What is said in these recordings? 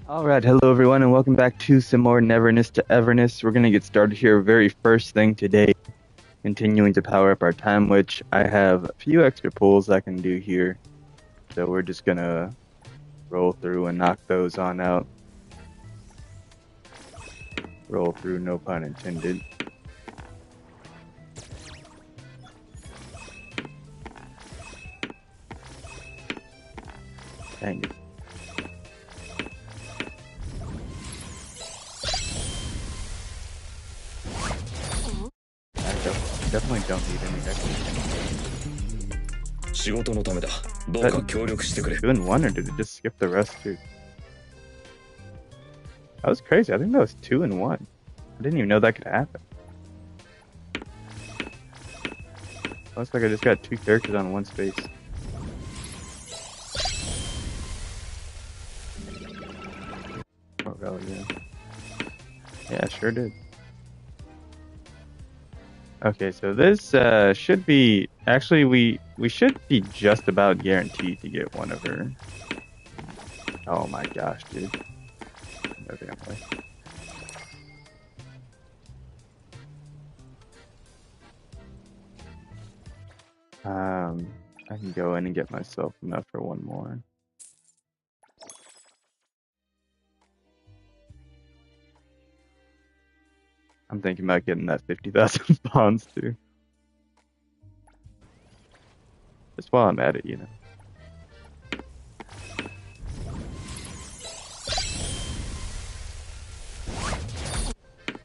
Alright, hello everyone and welcome back to some more Neverness to Everness. We're going to get started here very first thing today, continuing to power up our time, which I have a few extra pulls I can do here. So we're just going to roll through and knock those on out. Roll through, no pun intended. Dang it. I definitely don't need any extra. 仕事のためだ。どうか協力してくれ。 2 and 1 or did it just skip the rest too? That was crazy. I think that was 2 and 1. I didn't even know that could happen. Looks like I just got 2 characters on 1 space. Oh, hell yeah. Yeah, sure did. Okay, so this should be... Actually, we should be just about guaranteed to get one of her. Oh my gosh, dude. No damn way. I can go in and get myself enough for one more. I'm thinking about getting that 50,000 bonds too. Just while I'm at it, you know.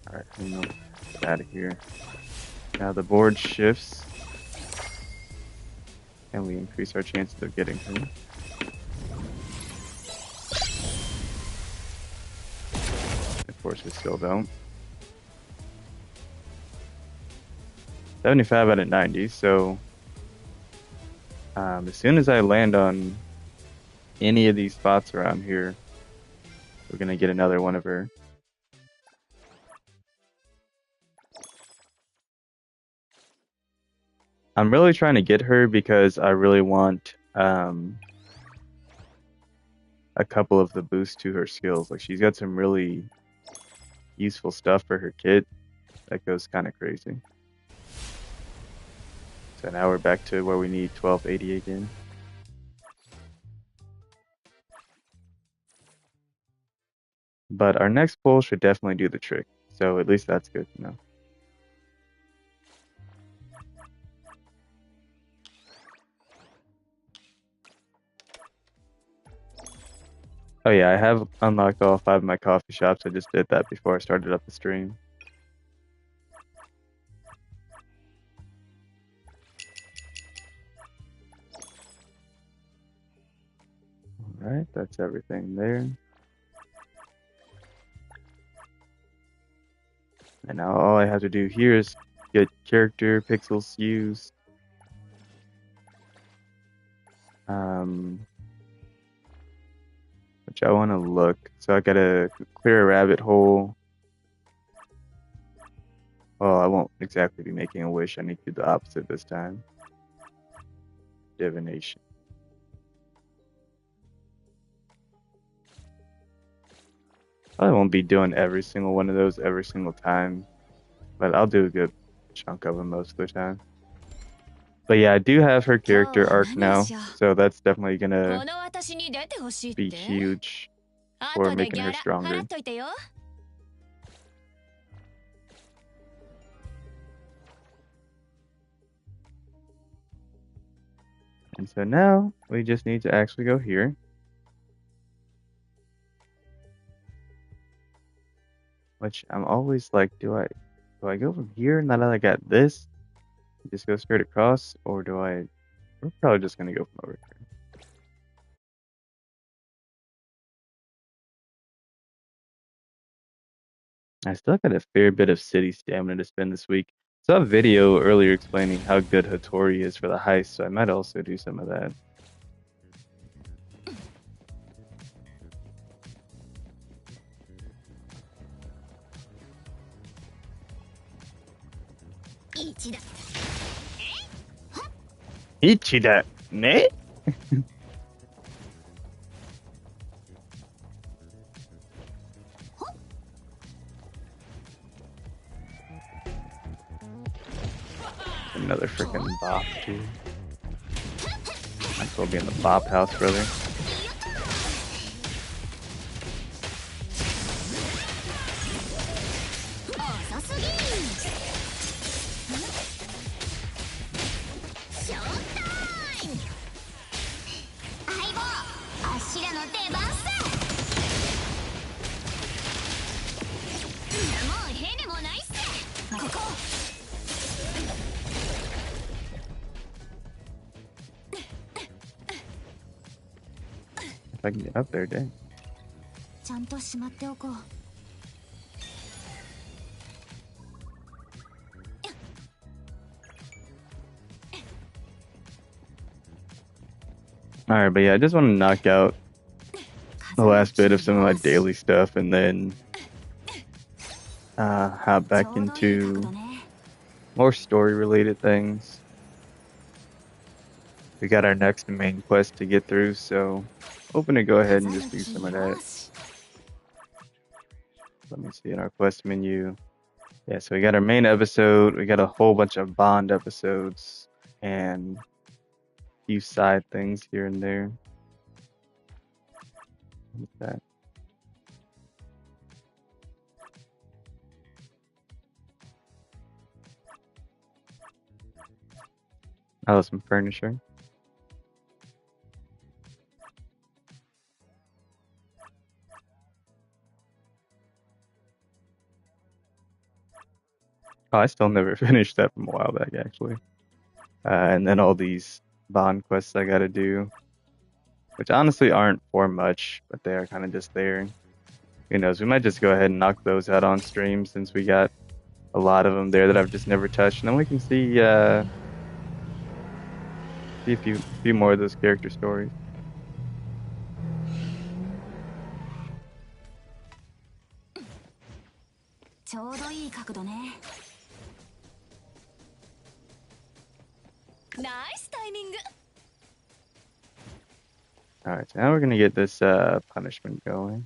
Alright, get out of here. Now the board shifts. And we increase our chances of getting her. Of course, we still don't. 75 out of 90, so as soon as I land on any of these spots around here, we're gonna get another one of her. I'm really trying to get her because I really want a couple of the boosts to her skills. Like, she's got some really useful stuff for her kit that goes kind of crazy. So now we're back to where we need 1280 again. But our next pull should definitely do the trick. So at least that's good to know. Oh yeah, I have unlocked all 5 of my coffee shops. I just did that before I started up the stream. Alright, that's everything there. And now all I have to do here is get character pixels used. Which I want to look. So I gotta clear a rabbit hole. Well, I won't exactly be making a wish. I need to do the opposite this time. Divination. I won't be doing every single one of those every single time, but I'll do a good chunk of them most of the time. But yeah, I do have her character arc now, so that's definitely gonna be huge for making her stronger. And so now we just need to actually go here. Which I'm always like, do I go from here now that I got this? Just go straight across, or do I? We're probably just gonna go from over here. I still got a fair bit of city stamina to spend this week. I saw a video earlier explaining how good Hattori is for the heist, so I might also do some of that. Ichida, ne? Another freaking bop, too. Might as well be in the bop house, brother. If I can get up there, dang. Alright, but yeah, I just want to knock out the last bit of some of my daily stuff and then hop back into more story related things. We got our next main quest to get through, so hoping to go ahead and just do some of that. Let me see in our quest menu. Yeah, so we got our main episode, we got a whole bunch of Bond episodes, and a few side things here and there. What's that? Oh, some furniture. Oh, I still never finished that from a while back, actually. And then all these Bond quests I gotta do, which honestly aren't for much, but they are kind of just there. Who knows? We might just go ahead and knock those out on stream since we got a lot of them there that I've just never touched, and then we can see a few more of those character stories. Alright, so now we're gonna get this punishment going.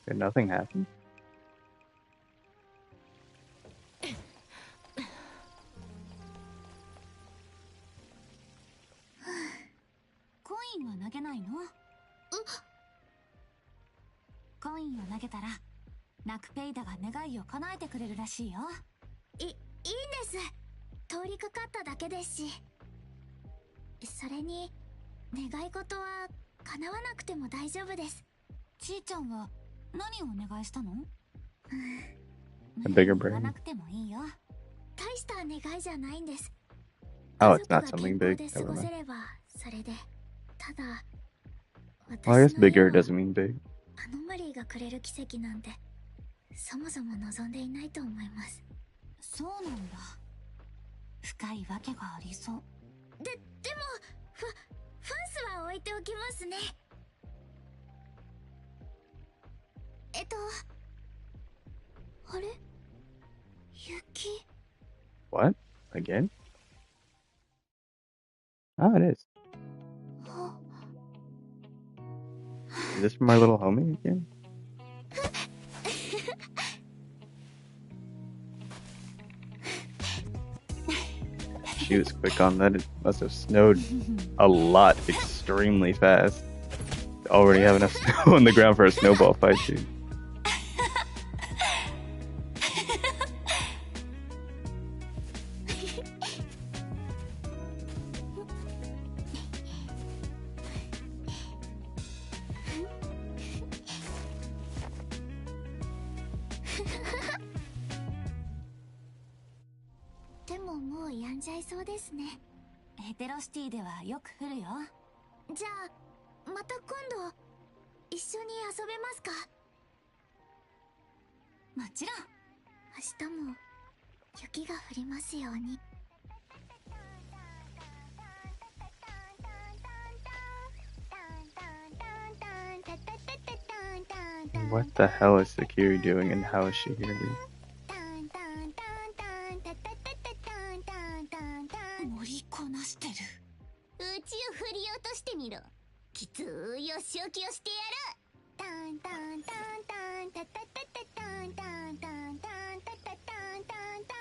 Did nothing happen? A bigger brain. Oh, it's not something big. Never mind. Well, I guess bigger doesn't mean big. What? Again? Oh, it is. Is this from my little homie again? She was quick on that. It must have snowed a lot extremely fast. Already have enough snow on the ground for a snowball fight, dude. What the hell is Sakiri doing and how is she here?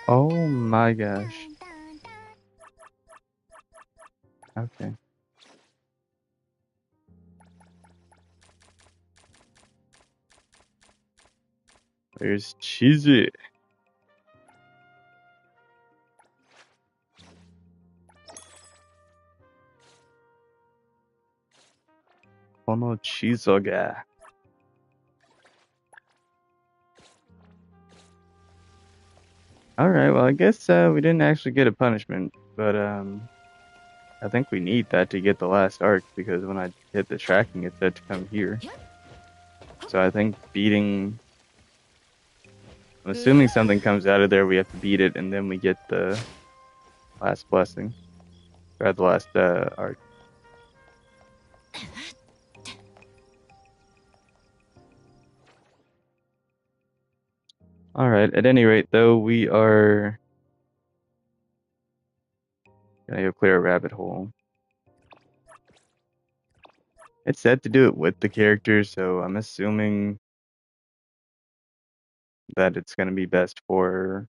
Oh my gosh. Okay. There's Cheesy. Kono Chizoga. Alright, well I guess we didn't actually get a punishment, but I think we need that to get the last arc because when I hit the tracking it said to come here. So I think beating, I'm assuming something comes out of there, we have to beat it and then we get the last blessing. Or the last arc. Alright, at any rate though, we are gonna go clear a rabbit hole. It said to do it with the characters, so I'm assuming that it's gonna be best for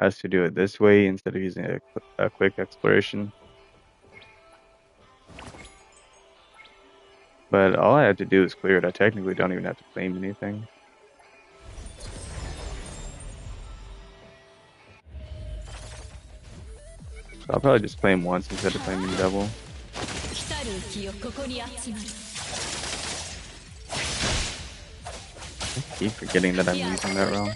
us to do it this way instead of using a quick exploration. But all I have to do is clear it. I technically don't even have to claim anything. So I'll probably just claim once instead of claiming double. I keep forgetting that I'm using that wrong.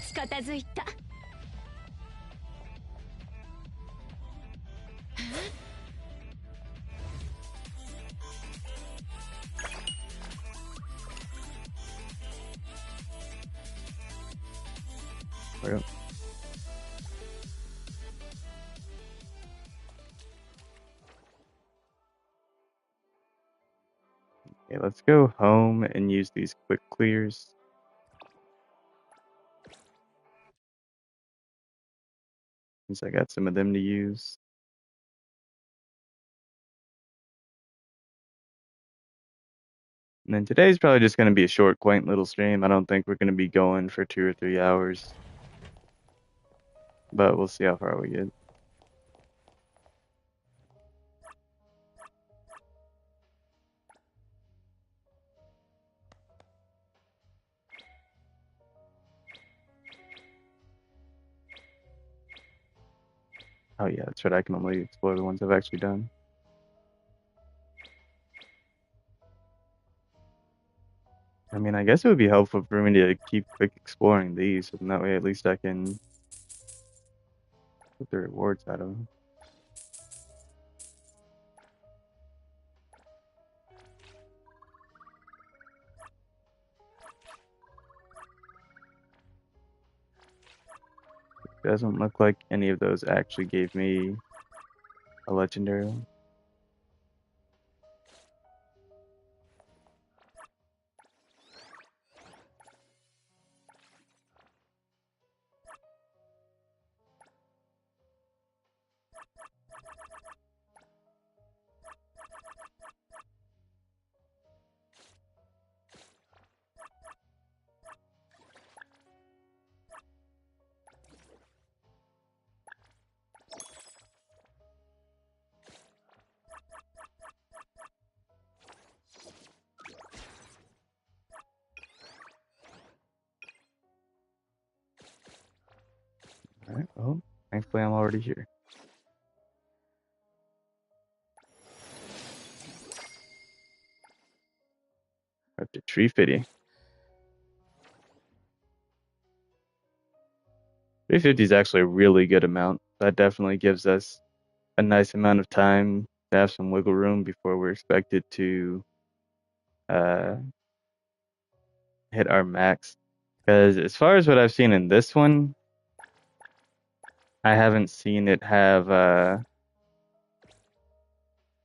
Okay, let's go home and use these quick clears. Since I got some of them to use. And then today's probably just going to be a short, quaint little stream. I don't think we're going to be going for 2 or 3 hours. But we'll see how far we get. Oh yeah, that's right. I can only explore the ones I've actually done. I mean, I guess it would be helpful for me to keep quick exploring these, and that way at least I can get the rewards out of them. It doesn't look like any of those actually gave me a legendary one. Alright, well, thankfully I'm already here. Up to 350. 350 is actually a really good amount. That definitely gives us a nice amount of time to have some wiggle room before we're expected to hit our max. Because as far as what I've seen in this one, I haven't seen it have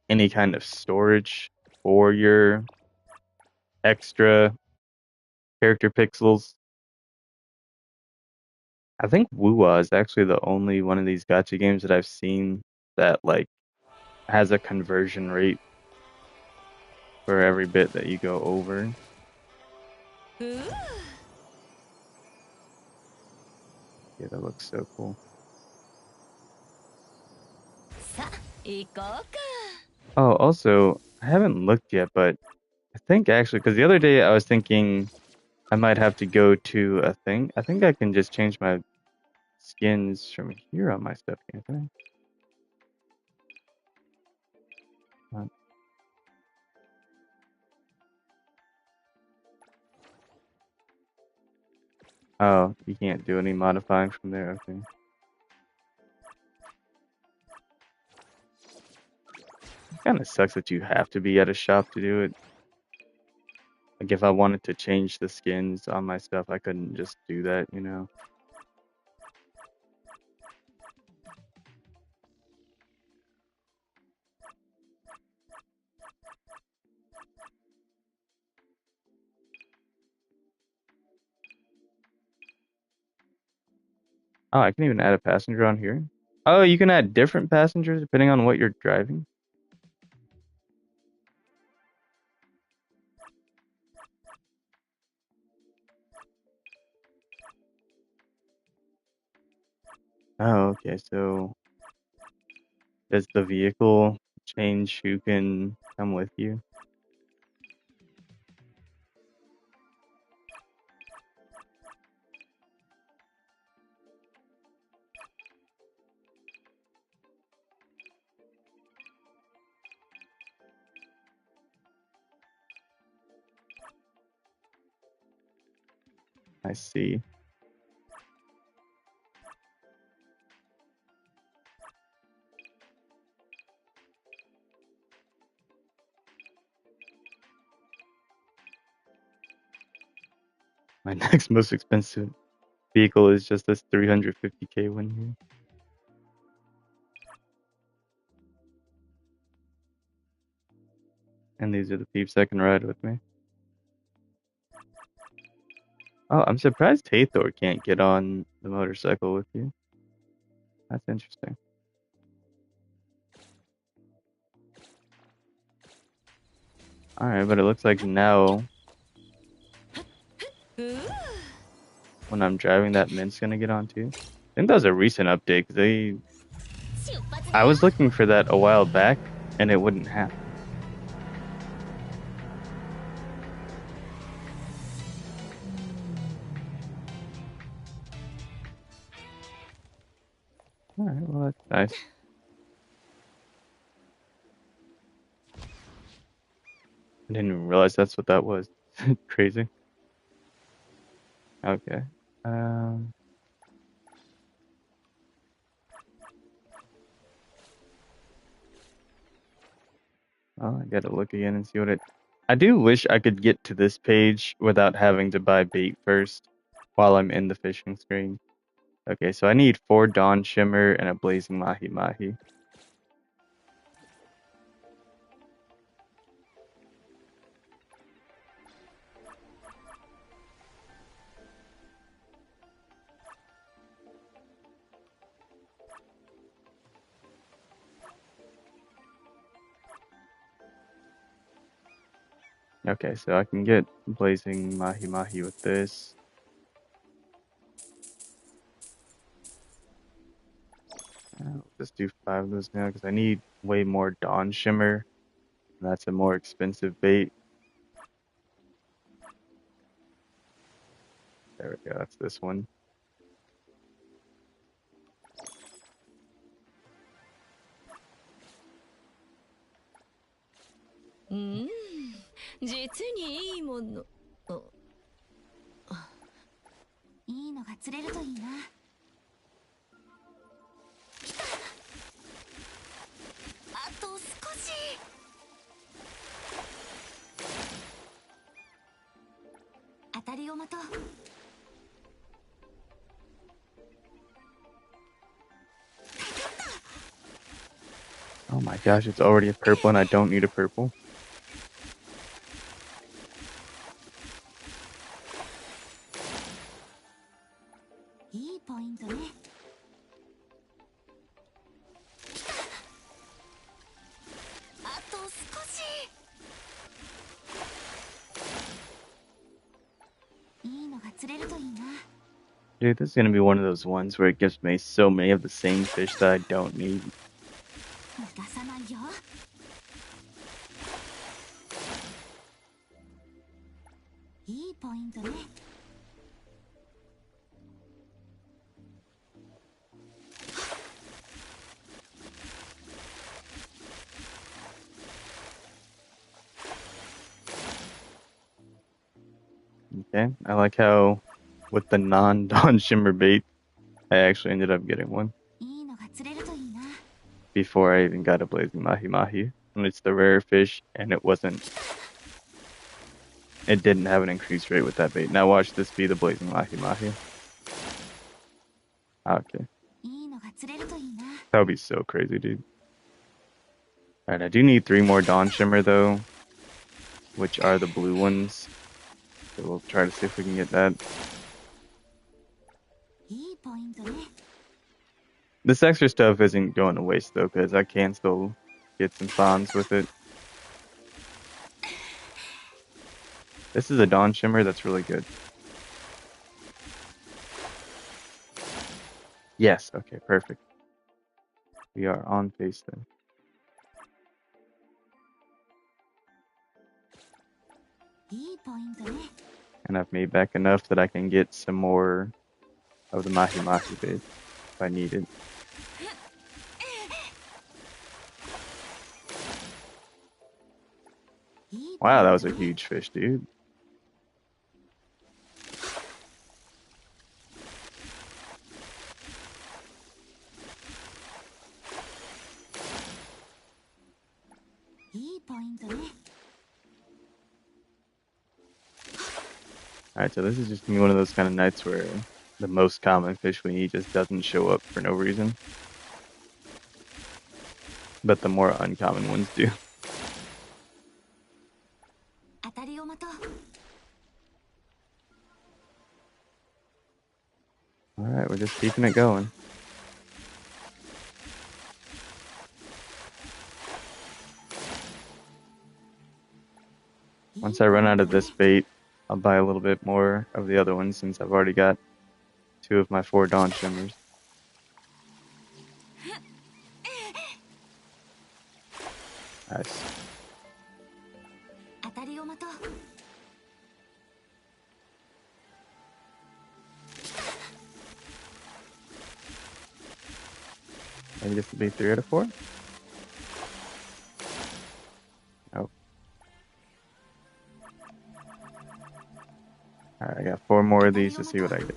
any kind of storage for your extra character pixels. I think Wuwa is actually the only one of these gacha games that I've seen that like has a conversion rate for every bit that you go over. Ooh. Yeah, that looks so cool. Oh, also, I haven't looked yet, but I think actually, because the other day I was thinking I might have to go to a thing. I think I can just change my skins from here on my stuff, can't I? Oh, you can't do any modifying from there, okay. Kind of sucks that you have to be at a shop to do it. Like if I wanted to change the skins on my stuff, I couldn't just do that, you know? Oh, I can even add a passenger on here. Oh, you can add different passengers depending on what you're driving. Oh, okay, so does the vehicle change who can come with you? I see. My next most expensive vehicle is just this 350K one here. And these are the peeps that can ride with me. Oh, I'm surprised Hathor can't get on the motorcycle with you. That's interesting. Alright, but it looks like now when I'm driving that Mint's gonna get on too. I think that was a recent update because I was looking for that a while back and it wouldn't happen. Alright, well that's nice. I didn't even realize that's what that was. Crazy. Okay. Um Oh, I gotta look again and see what it. I do wish I could get to this page without having to buy bait first while I'm in the fishing screen. Okay, so I need 4 Dawn Shimmer and a Blazing Mahi Mahi. Okay, so I can get Blazing Mahi Mahi with this. I'll just do 5 of those now because I need way more Dawn Shimmer. That's a more expensive bait. There we go, that's this one. Mm. 実にいいもの。いいのが釣れるといいな。来た。あと少し。当たりを待とう。Oh my gosh, it's already a purple and I don't need a purple. Dude, this is gonna be one of those ones where it gives me so many of the same fish that I don't need. Okay, I like how with the non-Dawn Shimmer bait, I actually ended up getting one before I even got a Blazing Mahi Mahi. And it's the rare fish, and it didn't have an increased rate with that bait. Now watch this be the Blazing Mahi Mahi. Okay. That would be so crazy, dude. Alright, I do need 3 more Dawn Shimmer, though, which are the blue ones. So we'll try to see if we can get that. This extra stuff isn't going to waste, though, because I can still get some fawns with it. This is a Dawn Shimmer that's really good. Yes, okay, perfect. We are on pace then. And I've made back enough that I can get some more of the Mahi Mahi bait if I need it. Wow, that was a huge fish, dude. Alright, so this is just gonna be one of those kind of nights where the most common fish we need just doesn't show up for no reason. But the more uncommon ones do. Alright, we're just keeping it going. Once I run out of this bait, I'll buy a little bit more of the other ones since I've already got 2 of my 4 Dawn Shimmers. Nice. Maybe this will be 3 out of 4? Nope. Alright, I got 4 more of these to see what I get.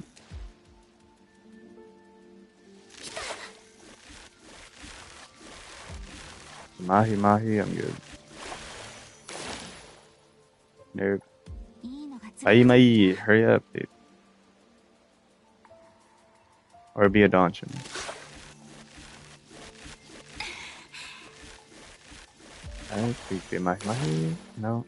Mahi Mahi, I'm good. Nope. Mahi, hurry up, dude. Or be a Dawn Shimmer. Alright, please be Mahi Mahi. No.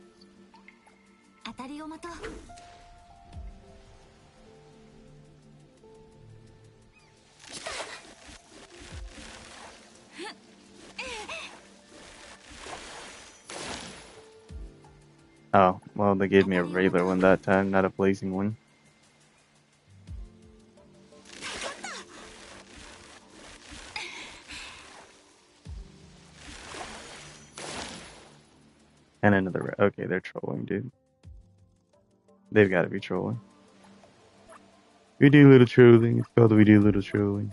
Oh, well, they gave me a regular one that time, not a blazing one. And another. Okay, they're trolling, dude. They've got to be trolling. We do little trolling. It's called we do little trolling.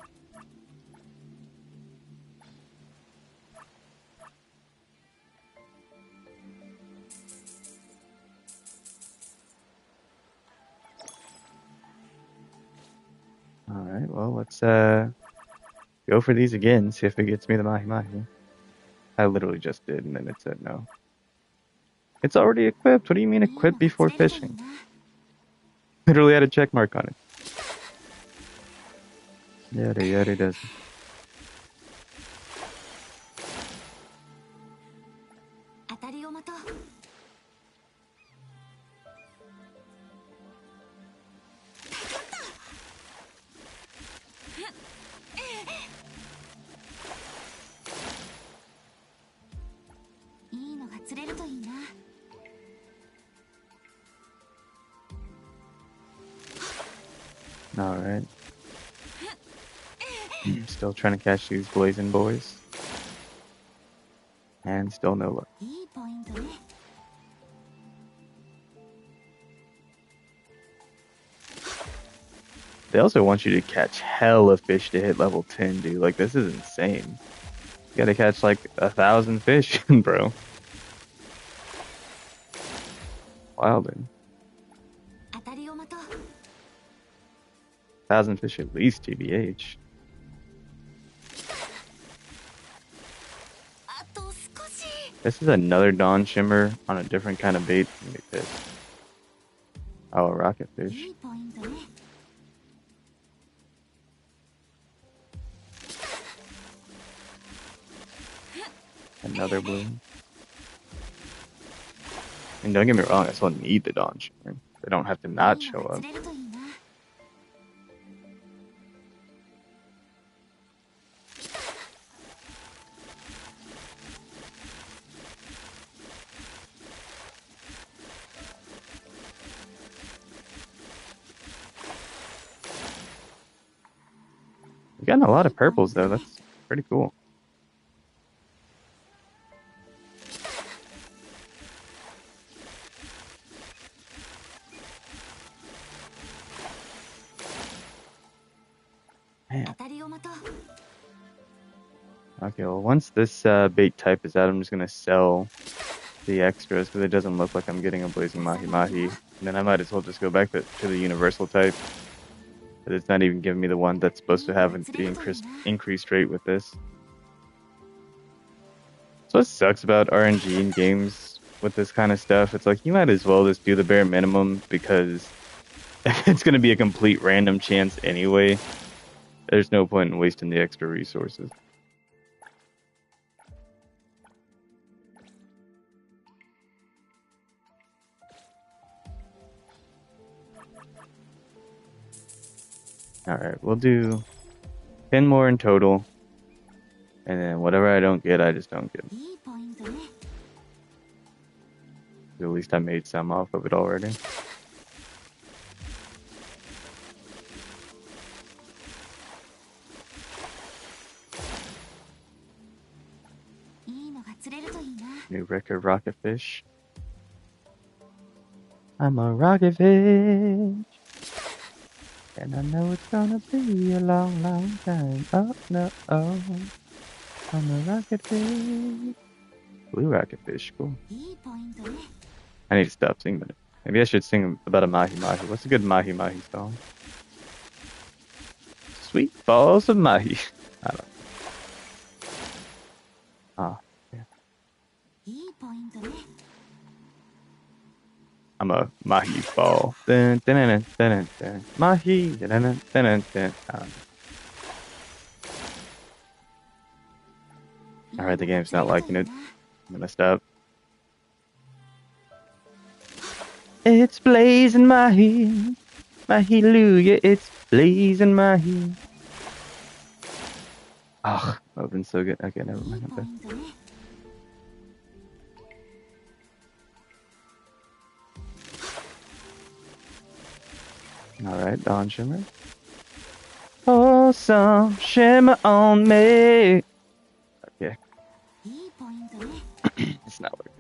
Alright, well, let's go for these again, see if it gets me the Mahi Mahi. I literally just did, and then it said no. It's already equipped. What do you mean equipped before fishing? Literally had a check mark on it. Yada does. All right. Still trying to catch these blazing boys. And still no luck. They also want you to catch hella fish to hit level 10, dude. Like, this is insane. You gotta catch like 1,000 fish, bro. Wildin'. 1,000 fish at least, TBH. This is another Dawn Shimmer on a different kind of bait. Let me get this. Oh, a rocket fish. Another blue. And don't get me wrong, I still need the Dawn Shimmer. They don't have to not show up. We've gotten a lot of purples though. That's pretty cool. Man. Okay, well, once this bait type is out, I'm just gonna sell the extras because it doesn't look like I'm getting a blazing mahi mahi. And then I might as well just go back to the universal type. But it's not even giving me the one that's supposed to have the increased rate with this. So what sucks about RNG in games with this kind of stuff, it's like you might as well just do the bare minimum because it's going to be a complete random chance anyway. There's no point in wasting the extra resources. Alright, we'll do 10 more in total. And then whatever I don't get, I just don't get. At least I made some off of it already. New record, rocket fish. I'm a rocket fish. And I know it's gonna be a long, long time. Oh, no, oh. I'm a rocket fish. Blue rocket fish, cool. I need to stop singing it. Maybe I should sing about a mahi mahi. What's a good mahi mahi song? Sweet balls of mahi. I don't know. Ah, yeah. I'm a mahi ball. Dun, dun, dun, dun, dun, dun. Mahi. Dun, dun, dun, dun, dun. Alright, the game's not liking it. I'm gonna stop. It's blazing mahi. Mahi-luya, it's blazing mahi. Oh, that would've been so good. Okay, never mind. Okay. Alright, Dawn Shimmer. Oh, some shimmer on me. Okay. It's not working.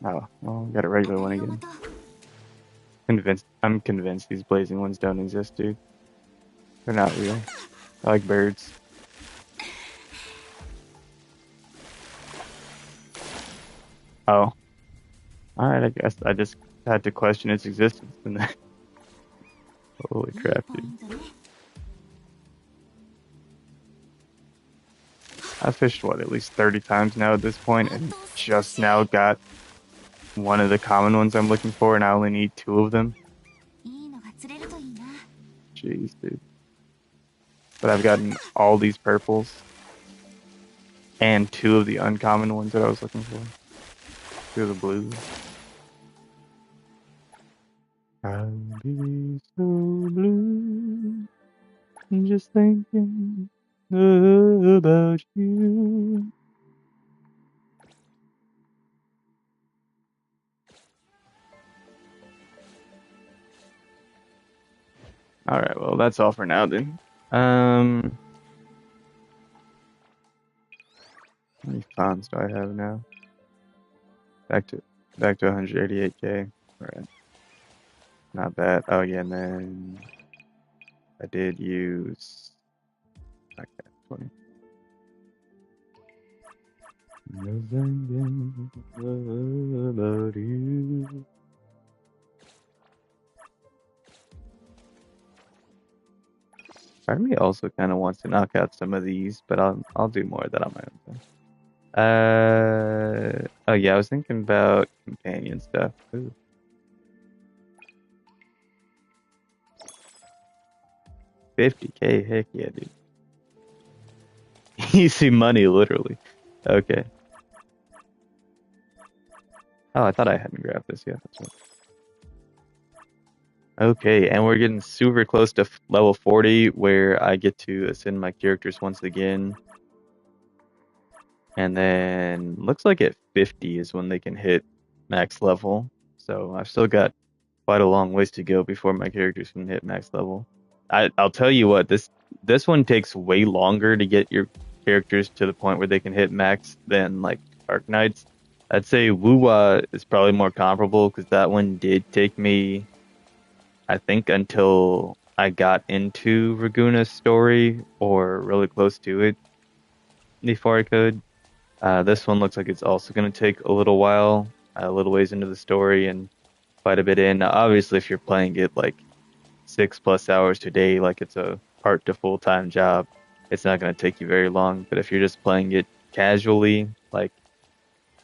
Oh, well, we got a regular one again. I'm convinced these blazing ones don't exist, dude. They're not real. I like birds. Oh. Alright, I guess I just had to question its existence. Holy crap, dude. I've fished, what, at least 30 times now at this point, and just now got one of the common ones I'm looking for, and I only need 2 of them. Jeez, dude. But I've gotten all these purples, and 2 of the uncommon ones that I was looking for. 2 of the blues. I'll be so blue, just thinking about you. All right, well, that's all for now then. How many funds do I have now? Back to 188K. All right, not bad. Oh yeah, and then I did use okay 20. Nothing about you. Part of me also kind of wants to knock out some of these, but I'll do more of that on my own time. Oh yeah, I was thinking about companion stuff. Ooh. 50K, heck yeah, dude. Easy money, literally. Okay. Oh, I thought I hadn't grabbed this yet. That's right. Okay, and we're getting super close to level 40, where I get to ascend my characters once again. And then looks like at 50 is when they can hit max level. So I've still got quite a long ways to go before my characters can hit max level. I'll tell you what, this one takes way longer to get your characters to the point where they can hit max than like Dark Knights. I'd say Wuwa is probably more comparable because that one did take me, I think, until I got into Raguna's story or really close to it before I could. This one looks like it's also going to take a little while, a little ways into the story and quite a bit in. Now, obviously, if you're playing it like 6+ hours today, like it's a part to full time job, it's not going to take you very long. But if you're just playing it casually, like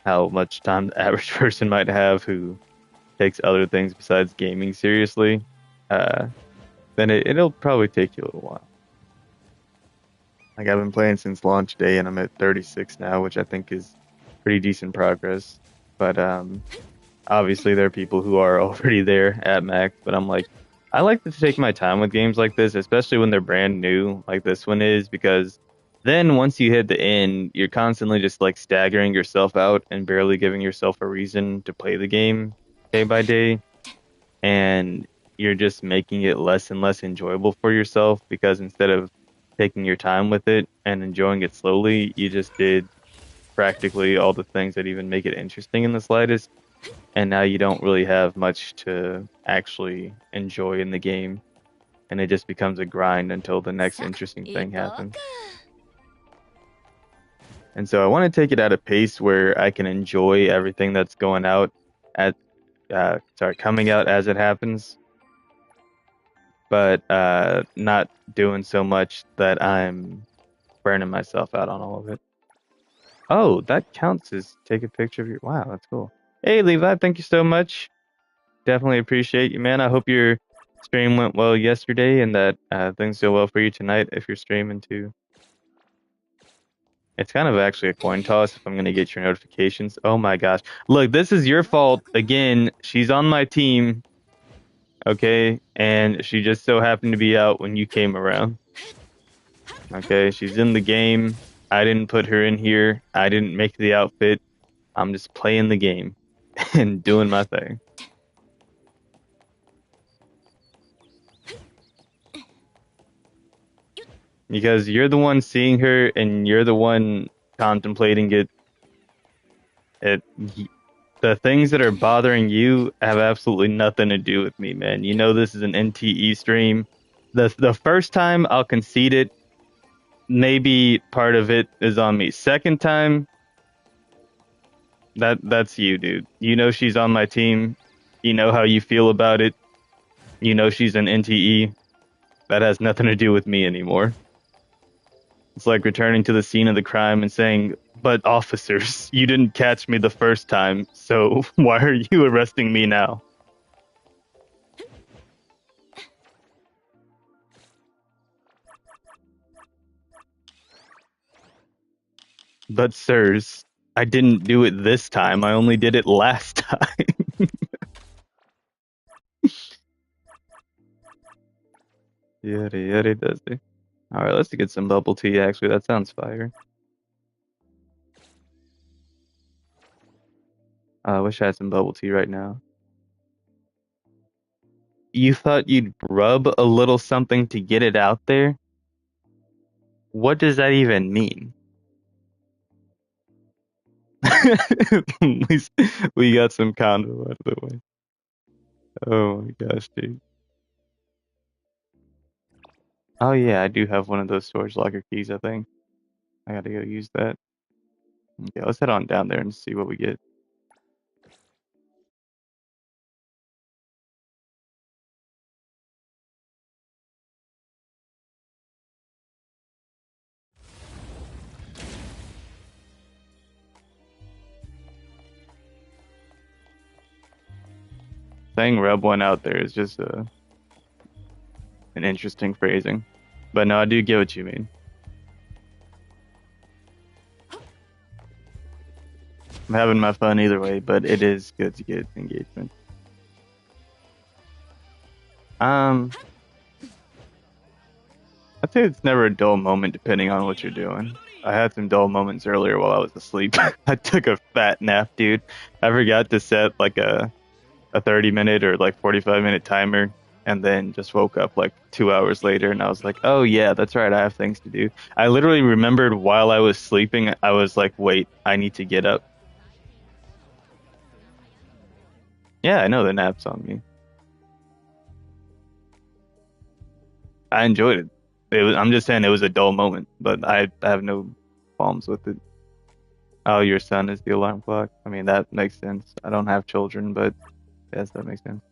how much time the average person might have who takes other things besides gaming seriously, uh, then it'll probably take you a little while. Like I've been playing since launch day and I'm at 36 now, which I think is pretty decent progress. But obviously there are people who are already there at max, but I'm like, I like to take my time with games like this, especially when they're brand new, like this one is, because then once you hit the end, you're constantly just like staggering yourself out and barely giving yourself a reason to play the game day by day. And you're just making it less and less enjoyable for yourself because instead of taking your time with it and enjoying it slowly, you just did practically all the things that even make it interesting in the slightest. And now you don't really have much to actually enjoy in the game. And it just becomes a grind until the next interesting thing happens. And so I want to take it at a pace where I can enjoy everything that's going out at, coming out as it happens, but not doing so much that I'm burning myself out on all of it. Oh, that counts as take a picture of your. Wow, that's cool. Hey, Levi, thank you so much. Definitely appreciate you, man. I hope your stream went well yesterday and that things go well for you tonight if you're streaming too. It's kind of actually a coin toss if I'm going to get your notifications. Oh my gosh. Look, this is your fault. Again, she's on my team, okay? And she just so happened to be out when you came around. Okay, she's in the game. I didn't put her in here. I didn't make the outfit. I'm just playing the game and doing my thing. Because you're the one seeing her and you're the one contemplating it. The things that are bothering you have absolutely nothing to do with me, man. You know this is an NTE stream. The first time I'll concede it. Maybe part of it is on me. Second time, that's you, dude. You know she's on my team. You know how you feel about it. You know she's an NTE. That has nothing to do with me anymore. It's like returning to the scene of the crime and saying, "But officers, you didn't catch me the first time, so why are you arresting me now?" But sirs, I didn't do it this time. I only did it last time. Yada yada does it. Alright, let's get some bubble tea actually. That sounds fire. I wish I had some bubble tea right now. You thought you'd rub a little something to get it out there? What does that even mean? At least we got some convo out of the way. Oh my gosh, dude. Oh yeah, I do have one of those storage locker keys, I think. I gotta go use that. Okay, let's head on down there and see what we get. Saying rub one out there is just an interesting phrasing. But no, I do get what you mean. I'm having my fun either way, but it is good to get engagement. I'd say it's never a dull moment depending on what you're doing. I had some dull moments earlier while I was asleep. I took a fat nap, dude. I forgot to set like a 30-minute or like 45-minute timer, and then just woke up like 2 hours later and I was like, oh yeah, that's right, I have things to do. I literally remembered while I was sleeping, I was like, wait, I need to get up. Yeah, I know the nap's on me. I enjoyed it. I'm just saying it was a dull moment, but I have no qualms with it. Oh, your son is the alarm clock. I mean, that makes sense. I don't have children, but yes, that makes sense.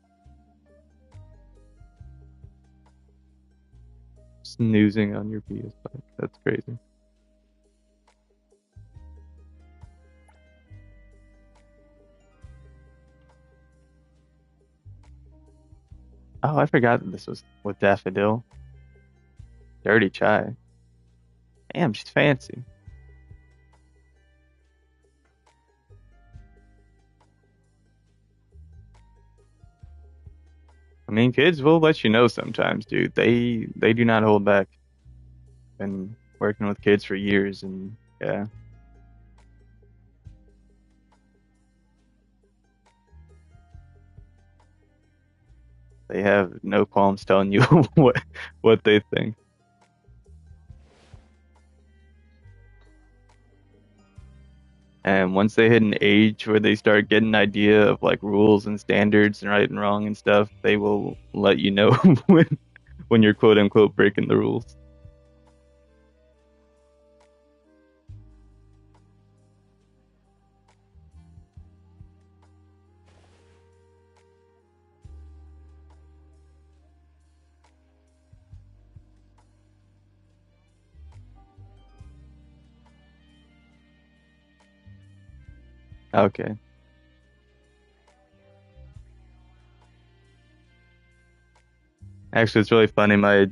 Snoozing on your PS5. That's crazy. Oh, I forgot that this was with Daffodil. Dirty Chai. Damn, she's fancy. I mean, kids will let you know sometimes, dude. They do not hold back. Been working with kids for years, and yeah, they have no qualms telling you what they think. And once they hit an age where they start getting an idea of like rules and standards and right and wrong and stuff, they will let you know when you're quote unquote breaking the rules. Okay. Actually, it's really funny. My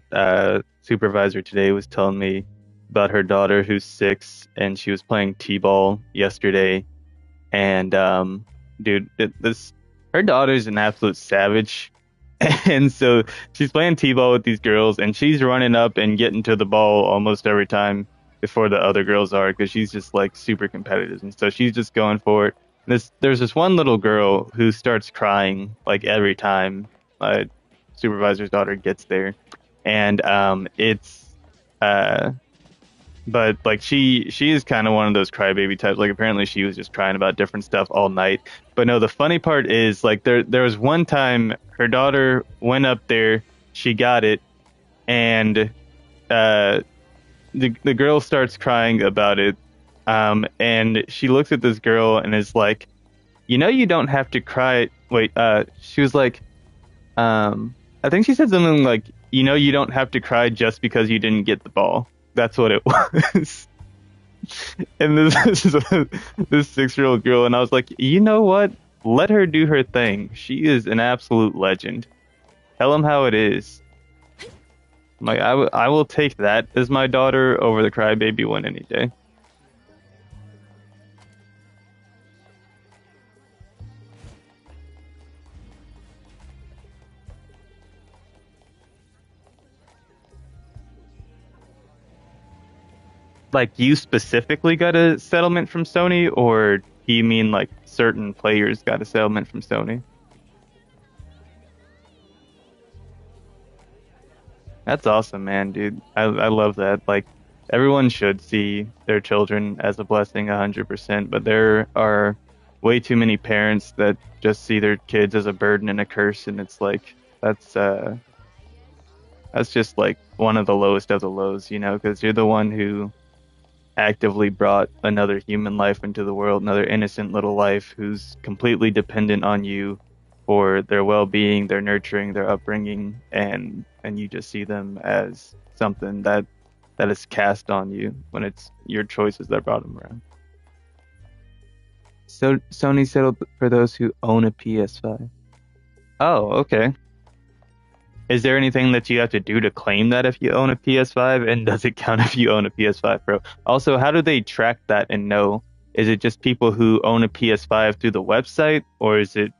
supervisor today was telling me about her daughter who's 6, and she was playing t-ball yesterday. And dude, this her daughter's an absolute savage, and so she's playing t-ball with these girls, and she's running up and getting to the ball almost every time before the other girls are, because she's just like super competitive, and so she's just going for it. There's this one little girl who starts crying like every time my supervisor's daughter gets there, and it's uh but like she is kind of one of those crybaby types. Like apparently she was just crying about different stuff all night. But no, the funny part is like there was one time her daughter went up there, she got it, and uh the girl starts crying about it. And she looks at this girl and is like, you know, you don't have to cry. Wait, she was like, I think she said something like, you know, you don't have to cry just because you didn't get the ball. That's what it was. And this is this 6-year-old girl, and I was like, you know what? Let her do her thing. She is an absolute legend. Tell them how it is. I'm like, I will take that as my daughter over the crybaby one any day. Like, you specifically got a settlement from Sony, or do you mean like certain players got a settlement from Sony? That's awesome, man, dude. I love that. Like, everyone should see their children as a blessing 100%, but there are way too many parents that just see their kids as a burden and a curse, and it's like that's just like one of the lowest of the lows, you know, because you're the one who actively brought another human life into the world, another innocent little life who's completely dependent on you for their well-being, their nurturing, their upbringing, and you just see them as something that is cast on you when it's your choices that brought them around. So Sony settled for those who own a PS5. Oh, okay. Is there anything that you have to do to claim that if you own a PS5? And does it count if you own a PS5 Pro? Also, how do they track that and know? Is it just people who own a PS5 through the website, or is it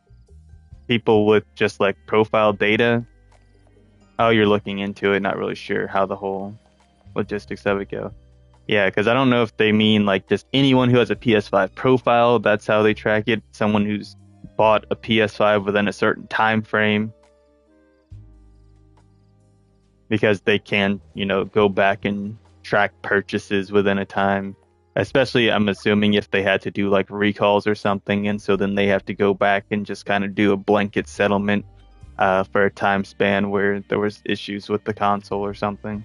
people with just like profile data? Oh, you're looking into it, not really sure how the whole logistics of it go. Yeah, because I don't know if they mean like just anyone who has a PS5 profile, that's how they track it. Someone who's bought a PS5 within a certain time frame. Because they can, you know, go back and track purchases within a time. Especially, I'm assuming if they had to do like recalls or something, and so then they have to go back and just kind of do a blanket settlement for a time span where there was issues with the console or something.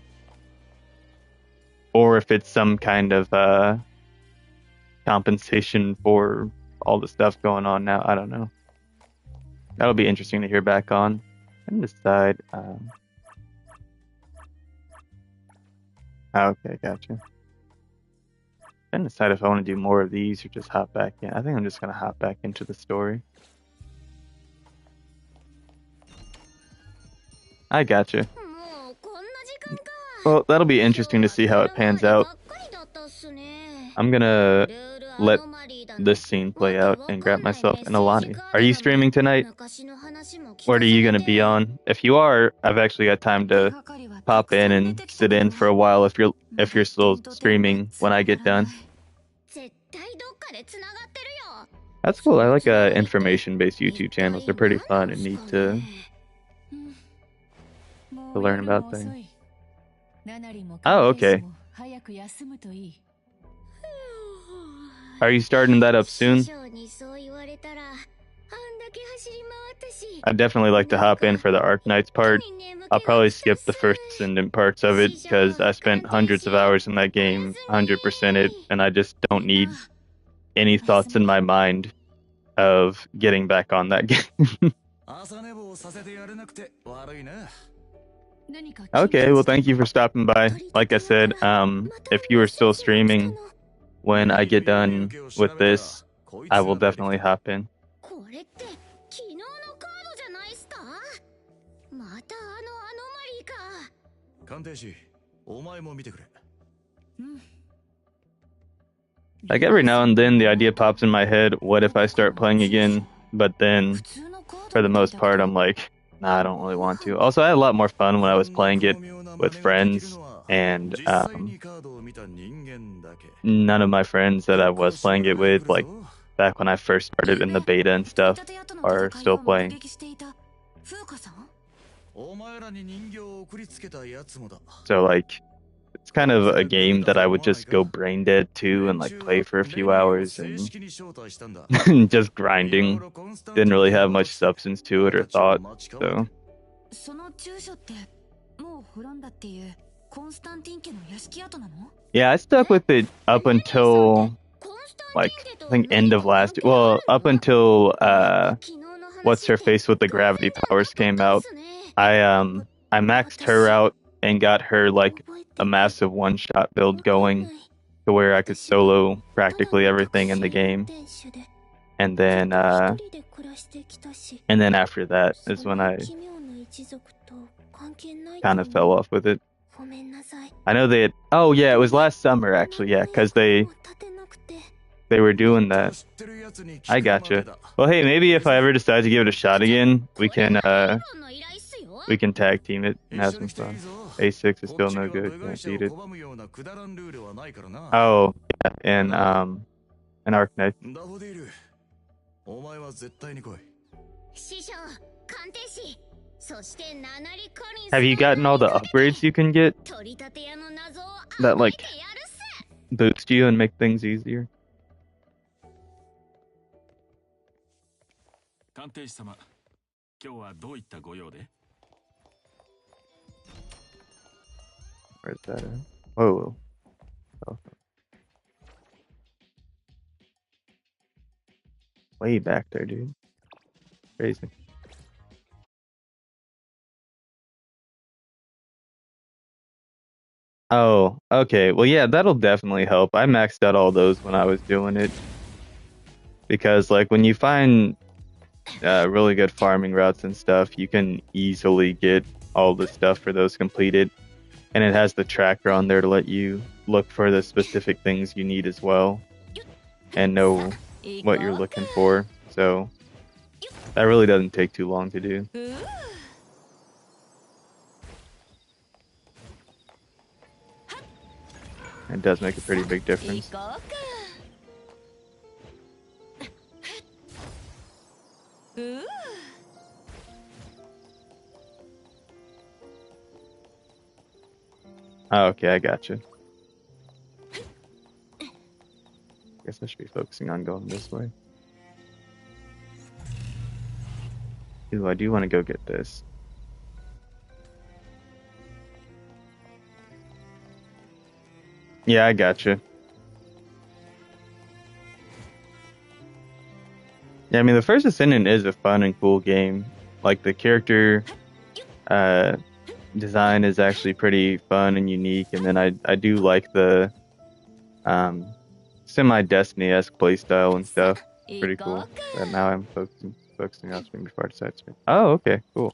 Or if it's some kind of compensation for all the stuff going on now. I don't know. That'll be interesting to hear back on. And decide. Okay, gotcha. Then decide if I want to do more of these or just hop back in. I think I'm just gonna hop back into the story. I gotcha. Well, that'll be interesting to see how it pans out. I'm gonna let this scene play out and grab myself an Alani. Are you streaming tonight? What are you gonna be on? If you are, I've actually got time to pop in and sit in for a while if you're still streaming when I get done. That's cool. I like information-based YouTube channels. They're pretty fun and neat to learn about things. Oh, okay. Are you starting that up soon? I'd definitely like to hop in for the Arknights part. I'll probably skip the first Ascendant parts of it because I spent hundreds of hours in that game, 100% it, and I just don't need any thoughts in my mind of getting back on that game. Okay, well, thank you for stopping by. Like I said, if you are still streaming when I get done with this, I will definitely hop in. Like every now and then the idea pops in my head, what if I start playing again? But then for the most part I'm like, nah, I don't really want to. Also, I had a lot more fun when I was playing it with friends, and none of my friends that I was playing it with, like back when I first started in the beta and stuff, are still playing. So like, it's kind of a game that I would just go brain dead to and like play for a few hours and just grinding. Didn't really have much substance to it or thought. So yeah, I stuck with it up until like I think end of last. Well, up until what's her face with the gravity powers came out. I maxed her out and got her like a massive one-shot build going to where I could solo practically everything in the game. And then after that is when I kind of fell off with it. I know they had, oh yeah, it was last summer actually, yeah, because they were doing that. I gotcha. Well, hey, maybe if I ever decide to give it a shot again, we can tag team it and have some fun. A6 is still no good. Can't beat it. Oh, yeah, and Arknight. Have you gotten all the upgrades you can get that like boost you and make things easier? 鑑定士様、今日はどういったご用で? Where's that at? Whoa. Oh. Way back there, dude. Crazy. Oh, okay. Well, yeah, that'll definitely help. I maxed out all those when I was doing it. Because, like, when you find really good farming routes and stuff, you can easily get all the stuff for those completed. And it has the tracker on there to let you look for the specific things you need as well. And know what you're looking for. So, that really doesn't take too long to do. It does make a pretty big difference. Oh, okay, I gotcha. Guess I should be focusing on going this way. Ooh, I do want to go get this. Yeah, I gotcha. Yeah, I mean, the First Ascendant is a fun and cool game. Like, the character design is actually pretty fun and unique, and then I do like the semi-Destiny-esque playstyle and stuff. Pretty cool. And now I'm focusing on swing before I decide to swing. Oh, okay, cool.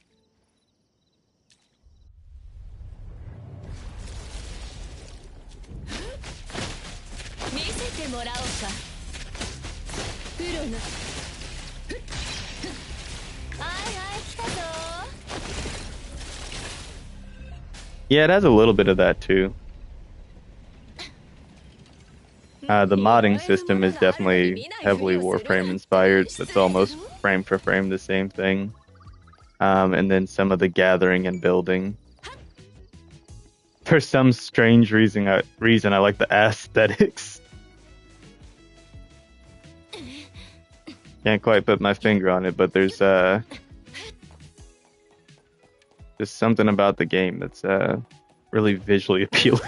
Yeah, it has a little bit of that too. The modding system is definitely heavily Warframe inspired. It's almost frame for frame the same thing. And then some of the gathering and building. For some strange reason, I like the aesthetics. Can't quite put my finger on it, but there's just something about the game that's really visually appealing.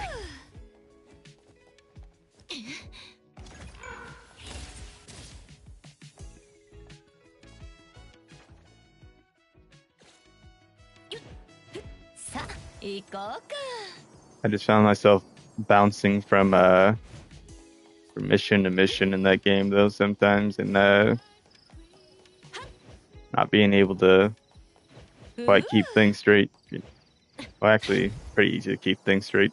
I just found myself bouncing from mission to mission in that game though sometimes, and not being able to quite keep things straight. Well, actually, pretty easy to keep things straight.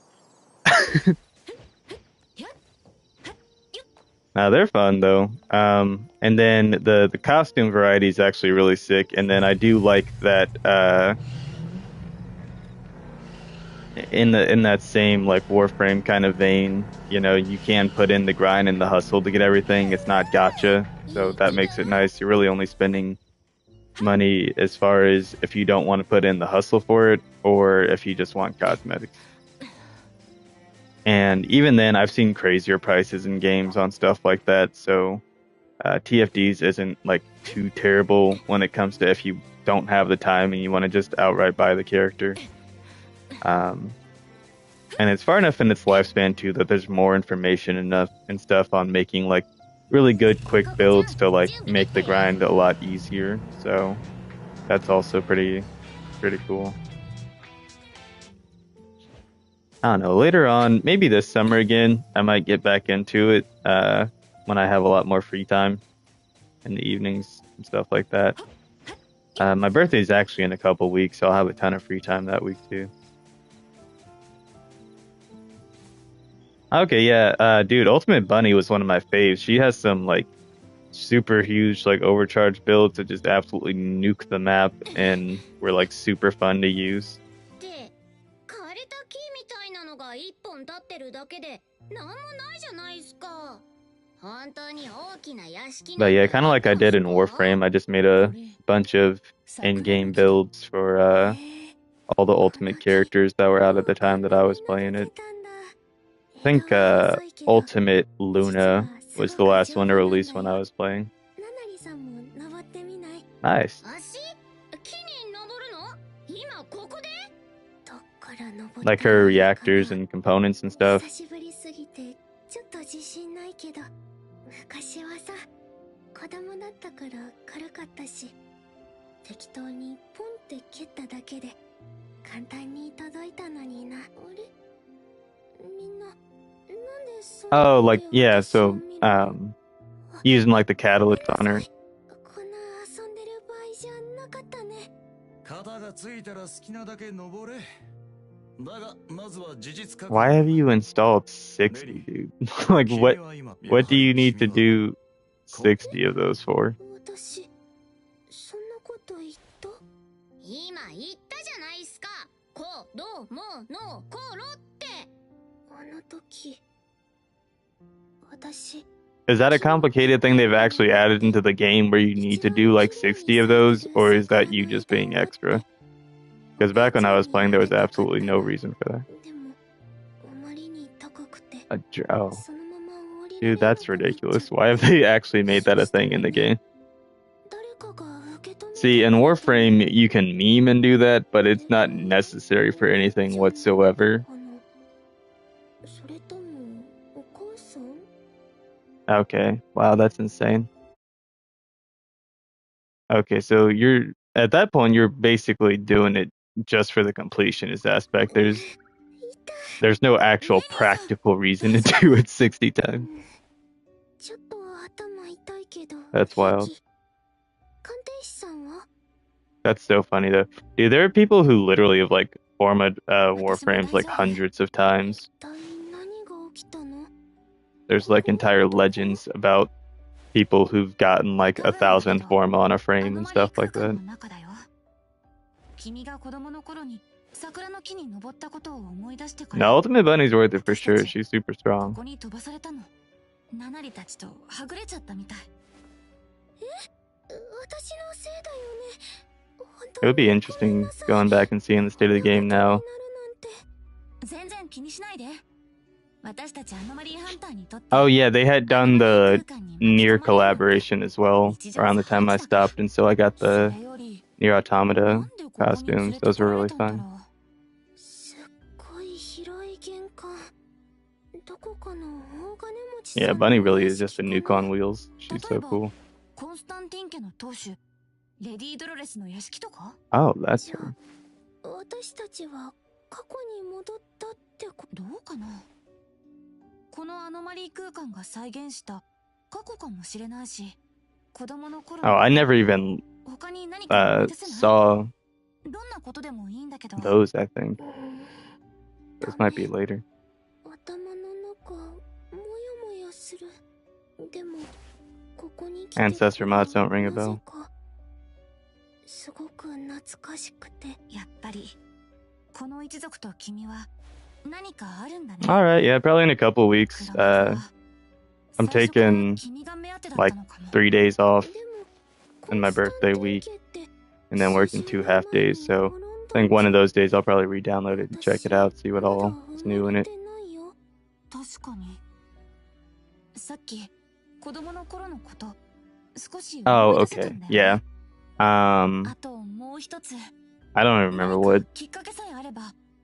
Now they're fun though, and then the costume variety is actually really sick. And then I do like that in that same like Warframe kind of vein. You know, you can put in the grind and the hustle to get everything. It's not gacha, so that makes it nice. You're really only spending money as far as if you don't want to put in the hustle for it, or if you just want cosmetics. And even then, I've seen crazier prices in games on stuff like that. So TFDs isn't like too terrible when it comes to if you don't have the time and you want to just outright buy the character. And it's far enough in its lifespan too that there's more information enough and stuff on making like really good quick builds to like make the grind a lot easier. So that's also pretty cool. I don't know, later on, maybe this summer again, I might get back into it when I have a lot more free time in the evenings and stuff like that. My birthday is actually in a couple weeks, so I'll have a ton of free time that week too. Okay, yeah, dude, Ultimate Bunny was one of my faves. She has some like super huge like overcharged builds that just absolutely nuke the map and were like super fun to use. But yeah, kind of like I did in Warframe, I just made a bunch of in-game builds for all the ultimate characters that were out at the time that I was playing it. I think Ultimate Luna was the last one to release when I was playing. Nice. Like her reactors and components and stuff. Oh, like, yeah, so using like the catalyst on her. Why have you installed 60, dude? Like, what do you need to do 60 of those for? Is that a complicated thing they've actually added into the game where you need to do like 60 of those, or is that you just being extra? Because back when I was playing, there was absolutely no reason for that. Oh. Dude, that's ridiculous. Why have they actually made that a thing in the game? See, in Warframe, you can meme and do that, but it's not necessary for anything whatsoever. Okay, wow, that's insane. Okay, so you're at that point, you're basically doing it just for the completionist aspect. There's no actual practical reason to do it 60 times. That's wild. That's so funny though. Dude, there are people who literally have like formed Warframes like hundreds of times. There's like entire legends about people who've gotten like 1,000 form on a frame and stuff like that. No, Ultimate Bunny's worth it for sure. She's super strong. It would be interesting going back and seeing the state of the game now. Oh yeah, they had done the Nier collaboration as well around the time I stopped, and so I got the Nier Automata costumes. Those were really fun. Yeah, Bunny really is just a nuke on wheels. She's so cool. Oh, that's her. Oh, I never even saw those, I think. Those might be later. Ancestor mods don't ring a bell. Alright, yeah, probably in a couple weeks. I'm taking like 3 days off in my birthday week and then working 2 half days, so I think one of those days I'll probably re-download it and check it out, see what all is new in it. Oh, okay, yeah. I don't even remember what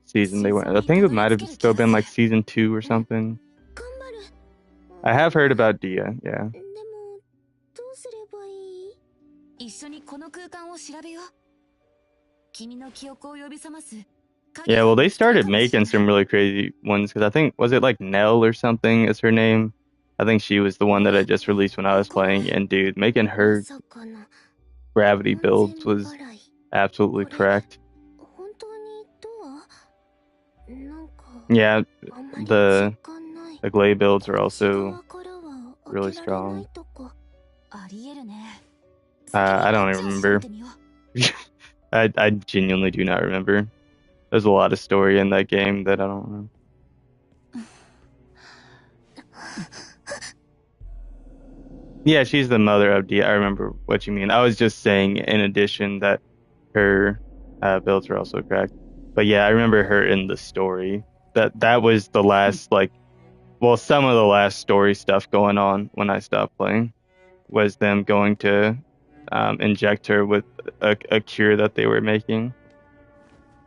season they went. I think it might have still been like season 2 or something. I have heard about Dia, yeah. Yeah, well, they started making some really crazy ones because I think, was it like Nell or something is her name? I think she was the one that I just released when I was playing, and dude, making her gravity builds was absolutely cracked. Yeah, the Glay builds are also really strong. I don't even remember. I genuinely do not remember. There's a lot of story in that game that I don't know. Yeah, she's the mother of D. I remember what you mean. I was just saying, in addition, that her builds are also cracked. But yeah, I remember her in the story. That was the last, like, well, some of the last story stuff going on when I stopped playing was them going to inject her with a cure that they were making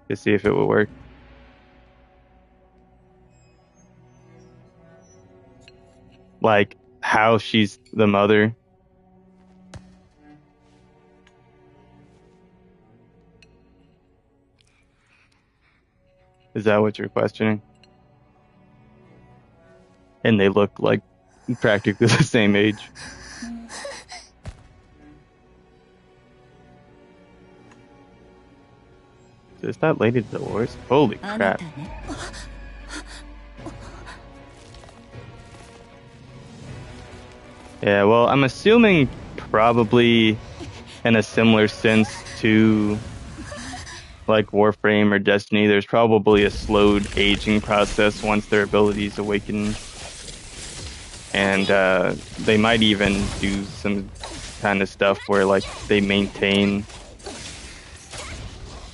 to see if it would work. Like how she's the mother. Is that what you're questioning? And they look like practically the same age. So is that Lady Dolores? Holy crap. Yeah, well, I'm assuming probably in a similar sense to like Warframe or Destiny, there's probably a slowed aging process once their abilities awaken. And they might even do some kind of stuff where like they maintain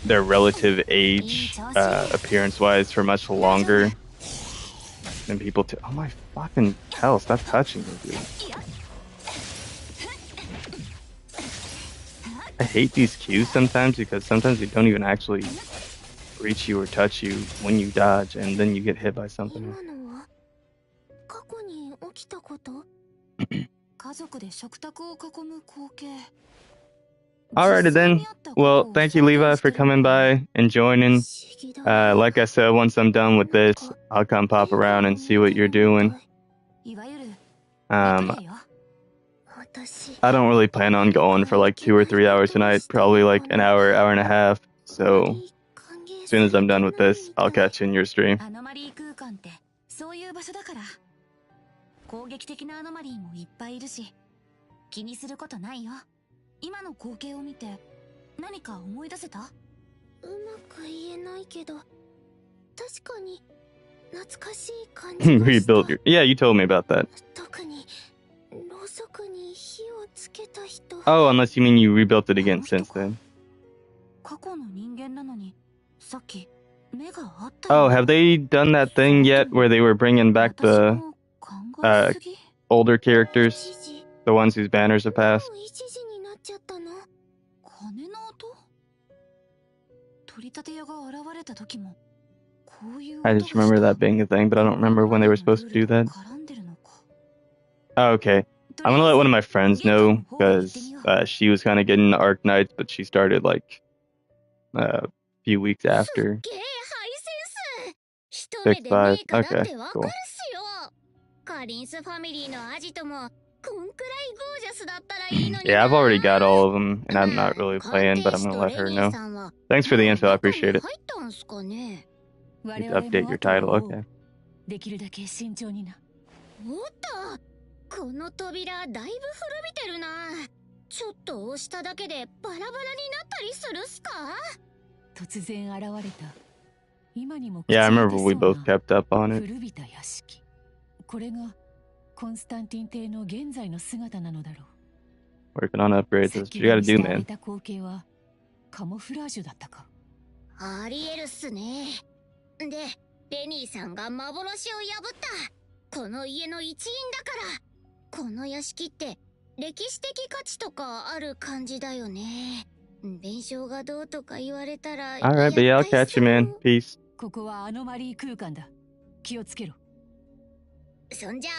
their relative age appearance-wise for much longer than people. Oh my fucking hell! Stop touching me, dude. I hate these cues sometimes because sometimes they don't even actually reach you or touch you when you dodge, and then you get hit by something. Alrighty then. Well, thank you, Levi, for coming by and joining. Like I said, once I'm done with this, I'll come pop around and see what you're doing. I don't really plan on going for like 2 or 3 hours tonight, probably like an hour, hour and a half. So as soon as I'm done with this, I'll catch you in your stream. 攻撃的なアノマリーもいっぱいいるし、気にすることないよ。今の光景を見て何か思い出せた？うまく言えないけど、確かに懐かしい感じがした。Rebuild your... Yeah, you told me about that. 特にろうそくに火をつけた人。Oh, unless you mean you rebuilt it again since then. 過去の人間なのに、さっき目があった。Oh, have they done that thing yet where they were bringing back the older characters, the ones whose banners have passed? I just remember that being a thing, but I don't remember when they were supposed to do that. Oh, okay. I'm gonna let one of my friends know, because she was kind of getting into Arc Knights, but she started like a few weeks after. 6-5. Okay, cool. カリンスファミリーのアジトもこんくらいゴージャスだったらいいのに。Yeah, I've already got all of them, and I'm not really playing, but I'm gonna let her know. Thanks for the info, I appreciate it. Need to update your title, okay. できるだけ慎重にな。おっと、この扉だいぶ古びてるな。ちょっと押しただけでバラバラになったりするっすか？突然現れた。今にも Yeah, I remember we both kept up on it. 古びた屋敷。これがコンスタンティン帝の現在の姿なのだろう。Working on upgrades. That's what you gotta do, man. 光景はカモフラージュだったか。ありえるっすね。で、レニーさんが幻を破ったこの家の一員だから、この屋敷って歴史的価値とかある感じだよね。弁償がどうとか言われたら。Alright, but yeah, I'll catch you, man. Peace. ここはアノマリー空間だ。気をつけろ。そんじゃあ、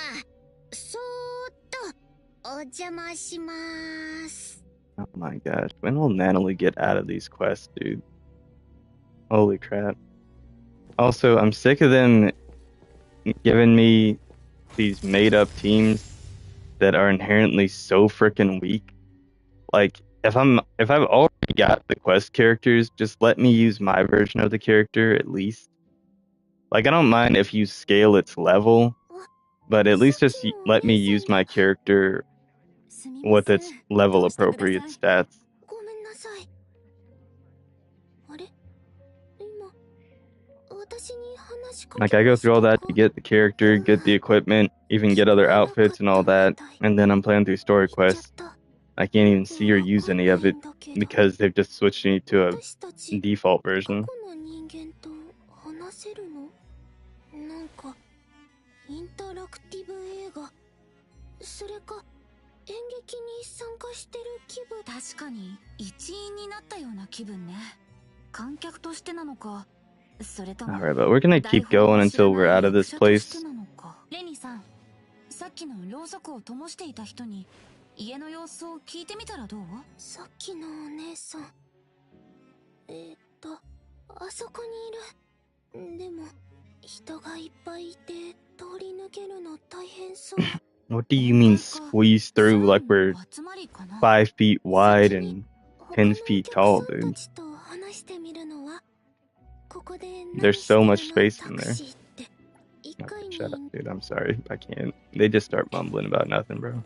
そーっとお邪魔します。Oh my gosh, when will Natalie get out of these quests, dude? Holy crap. Also, I'm sick of them giving me these made-up teams that are inherently so freaking weak. Like, if I've already got the quest characters, just let me use my version of the character at least. Like, I don't mind if you scale its level, but at least just let me use my character with its level appropriate stats. Like, I go through all that to get the character, get the equipment, even get other outfits and all that, and then I'm playing through story quests. I can't even see or use any of it because they've just switched me to a default version. 演劇に参加してる気分。確かに一員になったような気分ね。観客としてなのか、それとも。Alright, but we're gonna keep going until we're out of this place. レニさん、さっきのろうそくを灯していた人に家の様子を聞いてみたらどう？さっきのお姉さん。あそこにいる。でも人がいっぱいいて通り抜けるの大変そう。What do you mean squeeze through like we're 5 feet wide and 10 feet tall, dude? There's so much space in there. Okay, shut up, dude. I'm sorry. I can't. They just start mumbling about nothing, bro.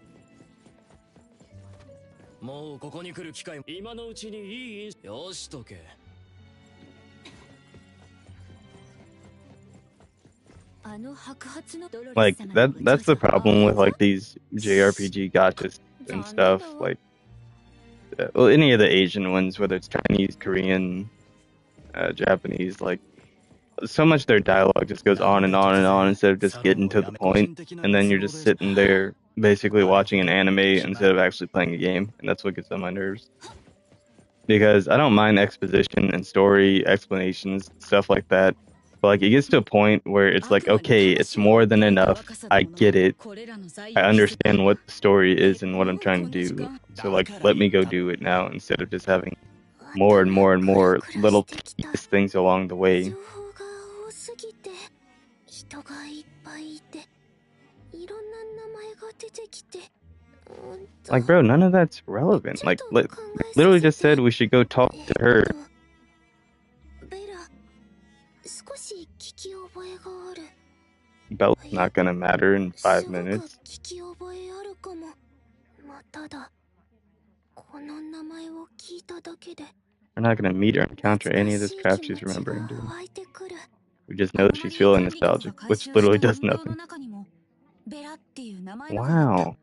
Like that's the problem with like these JRPG gotchas and stuff. Like, well, any of the Asian ones, whether it's Chinese, Korean, Japanese, like so much their dialogue just goes on and on and on instead of just getting to the point, and then you're just sitting there basically watching an anime instead of actually playing a game, and that's what gets on my nerves. Because I don't mind exposition and story explanations, stuff like that. But like it gets to a point where it's like, okay, it's more than enough. I get it. I understand what the story is and what I'm trying to do. So like, let me go do it now instead of just having more and more and more little tedious things along the way. Like, bro, none of that's relevant. Like, literally just said we should go talk to her. Bella's not gonna matter in 5 minutes. We're not gonna meet or encounter any of this crap she's remembering, dude. We just know that she's feeling nostalgic, which literally does nothing. Wow.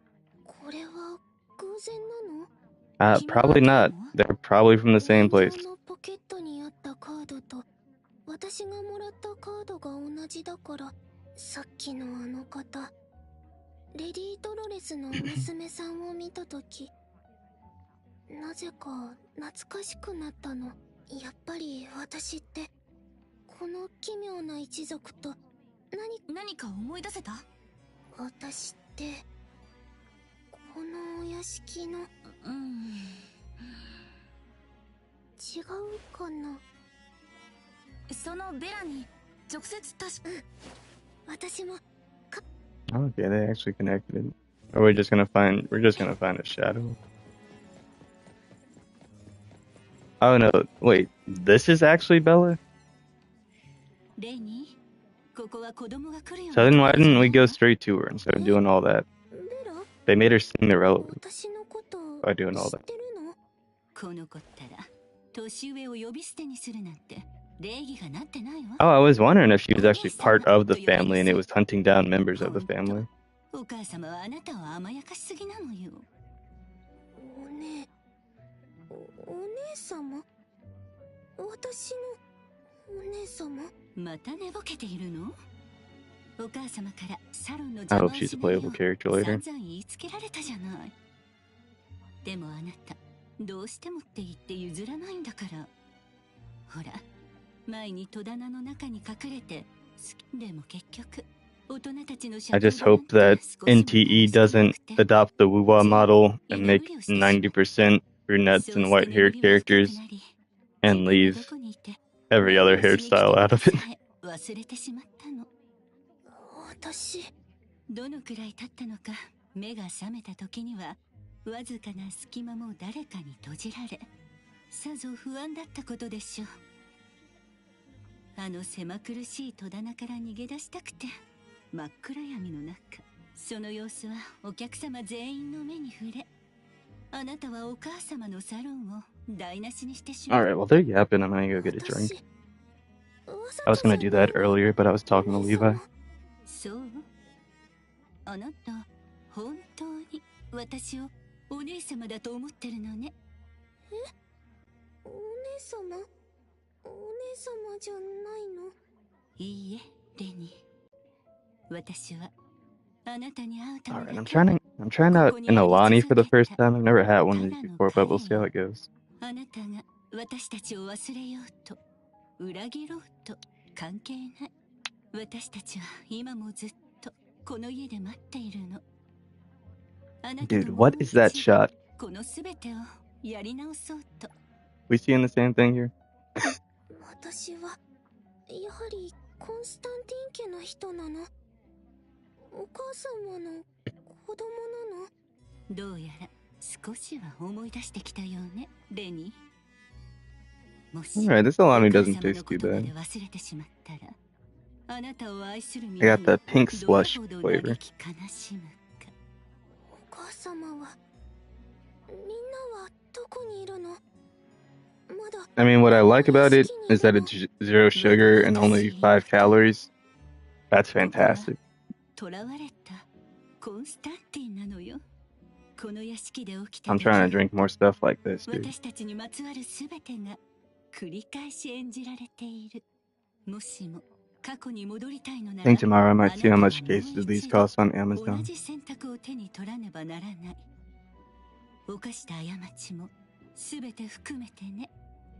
Probably not. They're probably from the same place. 私がもらったカードが同じだから、さっきのあの方、レディー・ドロレスの娘さんを見たとき、なぜか懐かしくなったの。やっぱり私って、この奇妙な一族と何か思い出せた？私って、このお屋敷の、違うかな。そのベラに直接私も Okay, they actually connected. Or we're just gonna find a shadow. Oh no, wait, this is actually Bella? So then why didn't we go straight to her instead of doing all that? They made her seem irrelevant by doing all that. Oh, I was wondering if she was actually part of the family and it was hunting down members of the family. I hope she's a playable character later. 前に戸棚の中に隠れてでも結局大人たちの I just hope that NTE doesn't adopt the Wuwa model and make 90% brunettes and white-haired characters and leave every other hairstyle out of it. どのくらい経ったのか目が覚めた時にはわずかな隙間も誰かに閉じられさぞ不安だったことでしょう。あの狭苦しい戸棚から逃げ出したくて真っ暗闇の中その様子はお客様全員の目に触れあなたはお母様のサロンを台無しにしてしまう。 Alright, well they're yapping. I'm gonna go get a drink. I was gonna do that earlier, but I was talking to Levi. そう。あなた、本当に私をお姉様だと思ってるのね。え？お姉様？お姉様じゃないの？いいえ、レニー。私はあなたに会うためだけ。Alright, I'm trying out an Alani for the first time. I've never had one of these before, but we'll see how it goes. あなたが私たちを忘れようと、裏切ろうと関係ない。私たちは今もずっとこの家で待っているの。Dude, what is that shot? このすべてをやり直そうと。We seeing the same thing here? 私はやはりコンスタンティン家の人なの。お母様の子供なの。どうやら少しは思い出してきたよね、レニー。もし Alright, this Alani doesn't taste too bad. 忘れてしまったら、あなたを愛する I got the pink slush flavor. お母様はみんなはどこにいるの？ I mean, what I like about it is that it's zero sugar and only 5 calories. That's fantastic. I'm trying to drink more stuff like this, dude. I think tomorrow I might see how much cases of these cost on Amazon. 全て含めてね。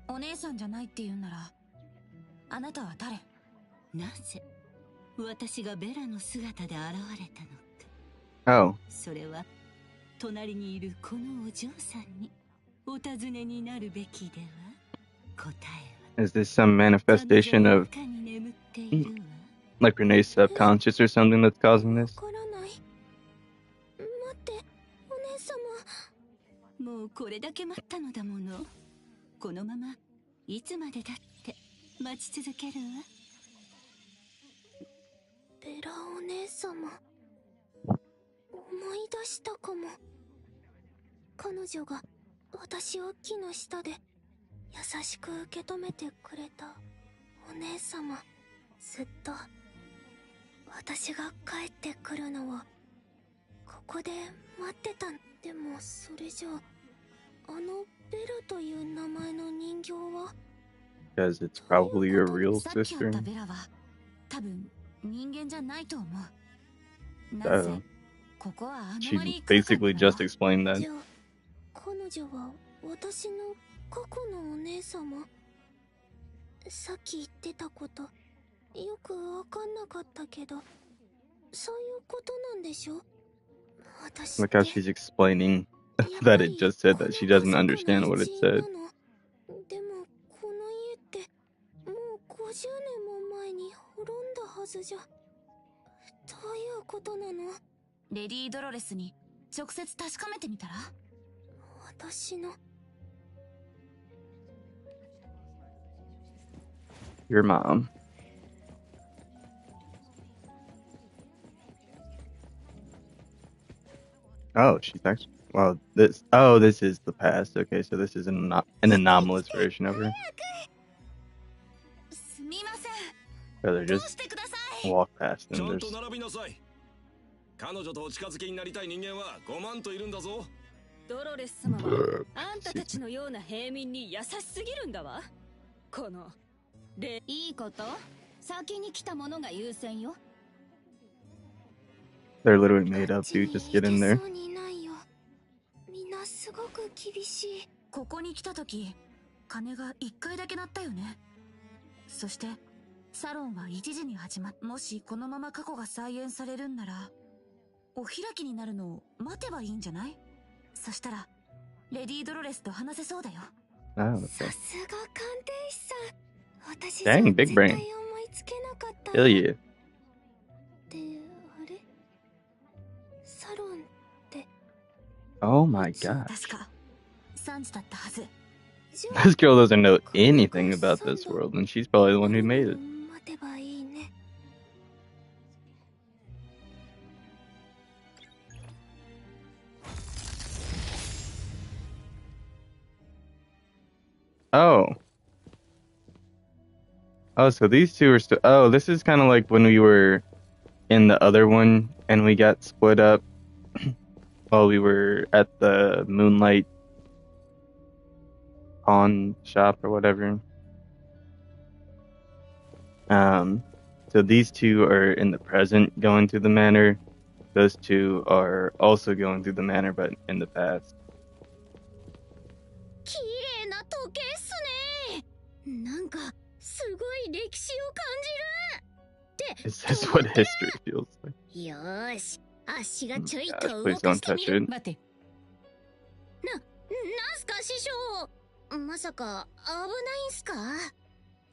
お姉さんじゃないって言うなら、あなたは誰？なぜ私がベラの姿で現れたのか。Oh. それは隣にいるこのお嬢さんにお尋ねになるべきでは。答えは。Is this some manifestation of, like Renee's subconscious or something that's causing this? もうこれだけ待ったのだもの。このままいつまでだって待ち続けるわ。ベラお姉様、思い出したかも。彼女が私を木の下で優しく受け止めてくれたお姉様。ずっと私が帰ってくるのをここで待ってた。でもそれじゃあのベラという名前の人形は Because it's probably your real sister. She basically just explained that. 彼女は私の過去のお姉様。さっき言ってたことよくわかんなかったけど、そういうことなんでしょ？ Look how she's explaining that it just said that she doesn't understand what it said. でもこの家ってもう50年も前に滅んだはずじゃ。どういうことなの？レディ・ドロレスに直接確かめてみたら？私の Your mom. Oh, she's actually. Well, this. Oh, this is the past. Okay, so this is an anomalous version of her. So they're just walk past and there's. 彼女とお近づきになりたい人間は5万といるんだぞ。ドロレス様はあんたたちのような平民に優しすぎるんだわ。このいいこと、先に来たものが優先よ。They're literally made up, dude. Just get in there. みんなすごく厳しい。ここに来た時、鐘が1回だけ鳴ったよね。そしてサロンは1時に始まっ。もしこのまま過去が再演されるんなら、お開きになるのを待てばいいんじゃない？そしたらレディ・ドロレスと話せそうだよ。Oh, さすが鑑定士さん。私 Dang, big brain. 絶対思いつけなかった。Hell yeah. で、あれ？サロンって。Oh my god. 確か3時だったはず。 This girl doesn't know anything about this world, and she's probably the one who made it. 待てばいいね。Oh. Oh, so these two are still. Oh, this is kind of like when we were in the other one and we got split up while we were at the Moonlight pawn shop or whatever. So these two are in the present going through the manor. Those two are also going through the manor, but in the past. 綺麗な時計っすね。なんかすごい歴史を感じる。 Is this what history feels like? よーし、足がちょい Gosh, と please 動か don't してみ touch る。 it. 待て。なんすか師匠。まさか危ないんすか？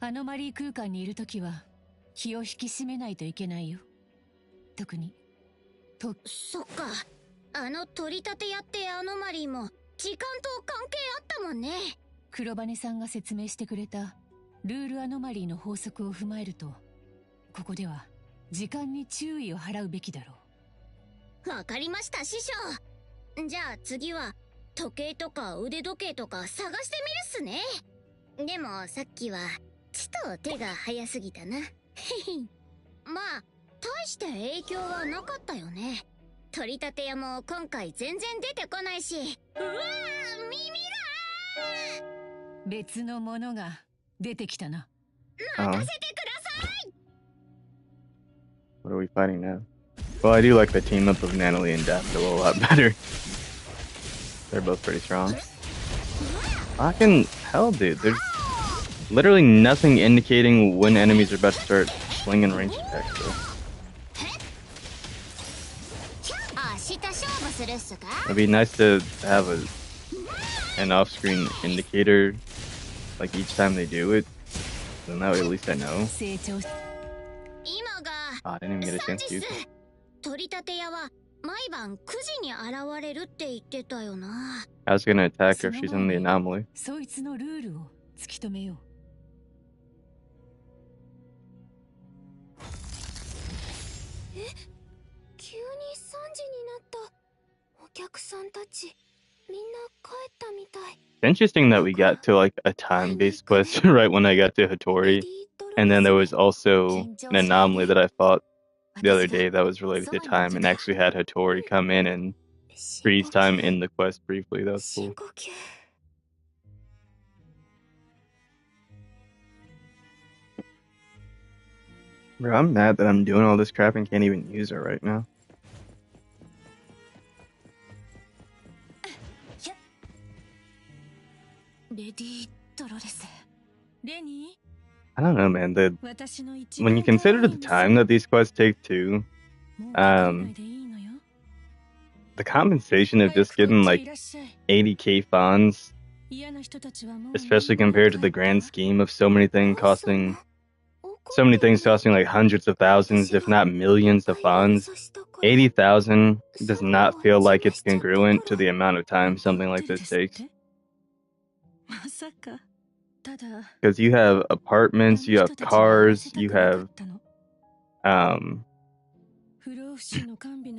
アノマリー空間にいるときは気を引き締めないといけないよ。特にそっか。あの取り立て屋ってアノマリーも時間と関係あったもんね。黒羽さんが説明してくれたルールアノマリーの法則を踏まえると、ここでは時間に注意を払うべきだろう。わかりました師匠。じゃあ次は時計とか腕時計とか探してみるっすね。でもさっきはちと手が早すぎたな。まあ大して影響はなかったよね。取り立て屋も今回全然出てこないし。うわー、耳が別のものが出てきたな。任せてください。 What are we fighting now? Well, I do like the team up of Natalie and Daffodil a lot better. They're both pretty strong. Fucking hell, dude. There's literally nothing indicating when enemies are about to start slinging ranged attacks, though. It'd be nice to have an off-screen indicator, like each time they do it. Then that way at least I know. Oh, I didn't even get a chance to use it. 取り立て屋は毎晩9時に現れるって言ってたよな。I was gonna attack her if she's in the anomaly. そいつのルールを突き止めよう。急に3時になった。お客さんたちみんな帰ったみたい。 It's interesting that we got to like a time-based quest right when I got to Hattori, and then there was also an anomaly that I fought the other day that was related to time and actually had Hattori come in and freeze time in the quest briefly. That was cool. Bro, I'm mad that I'm doing all this crap and can't even use her right now. I don't know, man. When you consider the time that these quests take too, the compensation of just getting like 80k fawns, especially compared to the grand scheme of so many things costing like hundreds of thousands, if not millions of fawns, 80,000 does not feel like it's congruent to the amount of time something like this takes. Because you have apartments, you have cars, you have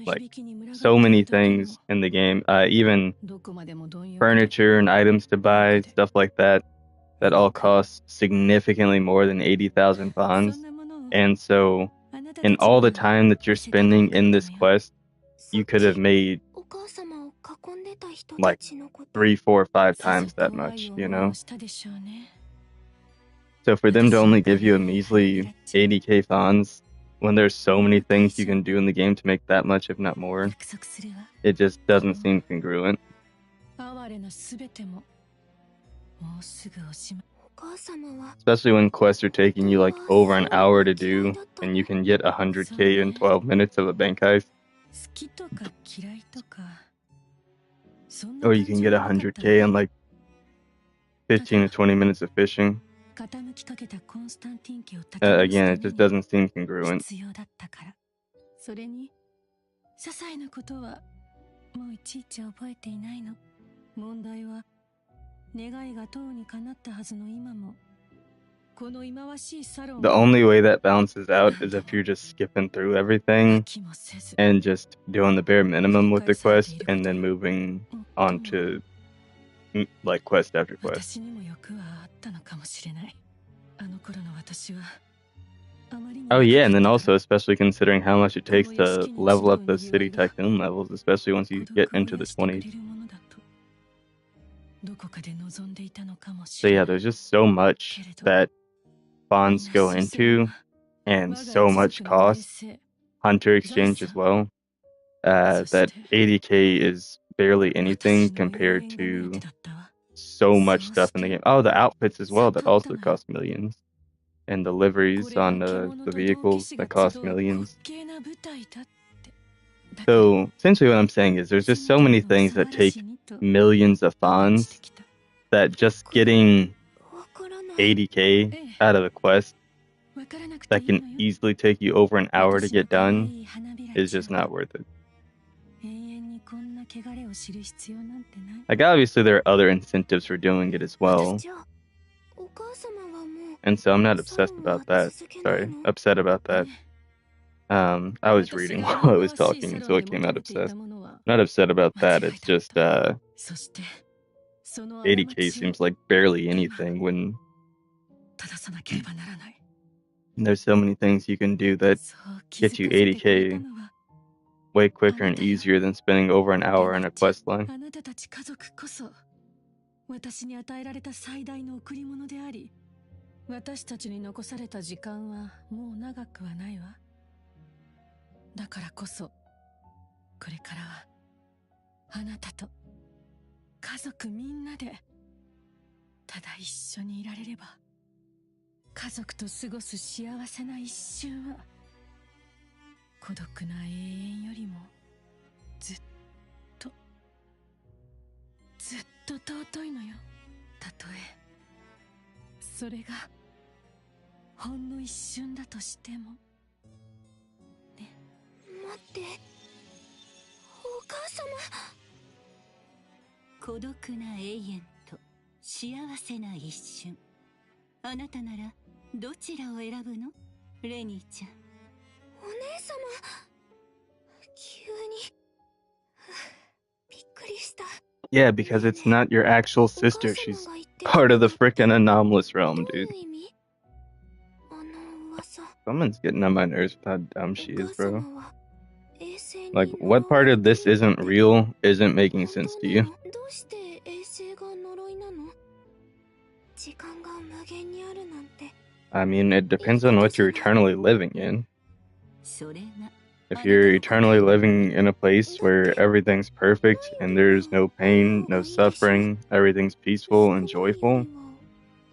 like so many things in the game, even furniture and items to buy, stuff like that all cost significantly more than 80,000 fawns. And so in all the time that you're spending in this quest, you could have made like 3, 4, 5 times that much, you know? So for them to only give you a measly 80k fawns when there's so many things you can do in the game to make that much, if not more, it just doesn't seem congruent. Especially when quests are taking you like over an hour to do, and you can get 100k in 12 minutes of a bank heist. Or you can get 100k in like 15 to 20 minutes of fishing. Again, it just doesn't seem congruent. The only way that balances out is if you're just skipping through everything and just doing the bare minimum with the quest and then moving on to like quest after quest. Oh yeah, and then also especially considering how much it takes to level up those city tycoon levels, especially once you get into the 20s. So yeah, there's just so much that bonds go into, and so much cost. Hunter exchange as well. That 80k is barely anything compared to so much stuff in the game. Oh, the outfits as well that also cost millions. And the liveries on the vehicles that cost millions. So essentially what I'm saying is there's just so many things that take millions of funds that just getting 80k out of a quest that can easily take you over an hour to get done is just not worth it. Like obviously there are other incentives for doing it as well. And so I'm not obsessed about that. Sorry, upset about that. I was reading while I was talking, so I came out obsessed. Not upset about that, it's just 80k seems like barely anything when there's so many things you can do that get you 80k way quicker and easier than spending over an hour in a quest line. 私たちに残された時間はもう長くはないわ。だからこそ、これからはあなたと家族みんなでただ一緒にいられれば、家族と過ごす幸せな一瞬は孤独な永遠よりもずっと尊いのよ。たとえそれがほんの一瞬だとしてもね。待って、お母様。孤独な永遠と幸せな一瞬、あなたならどちらを選ぶの？レニーちゃん。お姉様、急にびっくりした。 Yeah, because it's not your actual sister. She's part of the frickin' anomalous realm, dude. Someone's getting on my nerves with how dumb she is, bro. Like, what part of this isn't real isn't making sense to you? I mean, it depends on what you're eternally living in. If you're eternally living in a place where everything's perfect and there's no pain, no suffering, everything's peaceful and joyful,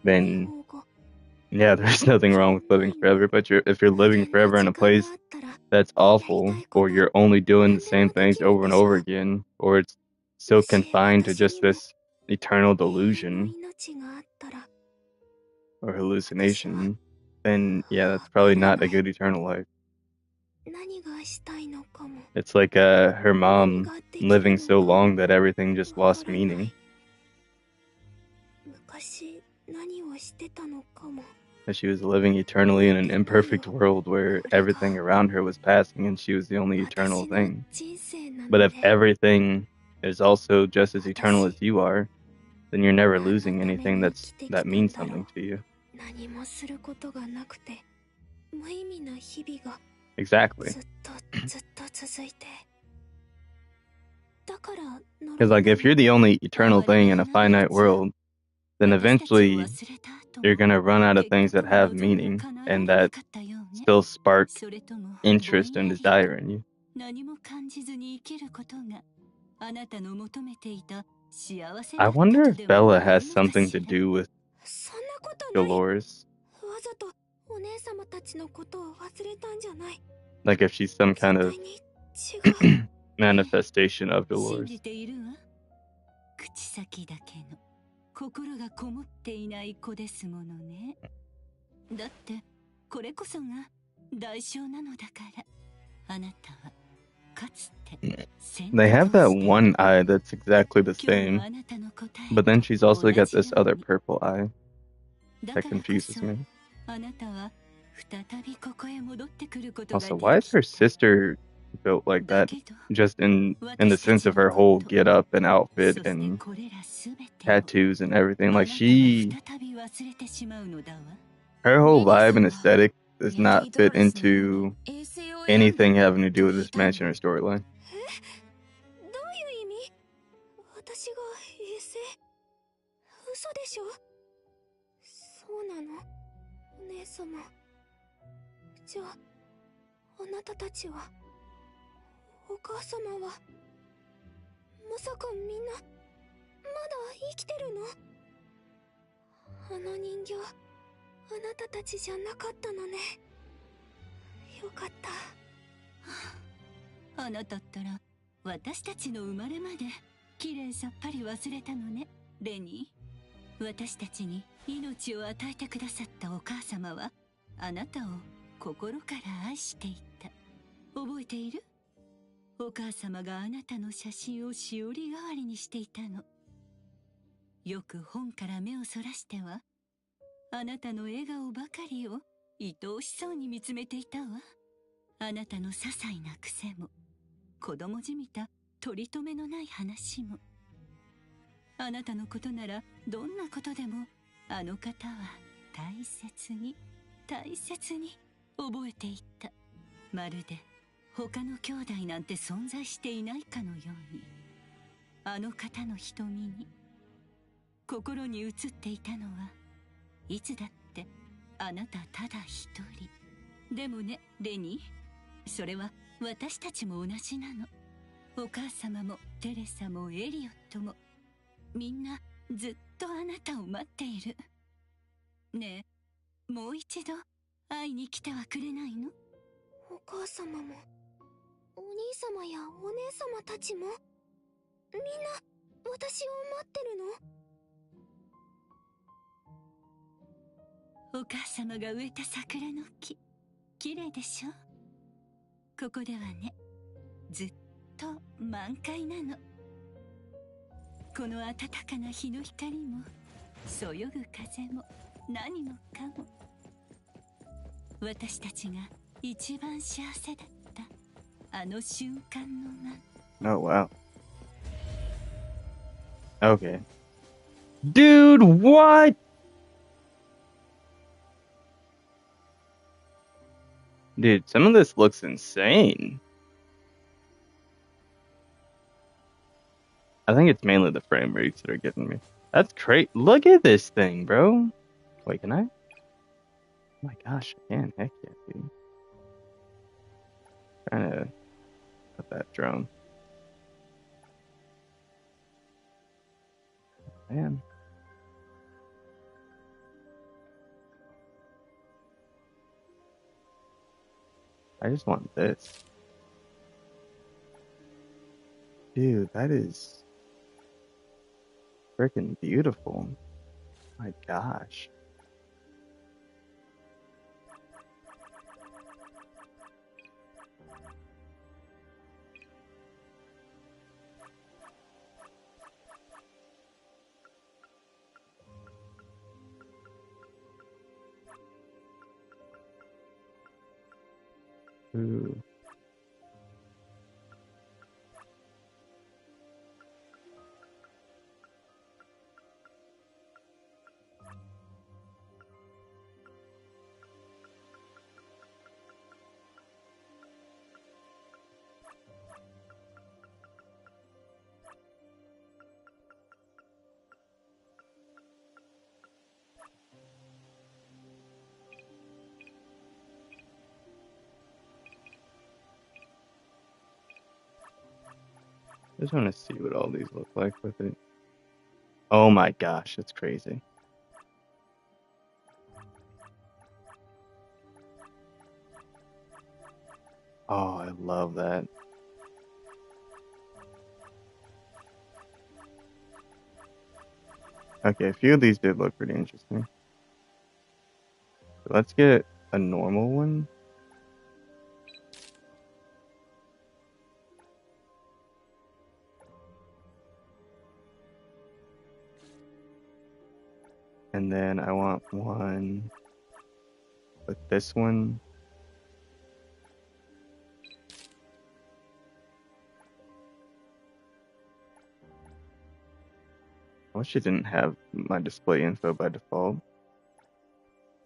then yeah, there's nothing wrong with living forever. But if you're living forever in a place that's awful, or you're only doing the same things over and over again, or it's so confined to just this eternal delusion or hallucination, then yeah, that's probably not a good eternal life. It's like her mom living so long that everything just lost meaning. That she was living eternally in an imperfect world where everything around her was passing and she was the only eternal thing. But if everything is also just as eternal as you are, then you're never losing anything that means something to you. Exactly. Because like if you're the only eternal thing in a finite world, then eventually you're gonna run out of things that have meaning and that still spark interest and desire in you. I wonder if Bella has something to do with Dolores. Like if she's some kind of manifestation of Dolores. 心がこもっていない子ですものね。だってこれこそが代償なのだから。あなたはかつて They have that one eye that's exactly the same, but then she's also got this other purple eye that confuses me. Also, why is her sister built like that? Just in the sense of her whole get up and outfit and tattoos and everything. Like she Her whole vibe and aesthetic does not fit into anything having to do with this mansion or storyline. どういう意味？私が衛星？嘘でしょ？そうなの？お姉様。じゃあ、あなたたちは、お母様は、まさかみんな、まだ生きてるの？あの人形、あなたたちじゃなかったのね。よかった。あなたったら、私たちの生まれまで、きれいさっぱり忘れたのね、レニー。私たちに命を与えてくださったお母様は、あなたを心から愛していた。覚えている？お母様があなたの写真をしおり代わりにしていたの。よく本から目をそらしては、あなたの笑顔ばかりを愛おしそうに見つめていたわ。あなたの些細な癖も、子供じみた取り留めのない話も。あなたのことならどんなことでもあの方は大切に大切に覚えていた。まるで他の兄弟なんて存在していないかのように。あの方の瞳に心に映っていたのはいつだってあなたただ一人。でもね、レニー、それは私たちも同じなの。お母様もテレサもエリオットもみんなずっとあなたを待っている。ねえ、もう一度会いに来てはくれないの？お母様もお兄様やお姉様たちもみんな私を待ってるの？お母様が植えた桜の木、綺麗でしょ？ここではね、ずっと満開なの。この暖かな日の光も、そよぐ風も、何もかも。私たちが一番幸せだったあの瞬間のま。Oh, wow. Okay. Dude, what? Dude, some of this looks insane. I think it's mainly the frame rates that are getting me. That's great. Look at this thing, bro. Wait, can I? Oh my gosh, I can. Heck yeah, dude. Trying to put that drone. Man. I just want this. Dude, that is freaking beautiful. My gosh. Ooh. I just want to see what all these look like with it. Oh my gosh, it's crazy. Oh, I love that. Okay, a few of these did look pretty interesting. Let's get a normal one. And then I want one with this one. I wish it didn't have my display info by default.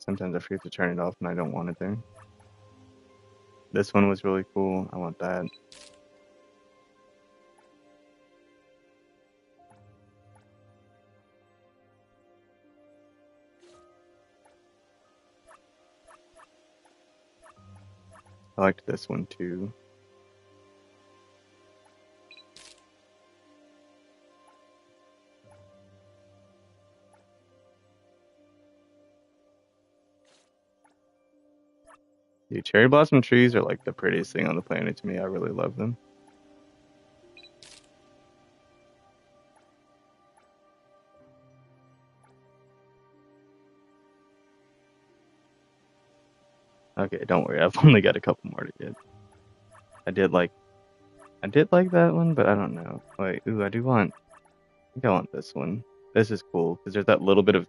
sometimes I forget to turn it off and I don't want it there. This one was really cool. I want that. I liked this one too. Dude, cherry blossom trees are like the prettiest thing on the planet to me. I really love them. Okay, don't worry. I've only got a couple more to get. I did like that one, but I don't know. Wait, ooh, I think I want this one. This is cool because there's that little bit of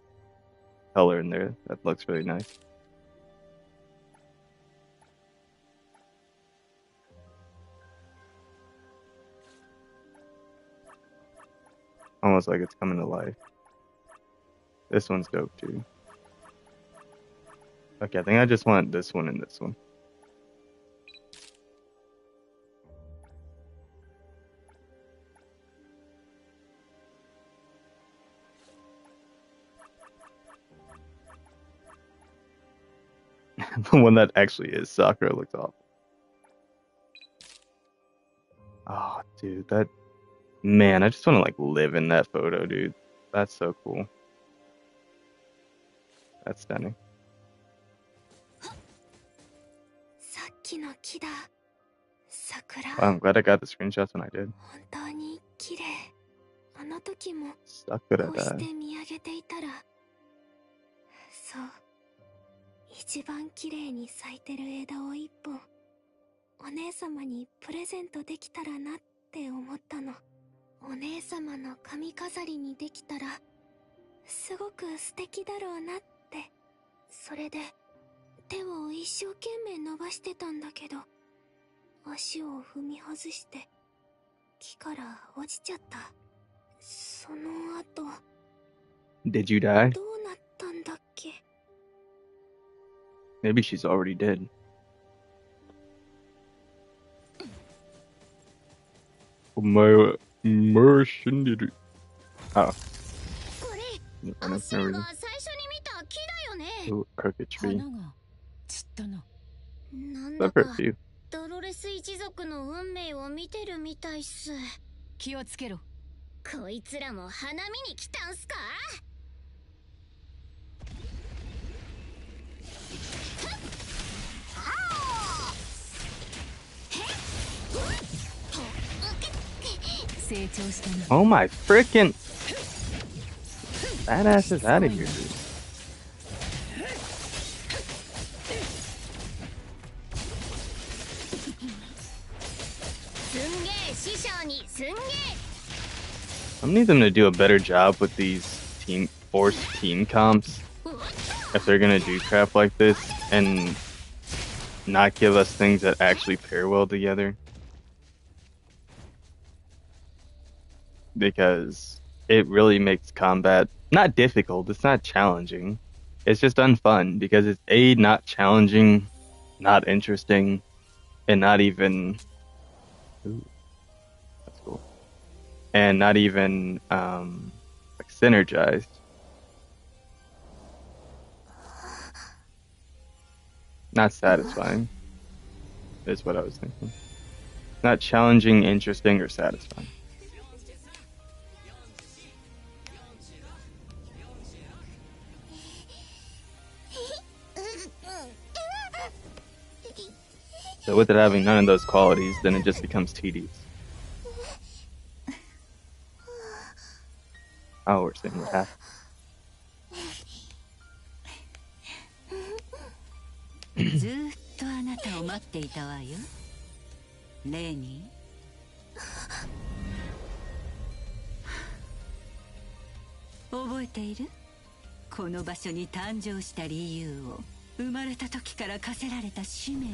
color in there that looks really nice. Almost like it's coming to life. This one's dope too. Okay, I think I just want this one and this one. The one that actually is Sakura looks awful. Oh, dude, man, I just want to like live in that photo, dude. That's so cool. That's stunning. Wow, I'm glad I got the screenshots when I did. Sakura died. 一番綺麗に咲いてる枝を一本お姉様にプレゼントできたらなって思ったの。お姉様の髪飾りにできたらすごく素敵だろうなって。それで手を一生懸命伸ばしてたんだけど足を踏み外して木から落ちちゃった。その後 Did you die? どうなったんだっけ。 Maybe she's already dead. My mercenary. Oh. これ I アッシャー never が最初に見た木だよね。 Ooh, perfect tree. 花が散ったの。なん That だか hurts you. ドロレス一族の運命を見てるみたいっす。気をつけろ。こいつらも花見に来たんすか。成長したな。 Oh my frickin'. That ass is out of here, dude. すんげえ師匠にすんげえ。 I need them to do a better job with these forced team comps if they're gonna do crap like this and not give us things that actually pair well together. Because it really makes combat not difficult, it's not challenging. It's just unfun because it's not challenging, not interesting, and not even that's cool. And not even like synergized. Not satisfying is what I was thinking. Not challenging, interesting, or satisfying. So with it having none of those qualities, then it just becomes tedious. Oh, we're sitting with half. ずーっとあなたを待っていたわよ。レニー。覚えている？この場所に誕生した理由を、生まれた時から課せられた使命を。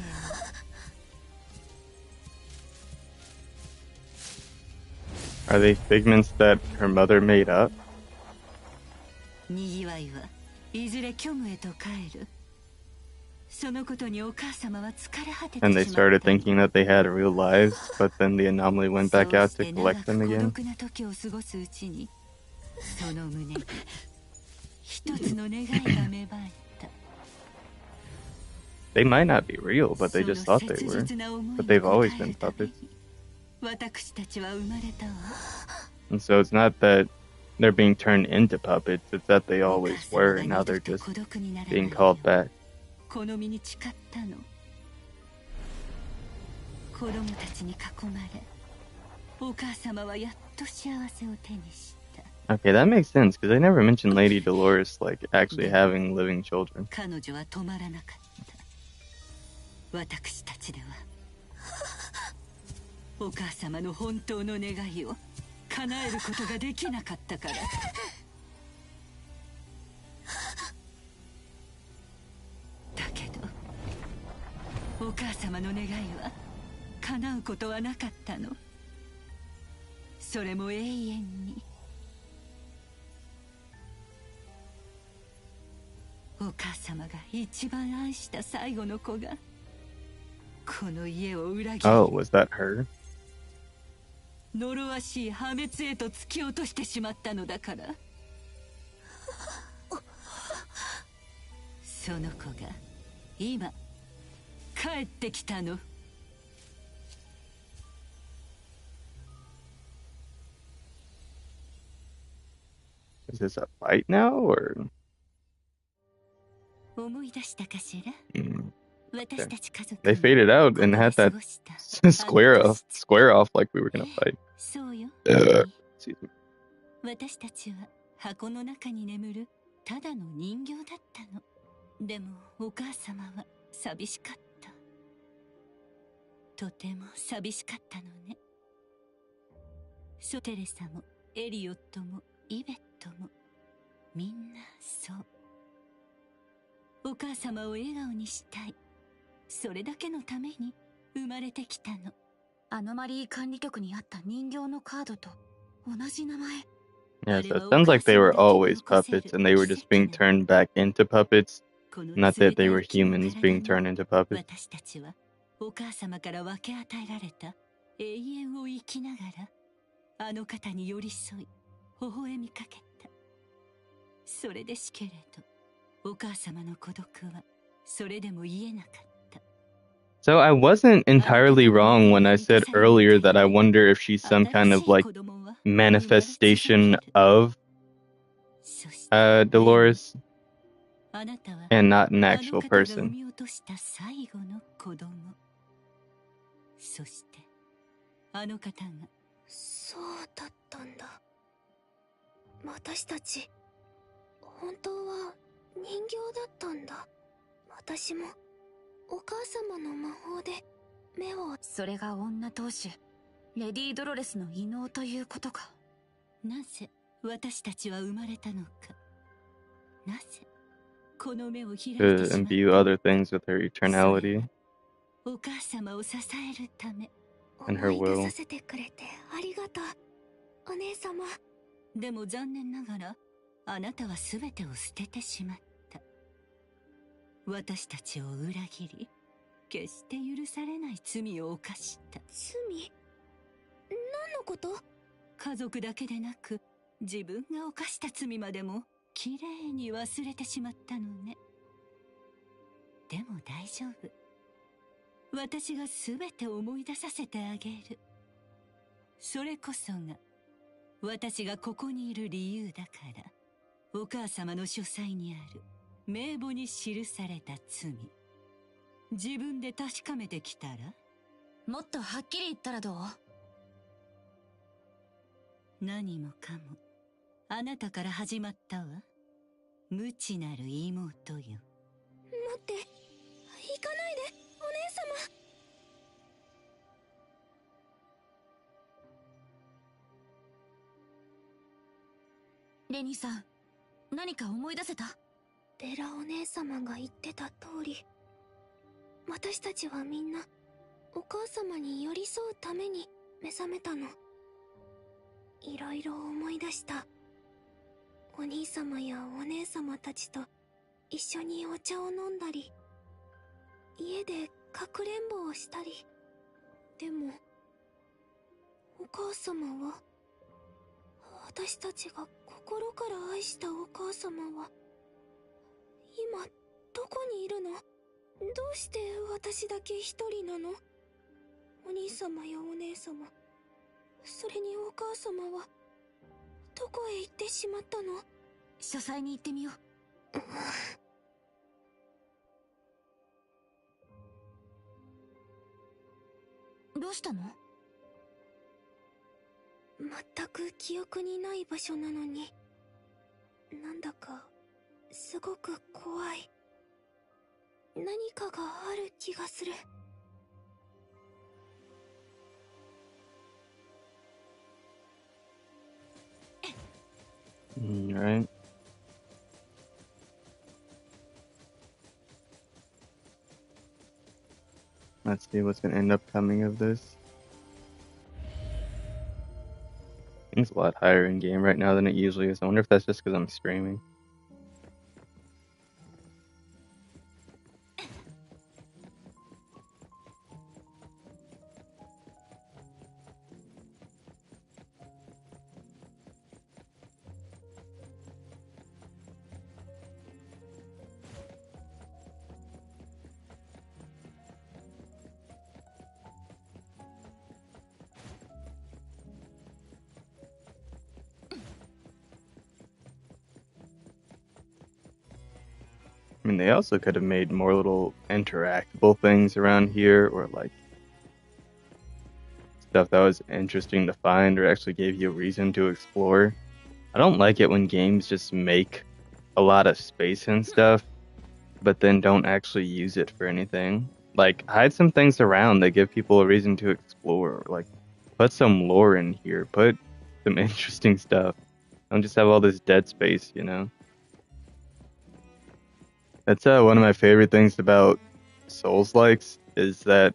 Are they figments that her mother made up? にぎわいはいずれ虚無へと帰る。And they started thinking that they had real lives, but then the anomaly went back out to collect them again. They might not be real, but they just thought they were. But they've always been puppets. And so it's not that they're being turned into puppets, it's that they always were, and now they're just being called back. Okay, that makes sense, because they never mentioned Lady Dolores, like, actually having living children. Oh, was that her? Is this a fight now, or? Okay. They faded out and had that square off like we were gonna fight. Excuse me. 私たちは箱の中に眠るただの人形だったの。でもお母様は寂しかった。とても寂しかったのね。テレサもエリオットもイベットもみんなそう。お母様を笑顔にしたい。それだけのために生まれてきたの。アノマリー管理局にあった人形のカードと同じ名前。Yeah, so it sounds like they were always puppets and they were just being turned back into puppets. Not that they were humans being turned into puppets. 私たちはお母様から分け与えられた永遠を生きながらあの方に寄り添い微笑みかけた。それでしけれどお母様の孤独はそれでも言えなかった。 So I wasn't entirely wrong when I said earlier that I wonder if she's some kind of like manifestation of Dolores and not an actual person. そしてあの方がそうだったんだ。私たち本当は人形だったんだ。私もお母様の魔法で目を。それが女当主レディ・ドロレスの異能ということか。なぜ私たちは生まれたのか。なぜこの目を開いてしまった To imbue other things with her eternality お母様を支えるため。 and her 思い出 will. させてくれてありがとうお姉様。でも残念ながらあなたは全てを捨ててしまった。私たちを裏切り決して許されない罪を犯した。罪？何のこと？家族だけでなく自分が犯した罪までもきれいに忘れてしまったのね。でも大丈夫。私が全て思い出させてあげる。それこそが私がここにいる理由だから。お母様の書斎にある名簿に記された罪、自分で確かめてきたら。もっとはっきり言ったらどう？何もかもあなたから始まったわ。無知なる妹よ。待って、行かないでお姉様。レニさん、何か思い出せた？ベラお姉様が言ってた通り、私たちはみんなお母様に寄り添うために目覚めたの。いろいろ思い出した。お兄様やお姉様たちと一緒にお茶を飲んだり、家でかくれんぼをしたり。でもお母様は、私たちが心から愛したお母様は今どこにいるの？どうして私だけ一人なの？お兄様やお姉様、それにお母様はどこへ行ってしまったの？書斎に行ってみよう。どうしたの？全く記憶にない場所なのに、なんだかすごく怖い。何かがある気がする。Right. Let's see what's gonna end up coming of this. It's a lot higher in game right now than it usually is. I wonder if that's just because I'm streaming. I mean, they also could have made more little interactable things around here, or like stuff that was interesting to find or actually gave you a reason to explore. I don't like it when games just make a lot of space and stuff, but then don't actually use it for anything. Like, hide some things around that give people a reason to explore. Like, put some lore in here. Put some interesting stuff. Don't just have all this dead space, you know? That's one of my favorite things about Souls-likes is that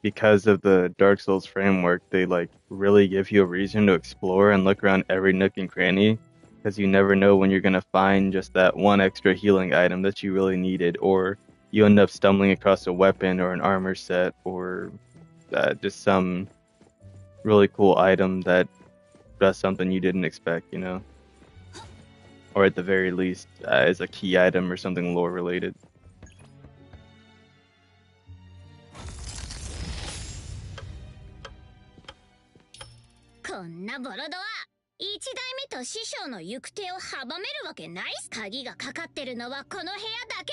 because of the Dark Souls framework, they like really give you a reason to explore and look around every nook and cranny, because you never know when you're gonna find just that one extra healing item that you really needed, or you end up stumbling across a weapon or an armor set, or just some really cool item that does something you didn't expect, you know? Or at the very least, is a key item or something lore related. こんなボロドア、一代目と師匠の行く手を阻めるわけないっす。鍵がかかってるのはこの部屋だけ。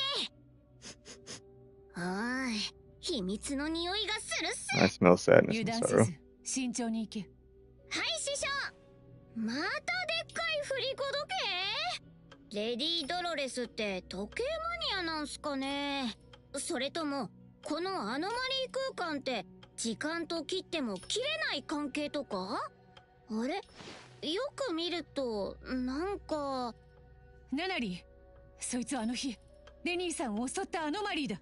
おい、秘密の匂いがするっす。 I smell sadness 油 and 断せ sorrow. ず慎重に行け。はい、師匠。またでっかい振り子時計？レディ・ドロレスって時計マニアなんすかね？それともこのアノマリー空間って時間と切っても切れない関係とか？あれ、よく見るとなんか。ナナリー、そいつはあの日レニーさんを襲ったアノマリーだ。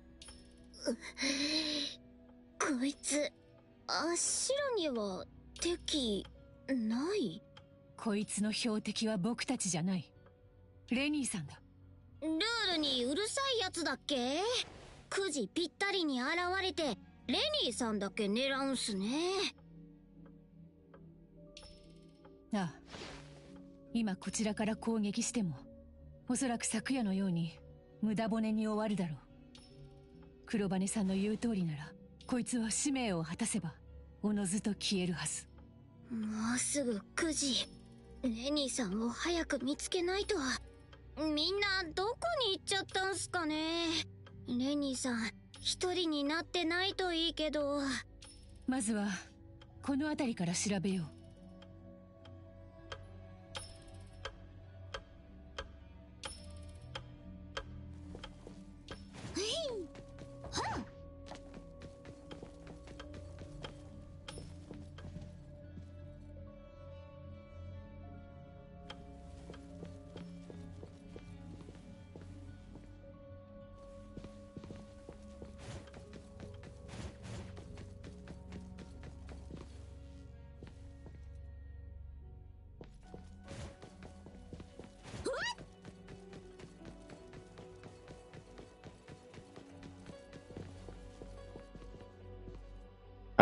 こいつ、あしらには敵ない？こいつの標的は僕たちじゃない、レニーさんだ。ルールにうるさいやつだっけ？9時ぴったりに現れてレニーさんだけ狙うんすね。ああ、今こちらから攻撃してもおそらく昨夜のように無駄骨に終わるだろう。黒羽さんの言う通りならこいつは使命を果たせばおのずと消えるはず。もうすぐ9時。レニーさんを早く見つけないと。みんなどこに行っちゃったんすかね。レニーさん一人になってないといいけど。まずはこの辺りから調べよう。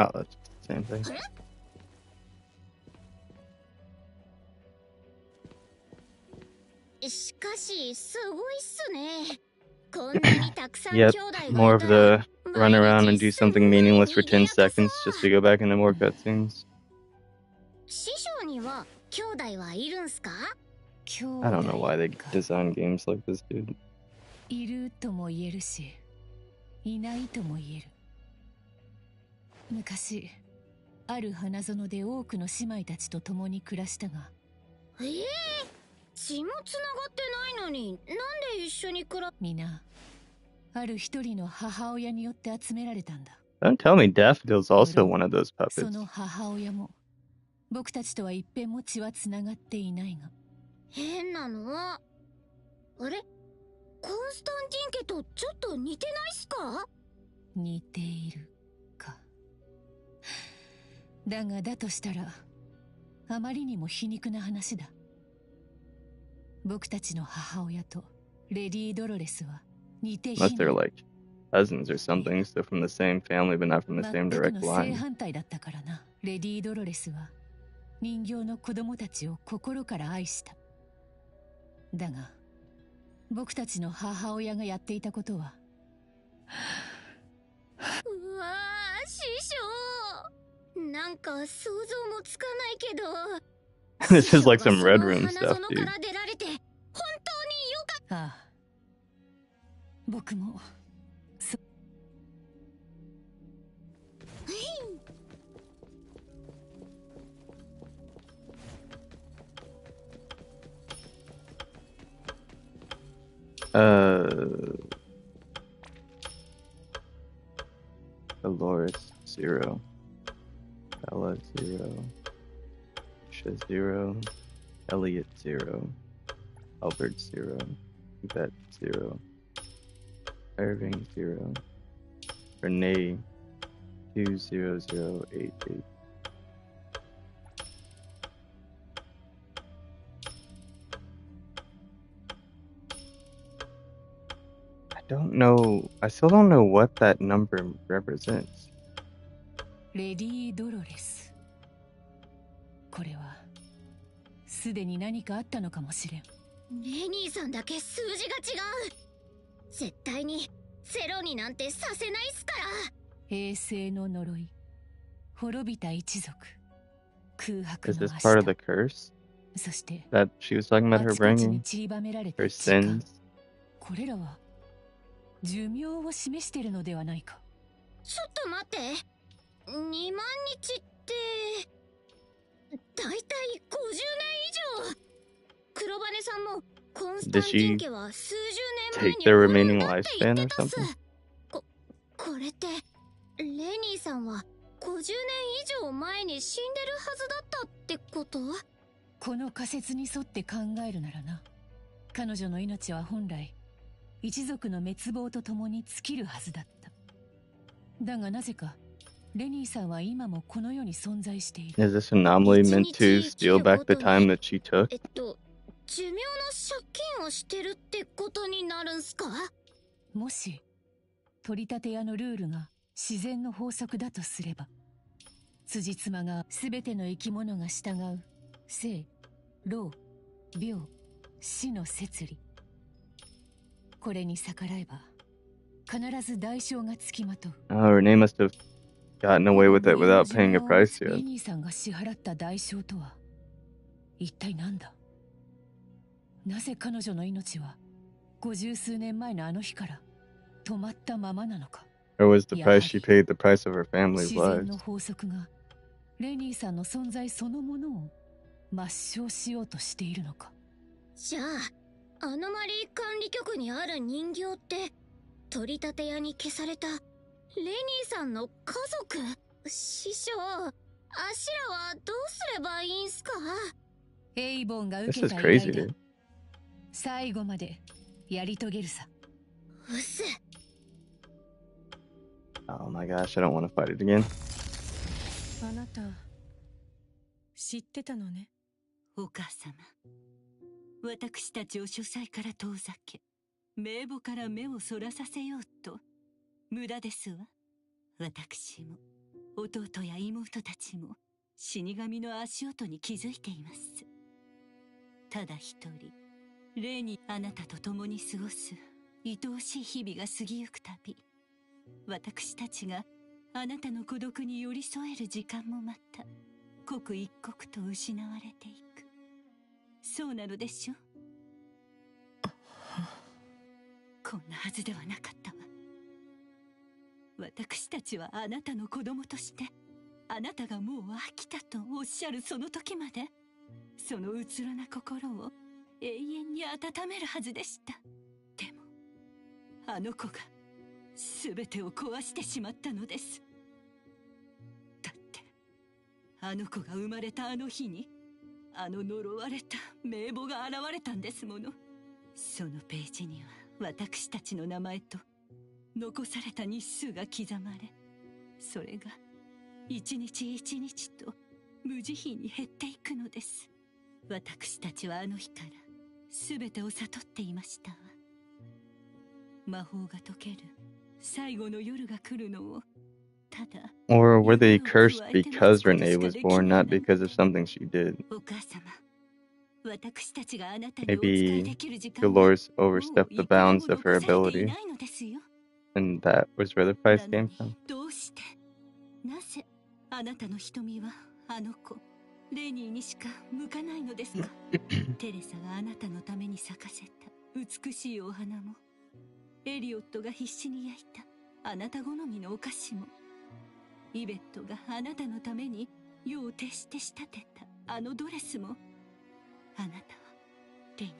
Oh, that's the same thing. しかしすごいっすね。こんなにたくさん兄 Yep, 弟がい more of たら the run around and do something meaningless for 10 seconds just to go back into more cutscenes. 師匠には兄弟はいるんすか？ I don't know why they design games like this, dude. いるとも言えるし、いないとも言える。昔、ある花園で多くの姉妹たちと共に暮らしたが。血もつながってないのに、なんで一緒に皆、ある一人の母親によって集められたんだ。Don't tell me Daffodil's also one of those そ puppets. の母親も、僕たちとは一遍も血はつながっていないが。変なの？あれ？コンスタンティン家とちょっと似てないっすか？似ているか。だがだとしたら、あまりにも皮肉な話だ。僕たちの母親とレディー・ドロレスは似て非な Unless they're like cousins or something, so from the same family but not from the same 全く direct の正 line. 反対だったからな。レディー・ドロレスは人形の子供たちを心から愛した。だが僕たちの母親がやっていたことはうわー、師匠。なんか想像もつかないけど。This is like some Red Room stuff, dude. ああ、僕もDolores 0, Bella 0, Sha 0, Elliot 0, Albert 0, Yvette 0, Irving 0, Renee 20088. I still don't know what that number represents. レディー・ドロレス。これはすでに何かあったのかもしれん。レニーさんだけ数字が違う。絶対にゼロになんてさせないっすから。平成の呪い、滅びた一族、空白 Is の this 明 part of 日。 the curse そして that she was talking about あ her ちこちに bringing? 散りばめられた Her 時間。 sins? これらは寿命を示しているのではないか。ちょっと待って。2万日ってだいたい50年以上。黒羽さんもコンスタンティン家は数十年前 Take に their 滅ん remaining だって言 lifespan って or たっす。 something? これってレニーさんは50年以上前に死んでるはずだったってこと？この仮説に沿って考えるならな。彼女の命は本来一族の滅亡とともに尽きるはずだった。だがなぜかレニーさんは今もこの世に存在している。 Is this anomaly meant to steal back the time that she took? 寿命の借金をしてるってことになるんすか？もし取り立て屋のルールが自然の法則だとすれば、辻褄が全ての生き物が従う生、老、病、死の摂理。これに逆らえば必ず代償がつきまとう。 Oh, Renee must have gotten away with it without paying a price レ yet. ニーさんが支払った代償とは一体何だ？なぜ彼女の命は50数年前のあの日から止まったままなのか。 Or was the price she paid the price of her family's 自然 lives? の法則がレニーさんの存在そのものを抹消しようとしているのか。じゃあアノマリー管理局にある人形って取り立て屋に消されたレニーさんの家族？師匠、あしらはどうすればいいんすか？エイボンが受 This け is た依頼 crazy, だ。 dude. 最後までやり遂げるさ。うっす。 Oh my gosh, I don't want to fight it again. あなた知ってたのね。お母様、私たちを書斎から遠ざけ、名簿から目をそらさせようと無駄ですわ。私も弟や妹たちも死神の足音に気づいています。ただ一人、霊にあなたと共に過ごす愛おしい日々が過ぎゆくたび、私たちがあなたの孤独に寄り添える時間もまた刻一刻と失われていく。そうなのでしょ？こんなはずではなかったわ。私たちはあなたの子供として、あなたがもう飽きたとおっしゃるその時まで、そのうつろな心を永遠に温めるはずでした。でもあの子が全てを壊してしまったのです。だってあの子が生まれたあの日に、あの呪われた名簿が現れたんですもの。そのページには私たちの名前と残された日数が刻まれ、それが一日一日と無慈悲に減っていくのです。私たちはあの日から全てを悟っていましたわ。魔法が解ける最後の夜が来るのを、ただ Or were they cursed because Renee was born, not because of something she did? お母様、私たちがあなたにお使い Maybe できる時間は Dolores もう overstepped the いくらも bounds of her 残されてい ability, ないのですよ。 and that was where the price なの came に from. どうして、なぜあなたの瞳はあの子レニーにしか向かないのですか？テレサがあなたのために咲かせた美しいお花も、エリオットが必死に焼いたあなた好みのお菓子も、イベットがあなたのために夜を徹して仕立てたあのドレスも、あなたは、レニ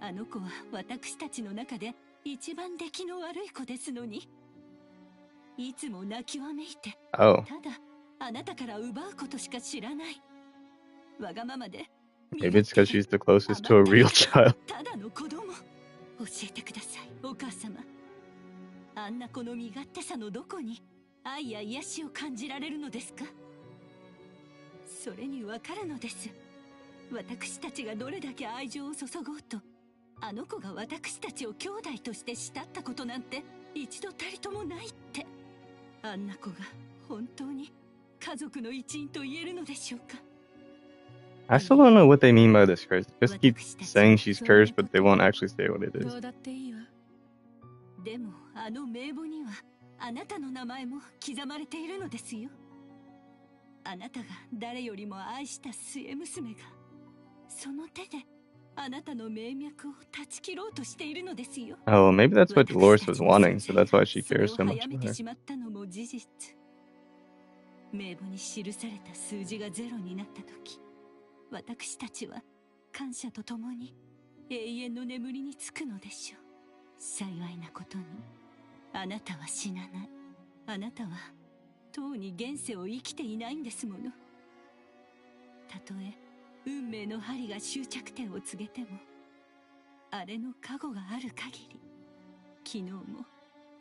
ーは、あの子は私たちの中で一番出来の悪い子ですのに、いつも泣きわめいて、 Oh, ただあなたから奪うことしか知らない、わがままで maybe it's because she's the closest to a real child. ただの子供。教えてください、お母様。あんな子の身勝手さのどこに愛や癒しを感じられるのですか？それにわかるのです。私たちがどれだけ愛情を注ごうと、あの子が私たちを兄弟として慕ったことなんて一度たりともないって。あんな子が本当に家族の一員と言えるのでしょうか？ I still don't know what they mean by this curse. Just keep saying she's cursed, but they won't actually say what it ど is. うだっていいわ。でもあの名簿にはあなたの名前も刻まれているのですよ。あなたが誰よりも愛した末娘が、その手であなたの命脈を断ち切ろうとしているのですよ。 Oh, well, maybe that's what Dolores 私た was ちの wanting, 存 so 在 that's why が she それ cares を so 早 much め for て her. しまったのも事実。名簿に記された数字がゼロになった時、私たちは感謝とともに永遠の眠りにつくのでしょう。幸いなことに、あなたは死なない。あなたはとうに現世を生きていないんですもの。たとえ運命の針が終着点を告げても、あれの過去がある限り、昨日も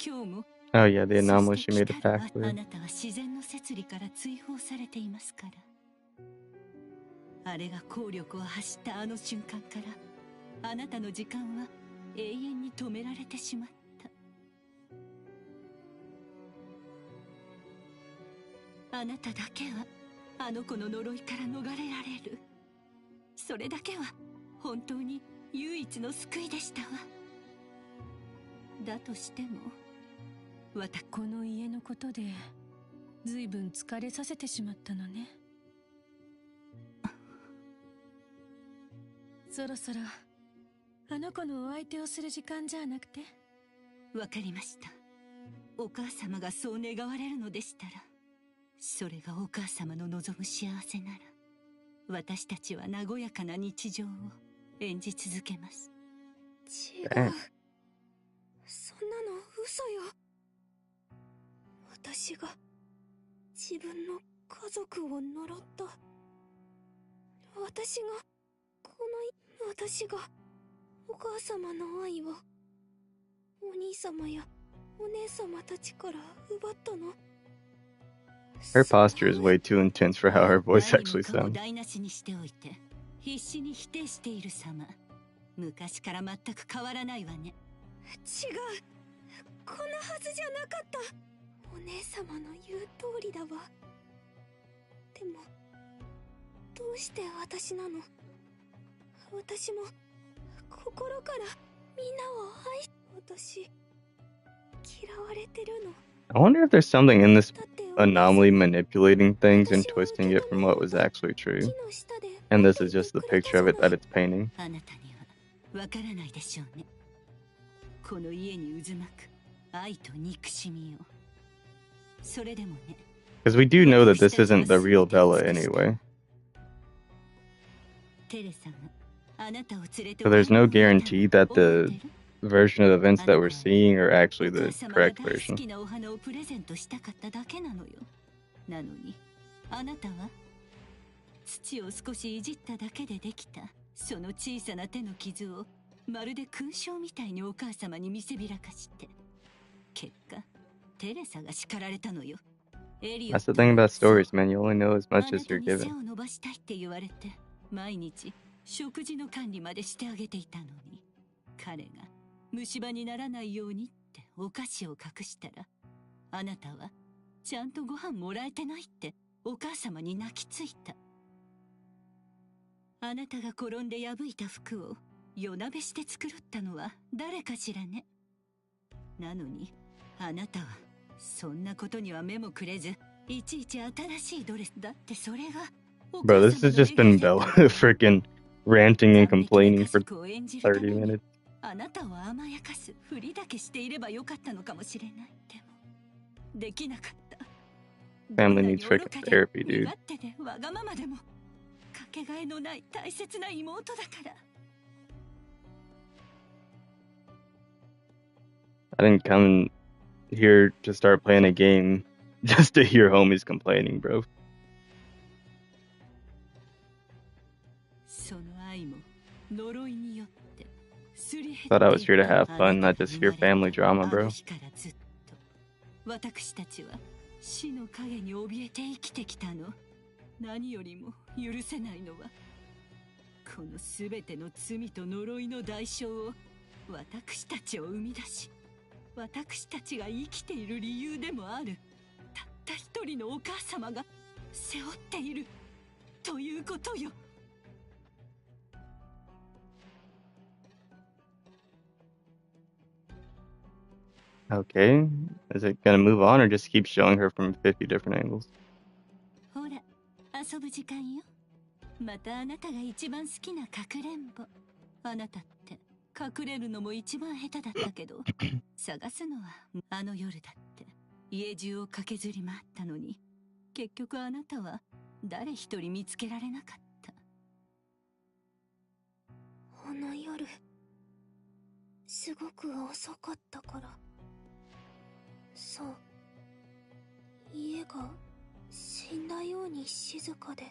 今日も、 Oh, yeah, the そ anomaly して she made a 来たる pact あ with. なたは自然の摂理から追放されていますから。あれが効力を発したあの瞬間から、あなたの時間は永遠に止められてしまった。あなただけはあの子の呪いから逃れられる。それだけは本当に唯一の救いでしたわ。だとしても、この家のことで随分疲れさせてしまったのね。そろそろあの子のお相手をする時間じゃなくて。わかりました。お母様がそう願われるのでしたら、それがお母様の望む幸せなら、私たちは和やかな日常を演じ続けます。違う、そんなの嘘よ。私が自分の家族を呪った。私がお母様の愛をお兄様やお姉様たちから奪ったの。 Her posture is way too intense for how her voice actually 何もかも sounds. 台無しにしておいて必死に否定している様、昔から全く変わらないわね。違う、こんなはずじゃなかった。お姉様の言う通りだわ。でもどうして私なの？私も心からみんなを愛し、私嫌われてるの。I wonder if there's something in this anomaly manipulating things and twisting it from what was actually true. And this is just the picture of it that it's painting. あなたにはわからないでしょうね。この家に渦巻く愛と憎しみを。それでもね。Because we do know that this isn't the real Bella anyway. So there's no guarantee that the version of events that we're seeing are actually the correct version. なのに、あなたは土を少しいじっただけでできたその小さな手の傷をまるで勲章みたいにお母様に見せびらかして、結果テレサが叱られたのよ。That's the thing about stories, man. You only know as much as you're 背 given. を伸ばしたいって言われて、毎日食事の管理までしてあげていたのに、彼が虫歯にならないようにってお菓子を隠したら、あなたはちゃんとご飯もらえてないってお母様に泣きついた。あなたが転んで破いた服を夜なべして作ったのは誰かしらね。なのにあなたはそんなことには目もくれず、いちいち新しいドレスだってそれが。Bro, this has just been Bella freaking ranting and complaining for 30 minutes. あなたを甘やかすふりだけしていればよかったのかもしれない。でもできなかった。 Family needs freaking therapy, dude. 身勝手でわがままでもかけがえのない大切な妹だから。 I didn't come here to start playing a game just to hear homies complaining, bro. その愛も呪いによってすり減って Thought I was here to have fun, not just hear family drama, bro. 私たちは死の影に怯えて生きてきたの。何よりも許せないのは、このすべての罪と呪いの代償を私たちを生み出し、私たちが生きている理由でもあるたった一人のお母様が背負っているということよ。 Okay, is it gonna move on or just keep showing her from 50 different angles? ほら、遊ぶ時間よ。またあなたが一番好きなかくれんぼ。あなたって隠れるのも一番下手だったけど、探すのはあの夜だって家中を駆けずり回ったのに、結局あなたは誰一人見つけられなかった。あの夜すごく遅かったから。そう、家が死んだように静かで、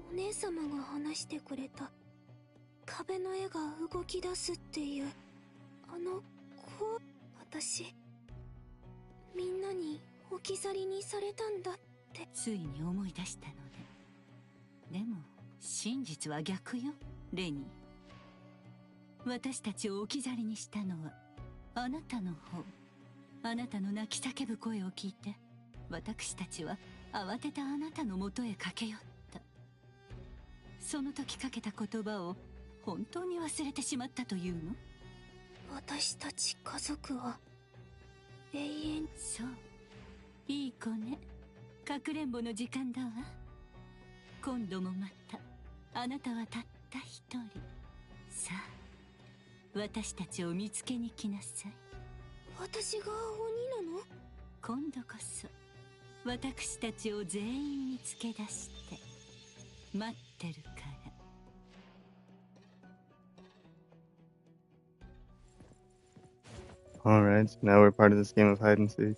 お姉様が話してくれた壁の絵が動き出すっていうあの子、私みんなに置き去りにされたんだって。ついに思い出したのね。でも真実は逆よ、レニー。私たちを置き去りにしたのはあなたの方。あなたの泣き叫ぶ声を聞いて、私たちは慌てたあなたのもとへ駆け寄った。その時かけた言葉を本当に忘れてしまったというの？私たち家族は永遠。そう、いい子ね。かくれんぼの時間だわ。今度もまたあなたはたった一人。さあ、私たちを見つけに来なさい。私が鬼なの？今度こそ私たちを全員見つけ出して待ってるから。 Alright, so now we're part of this game of hide and seek.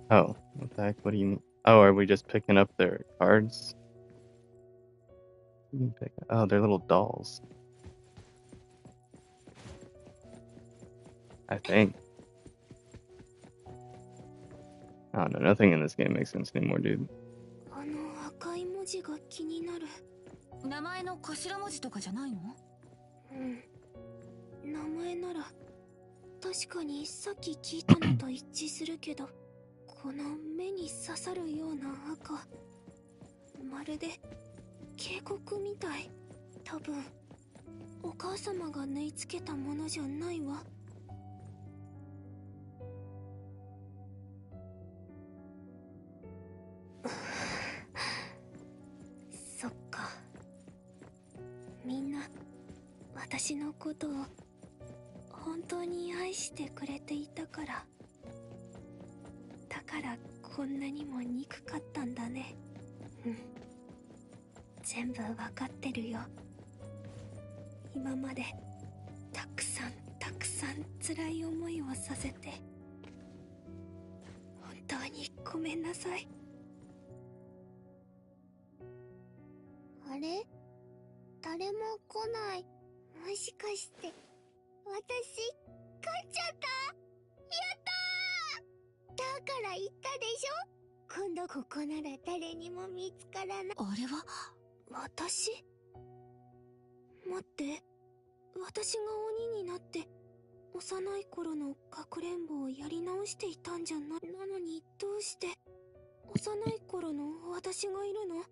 Oh, what the heck? What do you mean? Oh, are we just picking up their cards? Oh, they're little dolls. I think. I don't know, nothing in this game makes sense anymore, dude. あの赤い文字が気になる。名前の頭文字とかじゃないの？うん。名前なら確かにさっき聞いたのと一致するけど、この目に刺さるような赤、まるで警告みたい。多分お母様が縫い付けたものじゃないわ。そっか。みんな私のことを本当に愛してくれていたから。だからこんなにも憎かったんだね。うん。全部わかってるよ。今までたくさん辛い思いをさせて本当にごめんなさい。あれ？誰も来ない。もしかして私勝っちゃった？やったー！だから言ったでしょ、今度ここなら誰にも見つからない。あれは私？待って、私が鬼になって幼い頃のかくれんぼをやり直していたんじゃない？なのにどうして幼い頃の私がいるの？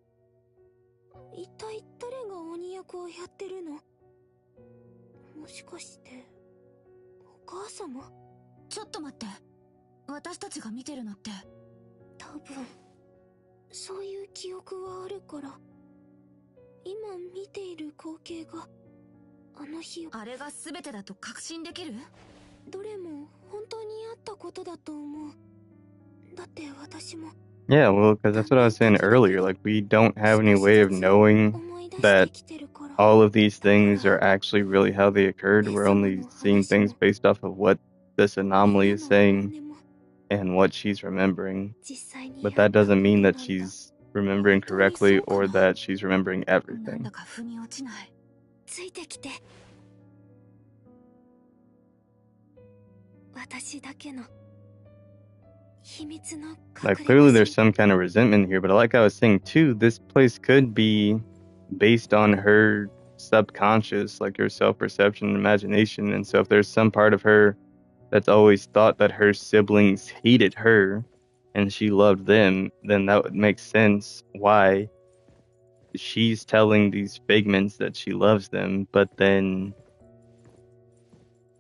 一体誰が鬼役をやってるの？もしかしてお母様？ちょっと待って、私たちが見てるのって。多分そういう記憶はあるから、今見ている光景があの日。あれが全てだと確信できる？どれも本当にあったことだと思う。だって私も。Yeah, well, because that's what I was saying earlier. Like, we don't have any way of knowing that all of these things are actually really how they occurred. We're only seeing things based off of what this anomaly is saying and what she's remembering. But that doesn't mean that she's remembering correctly or that she's remembering everything. Like, clearly there's some kind of resentment here, but like I was saying too, this place could be based on her subconscious, like her self-perception and imagination. And so if there's some part of her that's always thought that her siblings hated her and she loved them, then that would make sense why she's telling these figments that she loves them, but then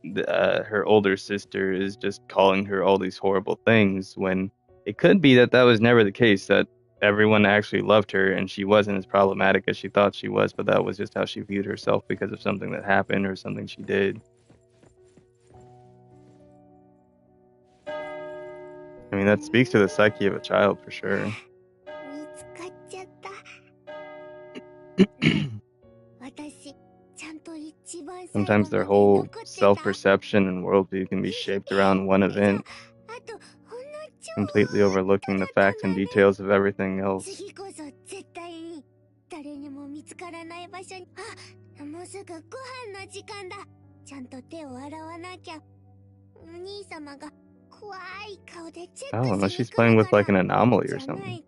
her older sister is just calling her all these horrible things, when it could be that that was never the case, that everyone actually loved her and she wasn't as problematic as she thought she was, but that was just how she viewed herself because of something that happened or something she did. I mean, that speaks to the psyche of a child for sure. Sometimes their whole self-perception and worldview can be shaped around one event, completely overlooking the facts and details of everything else. Oh, unless she's playing with like an anomaly or something.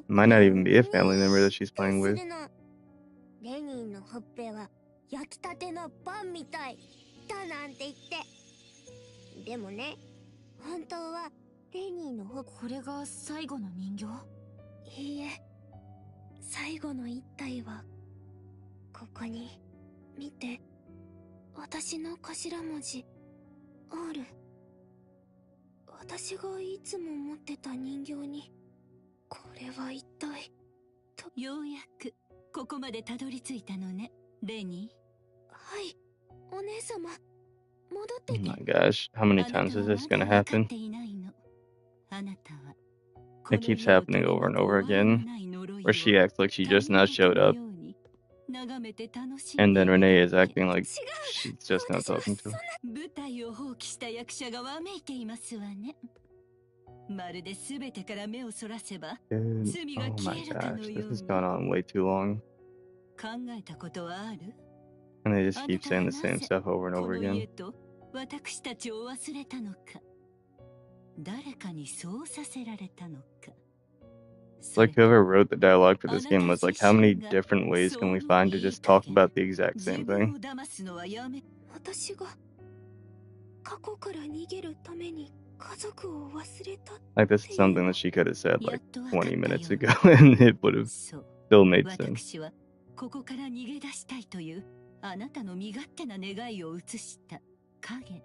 Might not even be a family member that she's playing with. レニーのほっぺは焼きたてのパンみたいだなんて言って。でもね、本当はレニーのほっぺ。これが最後の人形？いいえ、最後の一体はここに。見て、私の頭文字 R。私がいつも持ってた人形に。これは一体と。ようやくここまでたどり着いたのね、レニー。はい、お姉様、戻ってて。Oh my gosh, how many times is this gonna happen? It keeps happening over and over again, where she acts like she just now showed up, and then Renee is acting like she's just now talking to her. 舞台を放棄した役者がわめいていますわね。まるで全てから目をそらせば罪が Oh 消 my えるかの gosh, よ this う has に。 gone on way too long. 考えたことはある？ And they just keep saying the same stuff over and こ over の家 again. と私たちを忘れたのか、誰かにそうさせられたのか。like whoever wrote the dialogue for this game was like, how many different ways can we find to just talk about the exact same thing? 私が過去から逃げるために家族を忘れた。 Like this is something that she could have said like 20 minutes ago and it would have still made sense. 私はここから逃げ出したいというあなたの身勝手な願いを映した影。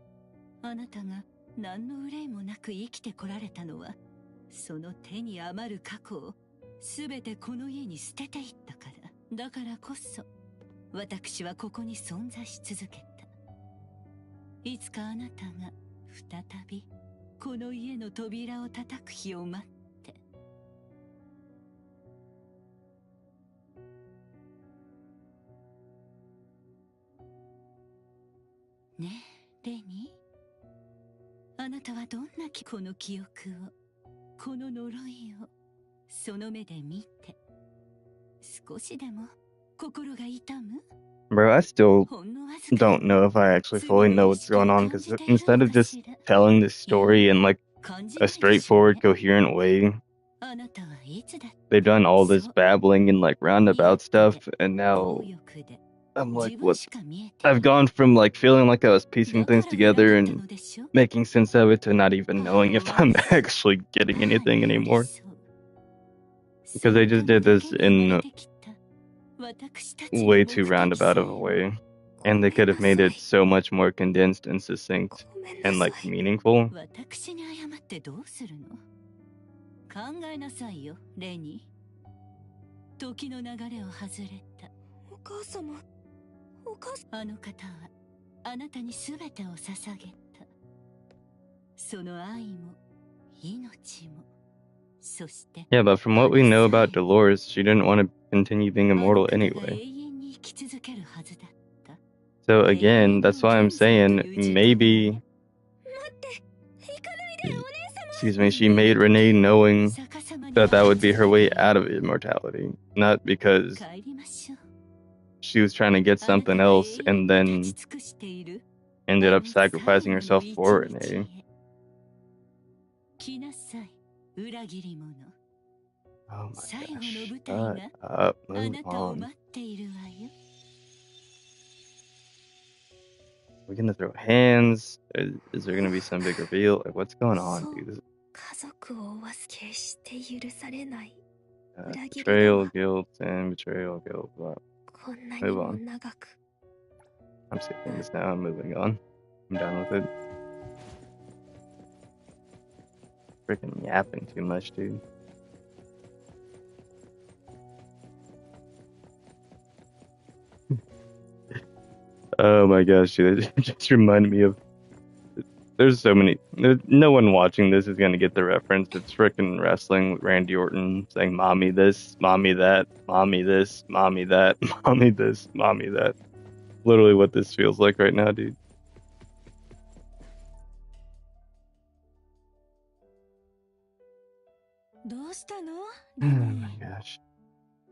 あなたが何の憂いもなく生きてこられたのは、その手に余る過去をすべてこの家に捨てていったから。だからこそ私はここに存在し続けた。いつかあなたが再びこの家の扉を叩く日を待って。ねえ、レニー。あなたはどんなこの記憶を、この呪いを、その目で見て、少しでも心が痛む？ Bro, I still don't know if I actually fully know what's going on, because instead of just telling the story in like a straightforward, coherent way, they've done all this babbling and like roundabout stuff, and now I'm like, what? I've gone from like feeling like I was piecing things together and making sense of it to not even knowing if I'm actually getting anything anymore. Because they just did this in way too roundabout of a way, and they could have made it so much more condensed and succinct and like meaningful. 私に謝ってどうするの？考えなさいよ、レニー。時の流れを外れた。お母様、お母様。あの方はあなたに全てを捧げた。その愛も命も。そして。Yeah, but from what we know about Dolores, she didn't want to continue being immortal anyway. So again, that's why I'm saying maybe, excuse me, she made Renee knowing that that would be her way out of immortality, not because she was trying to get something else and then ended up sacrificing herself for Renee. Oh my gosh, shut up, move on. We're gonna throw hands? Is there gonna be some big reveal? Like, what's going on, dude? Betrayal, guilt, and betrayal, guilt, blah. Move on. I'm skipping this now, I'm moving on. I'm done with it. Freaking yapping too much, dude. Oh my gosh, dude, it just reminded me of. There's so many. No one watching this is gonna get the reference. It's freaking wrestling with Randy Orton saying "mommy this, mommy that, mommy this, mommy that, mommy this, mommy that." Literally what this feels like right now, dude. Oh my gosh.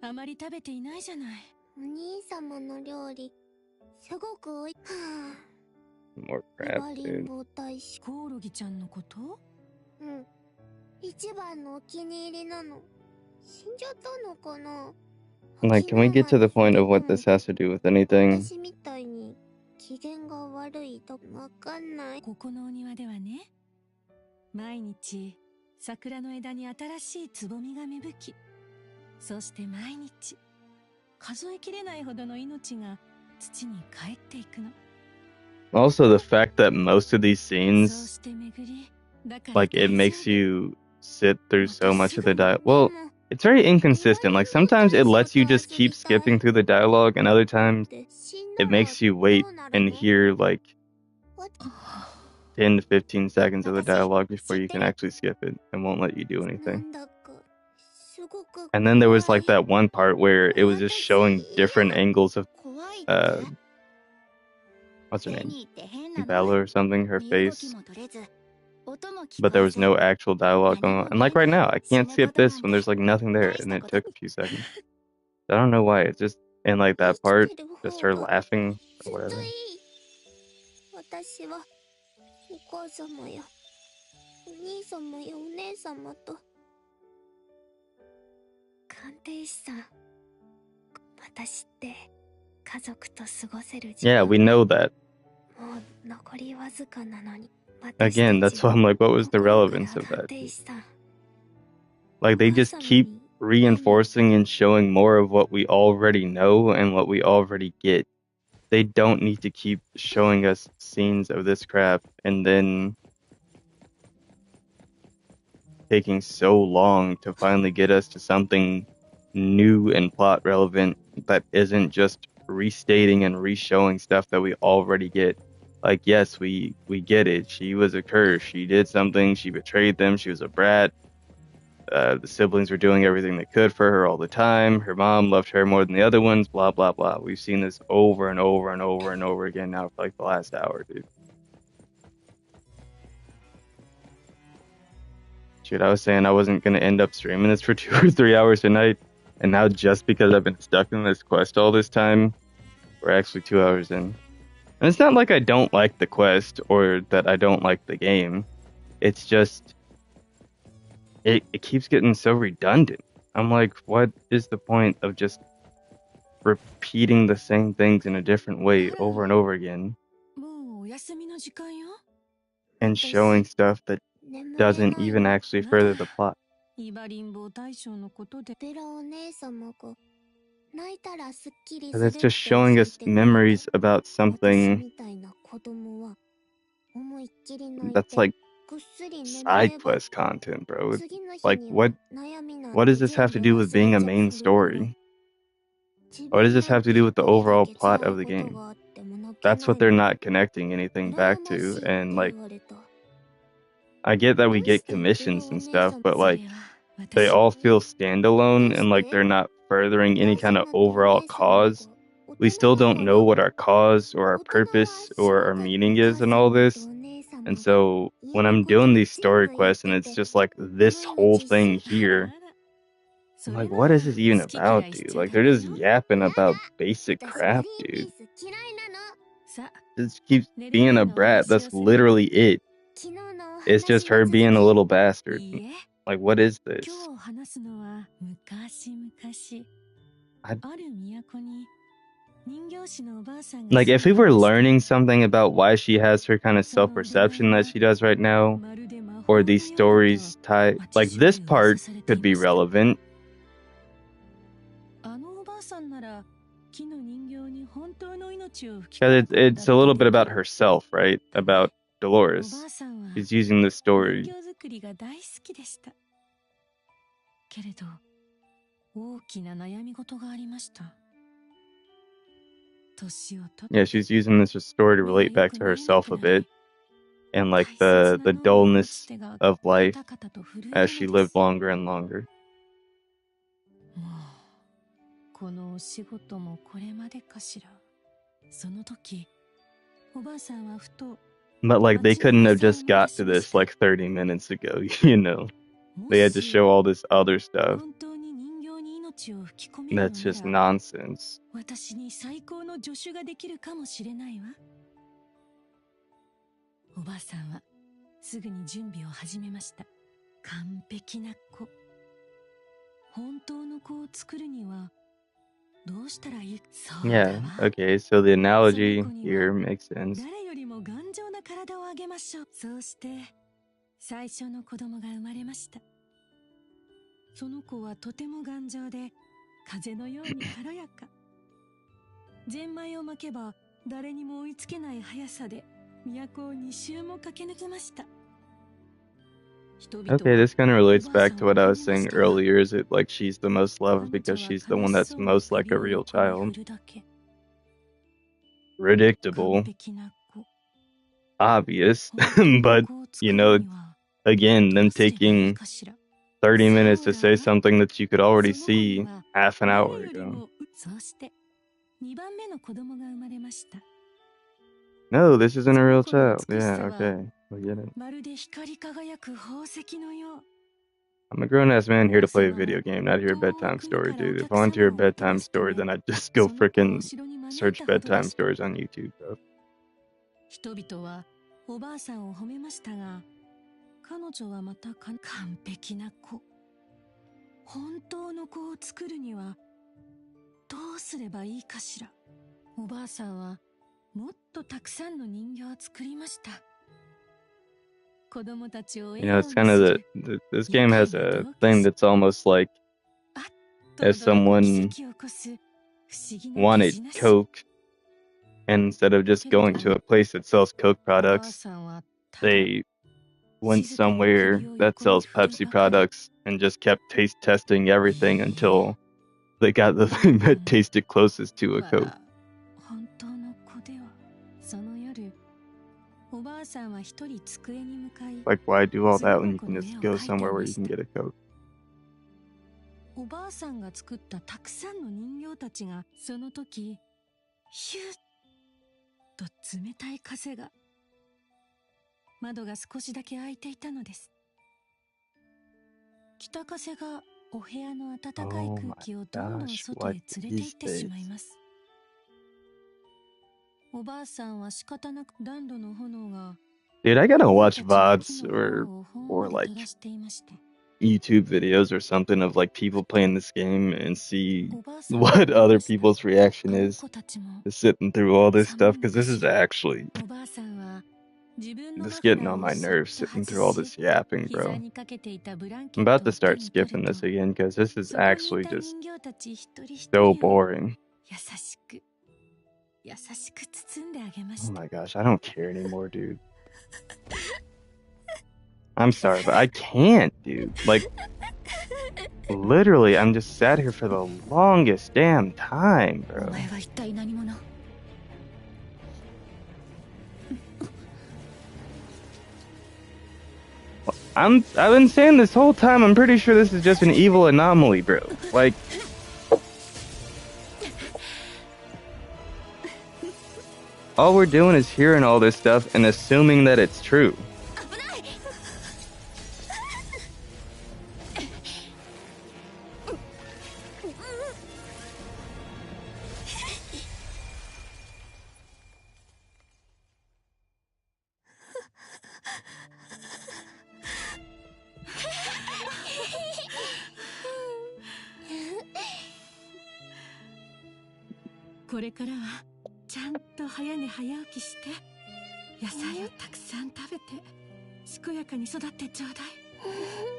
あまり食べていないじゃない。お兄様の料理すごくおい。More crap, dude. コオロギちゃんのこと？うん。一番のお気に入りなの。死んじゃったのかな？ Like, can we get to the point of what this has to do with anything? 私みたいに機嫌が悪いとわかんない。ここのお庭ではね、毎日桜の枝に新しいつぼみが芽吹き、そして毎日数えきれないほどの命が土に帰っていくの。Also, the fact that most of these scenes, like, it makes you sit through so much of the dialogue. Well, it's very inconsistent. Like, sometimes it lets you just keep skipping through the dialogue, and other times it makes you wait and hear, like, 10 to 15 seconds of the dialogue before you can actually skip it and won't let you do anything. And then there was, like, that one part where it was just showing different angles of, what's her name? Bella or something, her face. But there was no actual dialogue going on. And like right now, I can't skip this when there's like nothing there, and it took a few seconds. I don't know why. It's just in like that part, just her laughing or whatever. Yeah, we know that. Again, that's why I'm like, what was the relevance of that? Like, they just keep reinforcing and showing more of what we already know and what we already get. They don't need to keep showing us scenes of this crap and then taking so long to finally get us to something new and plot relevant that isn't just restating and re-showing stuff that we already get. Like, yes, we get it. She was a curse. She did something. She betrayed them. She was a brat. The siblings were doing everything they could for her all the time. Her mom loved her more than the other ones. Blah, blah, blah. We've seen this over and over and over and over again now for like the last hour, dude. Shit, I was saying I wasn't going to end up streaming this for 2 or 3 hours a night. And now just because I've been stuck in this quest all this time, we're actually 2 hours in. And it's not like I don't like the quest or that I don't like the game. It's just, it keeps getting so redundant. I'm like, what is the point of just repeating the same things in a different way over and over again? And showing stuff that doesn't even actually further the plot. And it's just showing us memories about something that's like side quest content, bro. Like, what does this have to do with being a main story? What does this have to do with the overall plot of the game? That's what they're not connecting anything back to. And like, I get that we get commissions and stuff, but like, they all feel standalone and like they're not furthering any kind of overall cause. We still don't know what our cause or our purpose or our meaning is in all this. And so when I'm doing these story quests and it's just like this whole thing here, I'm like, what is this even about, dude? Like, they're just yapping about basic crap, dude. Just keeps being a brat. That's literally it. It's just her being a little bastard. Like, what is this? Like, if we were learning something about why she has her kind of self-perception that she does right now, or these stories tie, like, this part could be relevant. Because it's a little bit about herself, right? About Dolores. She's using this story. Yeah, she's using this story to relate back to herself a bit. And like the dullness of life as she lived longer and longer. But like, they couldn't have just got to this like 30 minutes ago, you know? They had to show all this other stuff. That's just nonsense. Yeah, okay, so the analogy here makes sense. Okay, this kind of relates back to what I was saying earlier. Is it like she's the most loved because she's the one that's most like a real child? Predictable. Obvious. But, you know, again, them taking 30 minutes to say something that you could already see half an hour ago. No, this isn't a real child. Yeah, okay. I get it. I'm a grown-ass man here to play a video game, not hear a bedtime story, dude. If I want to hear a bedtime story, then I'd just go frickin' search bedtime stories on YouTube, bro. 本当の子を作るにはどうすればいいかしら。おばあさんはもっとたくさんの人形を作りました。子供たちを You know, it's kind of this game has a thing that's almost like if someone wanted Coke, and instead of just going to a place that sells Coke products, they went somewhere that sells Pepsi products and just kept taste testing everything until they got the thing that tasted closest to a Coke. Like, why do all that when you can just go somewhere where you can get a Coke? おばあさんが作ったたくさんの人形たちがその時ヒュッと冷たい風が窓が少しだけ開いていたのです。北風がお部屋の暖かい空気をどんどん外へ連れて行ってしまいます。おばあさんは仕方なく暖炉の炎が Dude, I gotta watch VODs or like YouTube videos or something of like people playing this game and see what other people's reaction is to sitting through all this stuff, because this is actually just getting on my nerves sitting through all this yapping, bro. I'm about to start skipping this again because this is actually just so boring. Oh my gosh, I don't care anymore, dude. I'm sorry, but I can't, dude. Like, literally, I'm just sat here for the longest damn time, bro. I've been saying this whole time, I'm pretty sure this is just an evil anomaly, bro. Like, all we're doing is hearing all this stuff and assuming that it's true.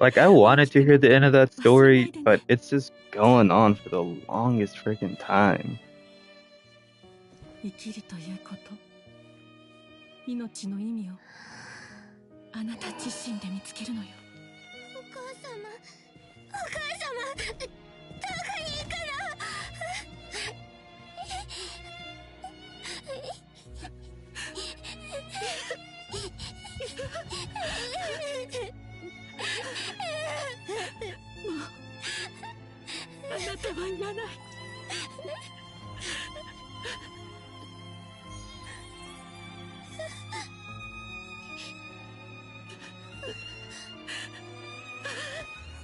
Like, I wanted to hear the end of that story, but it's just going on for the longest freaking time. 生きるということ、命の意味をあなた自身で見つけるのよ。お母様、お母様、どこに行くの？もうあなたはいらない。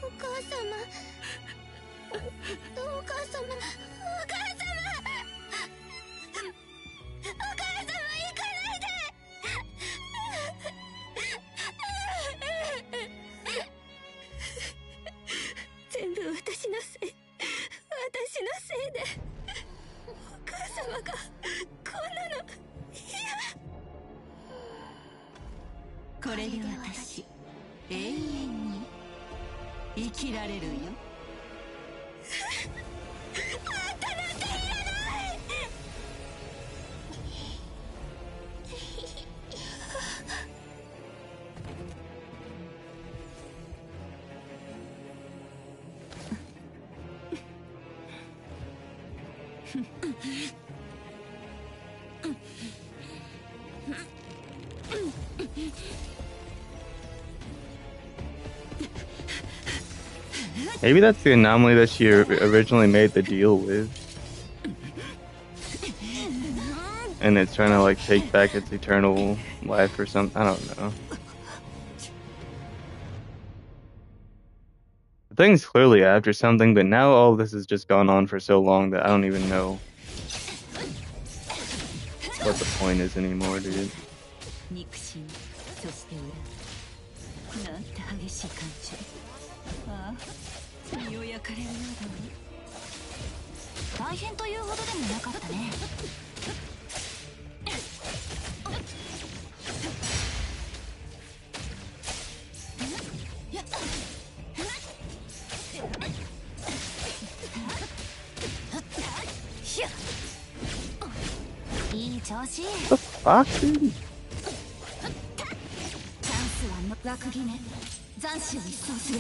お母様、お母様、お母様、お母様、行かないで。全部私のせいでお母様がこんなの。これで私永遠に生きられるよ。あんたなんていらない。Maybe that's the anomaly that she originally made the deal with. And it's trying to like take back its eternal life or something. I don't know. The thing's clearly after something, but now all this has just gone on for so long that I don't even know what the point is anymore, dude. 身を焼かれるようだわ。大変というほどでもなかったね。いい調子。チャンスはの枠決め。斬首を一掃する。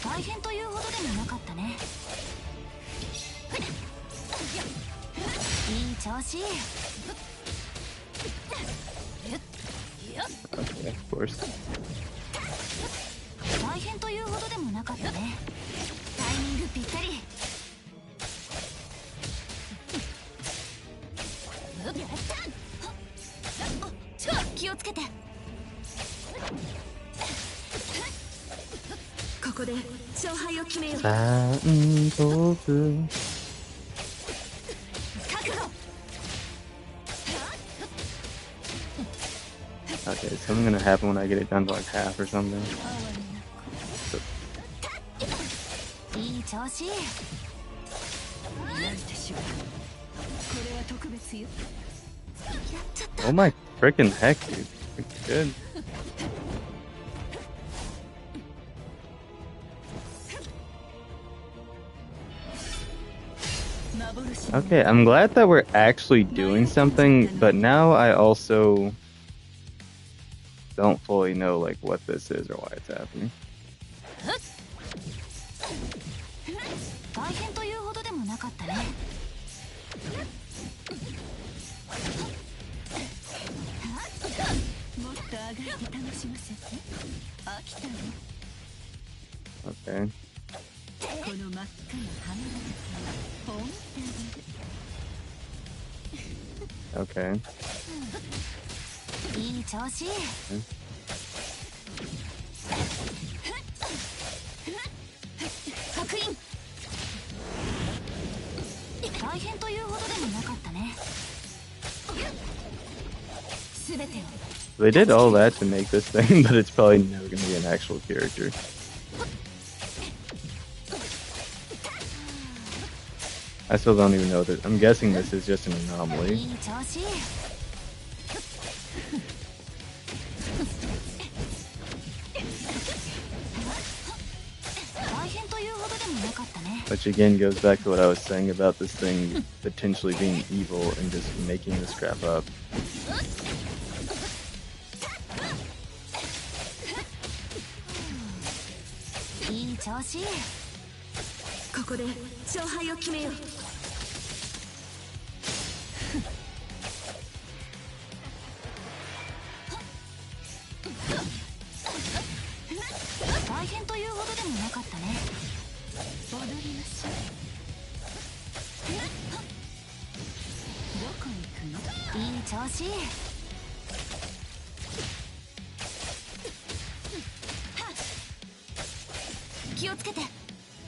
大変というほどでもなかったね。いい調子。Okay, of course. 大変というほどでもなかったね。タイミングぴったり。気をつけて。ここで勝敗を決めよう。Okay, something's gonna happen when I get it down to like half or something. いい調子。なんてしょう。これは特別よ。やっちゃった。 Oh my freaking heck, dude. Good. Okay, I'm glad that we're actually doing something, but now I also don't fully know like what this is or why it's happening. 大変というほどでもなかったね。もっとあがいて楽しませて。飽きたの。 Okay. この真っ赤な花だけを思ってあげる。 Okay. いい調子。確認。大変というほどでもなかったね。すべてを。 They did all that to make this thing, but it's probably never gonna be an actual character. I still don't even know that. I'm guessing this is just an anomaly. いい調子。 Which again goes back to what I was saying about this thing potentially being evil and just making this crap up. いい調子。ここで勝敗を決めよう。大変というほどでもなかったね。踊りましょう。どこに行くの？いい調子。気をつけて。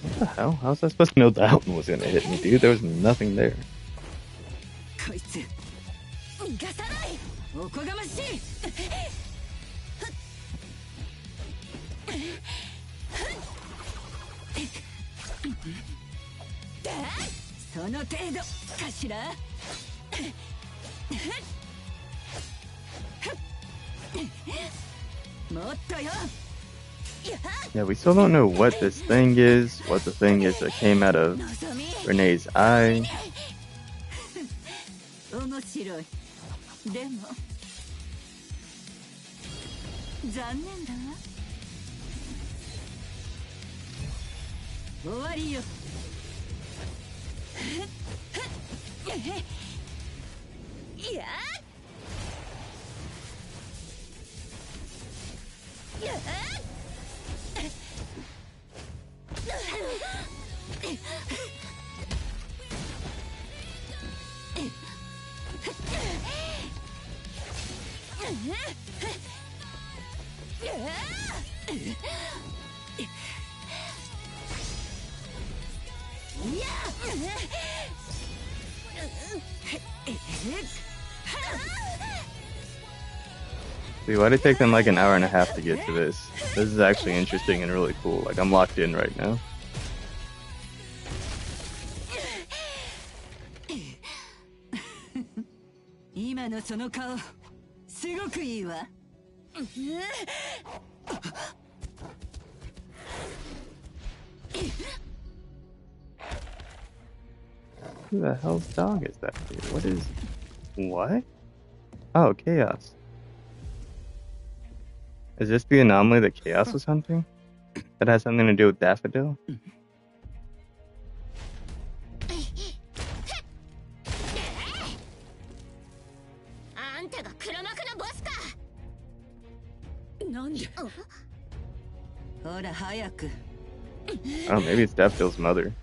What the hell? How was I supposed to know that one was gonna hit me, dude? There was nothing there. こいつ逃がさない。おこがましい。その程度かしら。もっとよ。 Yeah, we still don't know what this thing is, what the thing is that came out of Renee's eye. 面白い。でも残念だわ。終わりよ。いや。See, why'd it take them like an hour and a half to get to this? This is actually interesting and really cool. Like, I'm locked in right now. Who the hell's dog is that, dude? What is... What? Oh, Chaos. Is this the anomaly that Chaos was hunting? That has something to do with Daffodil? Oh, maybe it's Daffodil's mother.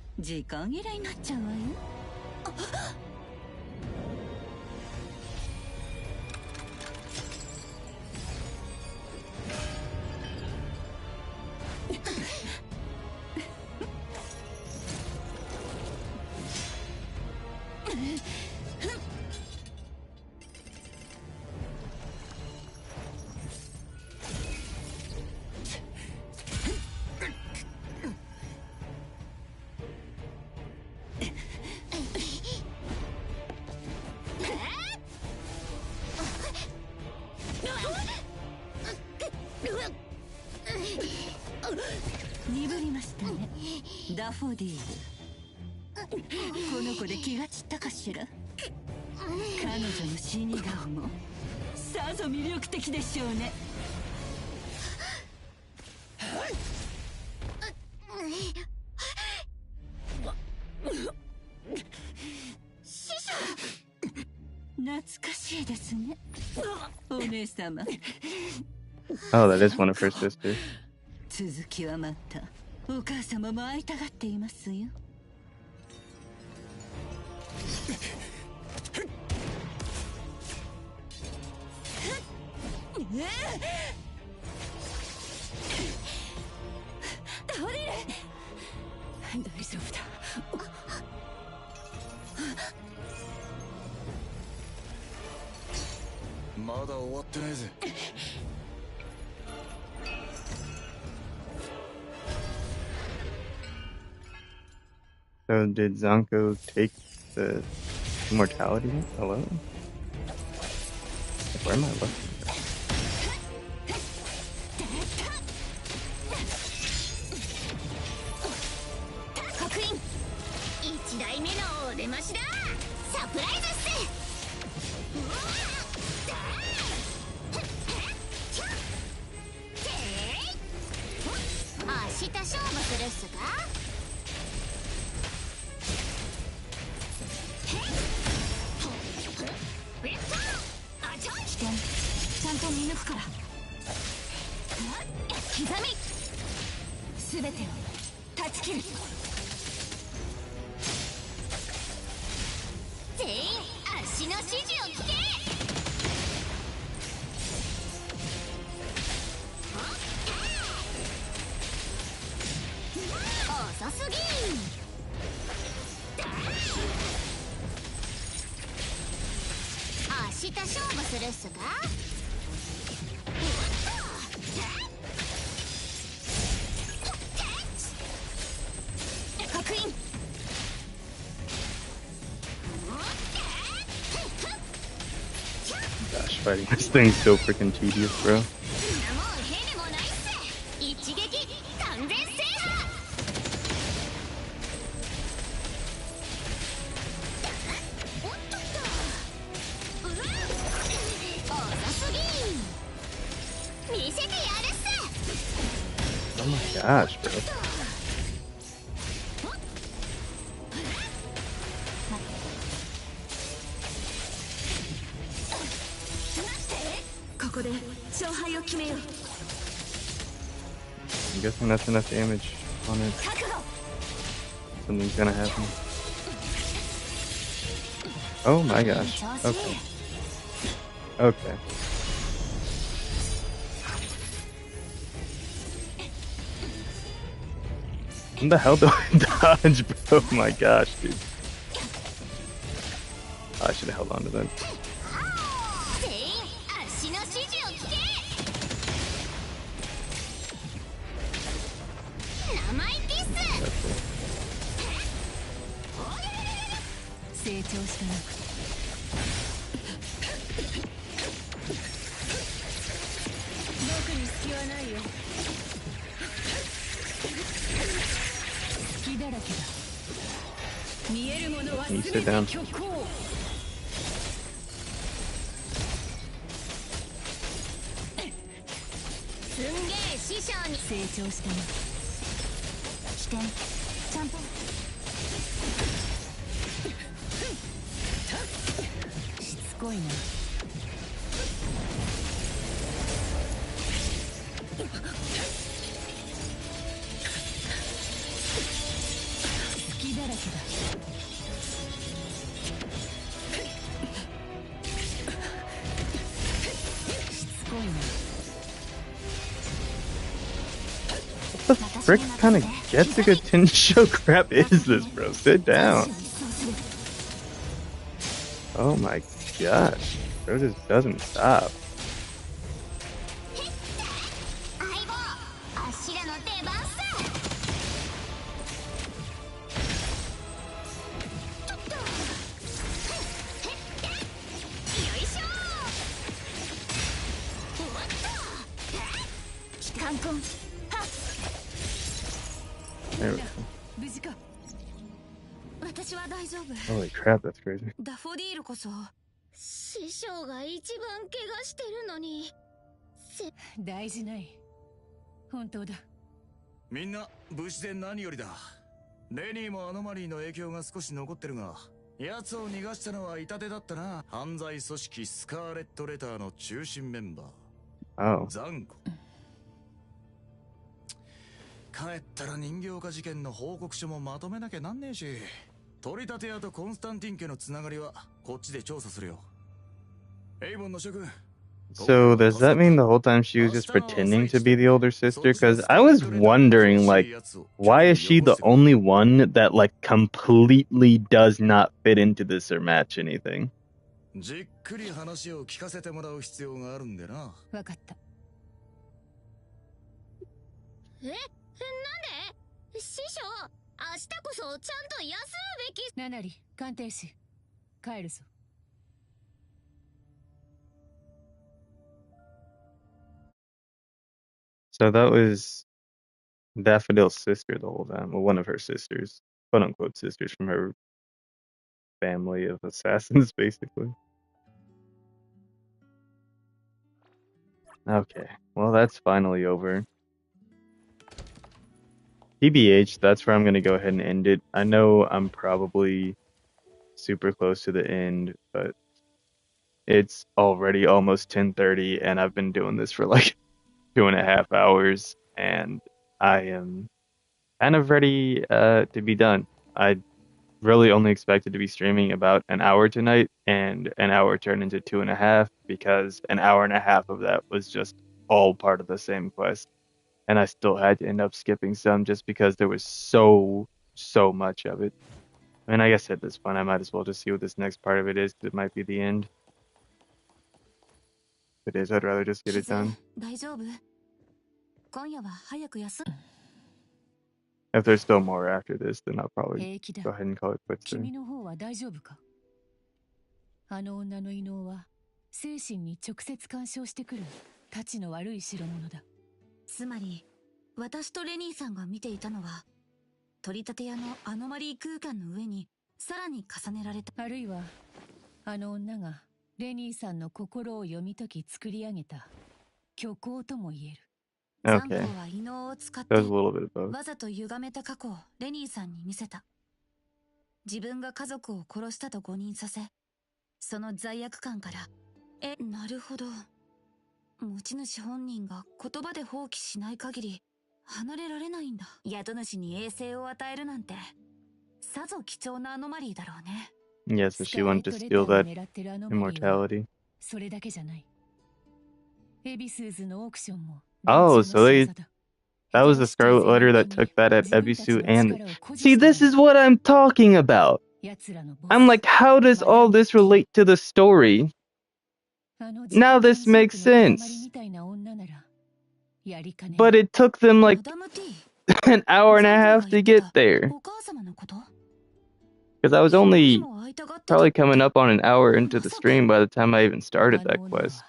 Oh, that is one of her sisters. So did Zanko take the immortality? Hello? Where am I looking? Gosh, fighting this thing's so freaking tedious, bro. Oh my gosh, bro. I'm guessing that's enough damage on it. Something's gonna happen. Oh my gosh. Okay. Okay. What the hell do I dodge, bro? Oh my gosh, dude. Oh, I should have held on to that. 成長したな。僕に隙はないよ。隙だらけだ。見えるものは全て虚構。すんげえ師匠に成長したな。起点ちゃんとしつこいな。隙だらけだ。しつこいな。What the frick kind of Getsuga Tensho crap is this, bro? Sit down. Oh my gosh. Bro just doesn't stop. 相棒あっしらの出番さ。ちょっとよいしょ終わったカンコンはっ There we go. 無事か。私は大丈夫。 Holy crap, that's crazy. ダフォディールこそ師匠が一番怪我してるのに大事ない。本当だ。みんな無事で何よりだ。レニーもアノマリーの影響が少し残ってるが、奴を逃がしたのは痛手だったな。犯罪組織スカーレットレターの中心メンバー Oh. ザンゴ。帰ったら人形化事件の報告書もまとめなきゃなんねえし、取り立て屋とコンスタンティン家のつながりはこっちで調査するよ。エイボンの諸君。 So does that mean the whole time she was just pretending to be the older sister? Because I was wondering, like, why is she the only one that, like, completely does not fit into this or match anything? じっくり話を聞かせてもらう必要があるんでな。わかった。なんで師匠明日こそちゃんと休むべき。ナナリ鑑定士帰るぞ。So that was Daffodil's sister the whole time. Well, one of her sisters, quote unquote sisters from her family of assassins, basically. Okay, well, that's finally over. TBH, that's where I'm going to go ahead and end it. I know I'm probably super close to the end, but it's already almost 10:30, and I've been doing this for like 2.5 hours, and I am kind of ready to be done. I really only expected to be streaming about an hour tonight, and an hour turned into 2.5 because an hour and a half of that was just all part of the same quest. And I still had to end up skipping some just because there was so much of it. I mean, I guess at this point I might as well just see what this next part of it is, because it might be the end. If it is, I'd rather just get it done. 大丈夫？今夜は早く休む。 If there's still more after this, then I'll probably 平気だ。 go ahead and call it quits 君 there. の方は大丈夫か。あの女の異能は精神に直接干渉してくるたちの悪い代物だ。つまり私とレニーさんが見ていたのは取り立て屋のアノマリー空間の上にさらに重ねられた。あるいはあの女がレニーさんの心を読み解き作り上げた虚構とも言える。ザン Okay. ゴは異能を使って That was a little bit of both. わざと歪めた過去をレニーさんに見せた。自分が家族を殺したと誤認させ、その罪悪感からなるほど。持ち主本人が言葉で放棄しない限り離れられないんだ。宿主に衛星を与えるなんてさぞ貴重なアノマリーだろうね。Yeah, so she wanted to steal that immortality. それだけじゃない。エビスーズのオークションも。 Oh, so that was the Scarlet Letter that took that at Ebisu and... See, this is what I'm talking about! I'm like, how does all this relate to the story? Now this makes sense. But it took them like an hour and a half to get there. Because I was only probably coming up on an hour into the stream by the time I even started that quest.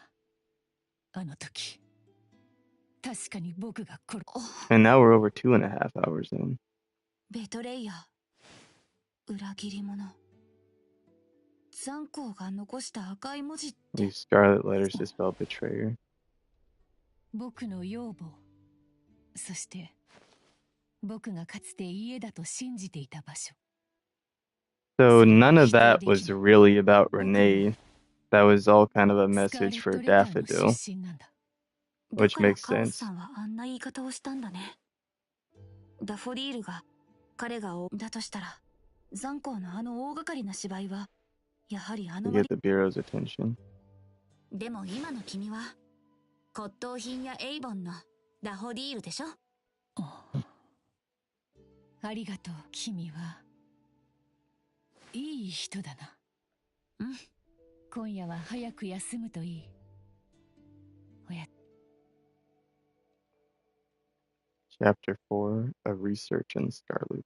And now we're over 2.5 hours in. These scarlet letters to spell betrayer. So none of that was really about Renee. That was all kind of a message for Daffodil. Which makes sense. You get the Bureau's attention. でも今の君は骨董品やエイボンのダホディールでしょ。ありがとう、君は。いい人だな。うん。今夜は早く休むといい。おや。Chapter 4, A Research in Scarlet.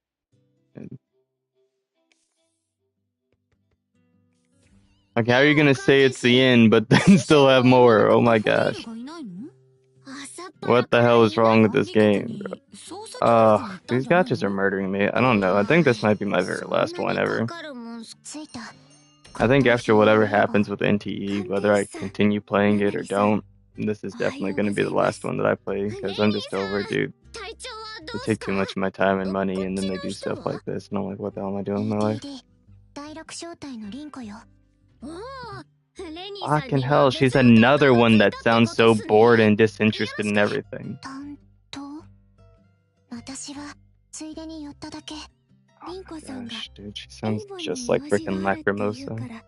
Like, how are you gonna say it's the end, but then still have more? Oh my gosh. What the hell is wrong with this game, bro? These gotchas are murdering me. I don't know. I think this might be my very last one ever. I think after whatever happens with NTE, whether I continue playing it or don't, this is definitely going to be the last one that I play, because I'm just over it, dude. They take too much of my time and money, and then they do stuff like this, and I'm like, what the hell am I doing with my life? Fucking hell, she's another one that sounds so bored and disinterested in everything. Oh gosh, dude, she sounds just like freaking Lacrimosa.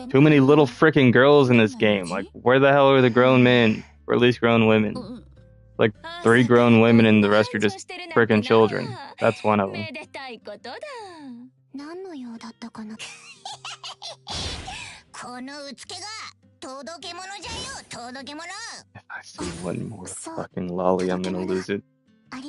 Too many little freaking girls in this game. Like, where the hell are the grown men? Or at least grown women. Like, 3 grown women and the rest are just freaking children. That's one of them. If I see one more fucking lolly, I'm gonna lose it. Over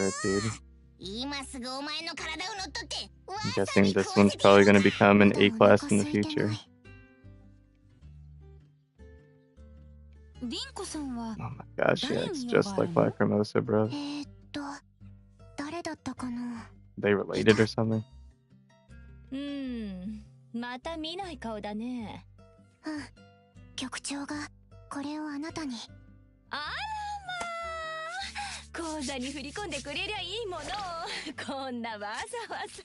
it, dude. I'm guessing this one's probably gonna become an A class in the future. Oh my gosh, yeah, it's just like Lacrimosa, bro. They related or something? また見ない顔だね。局長がこれをあなたに。あらまあ、口座に振り込んでくれりゃいいもの。こんなわざわざ。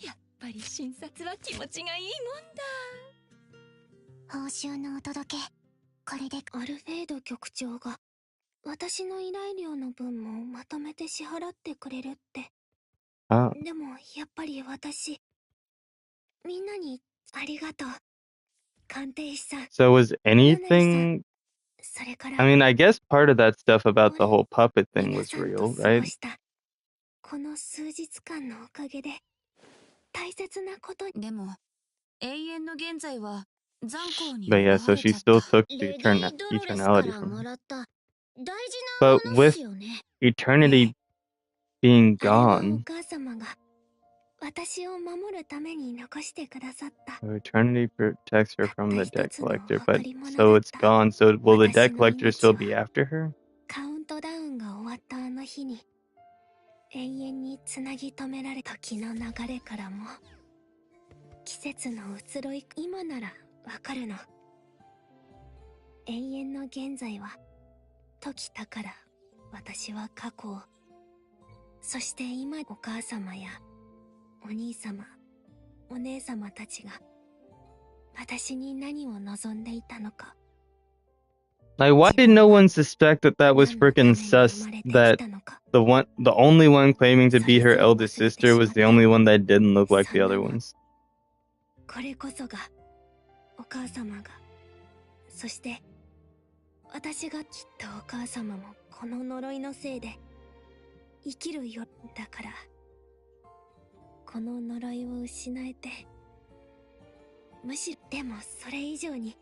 やっぱり診察は気持ちがいいもんだ。報酬のお届け。これでアルフェード局長が私の依頼料の分もまとめて支払ってくれるって。でもやっぱり私みんなにありがとう。鑑定士さん。So was anything... I mean, I guess part of that stuff about the whole puppet thing was real, right? この数日間のおかげで大切なことでも永遠の現在は残光に But yeah, so she still took the eternality from her. But with eternity being gone, so eternity protects her from the debt collector, but so it's gone, so will the debt collector still be after her? 永遠につなぎ止められ時の流れからも季節の移ろい今ならわかるの永遠の現在は時たから私は過去をそして今お母様やお兄様お姉様たちが私に何を望んでいたのか Like, why did no one suspect that that was freaking sus? That the only one claiming to be her eldest sister was the only one that didn't look like the other ones. これこそがお母様がそして私がきっとお母様もこの呪いのせいで生きるよだからこの呪いを失えてむしろでもそれ以上に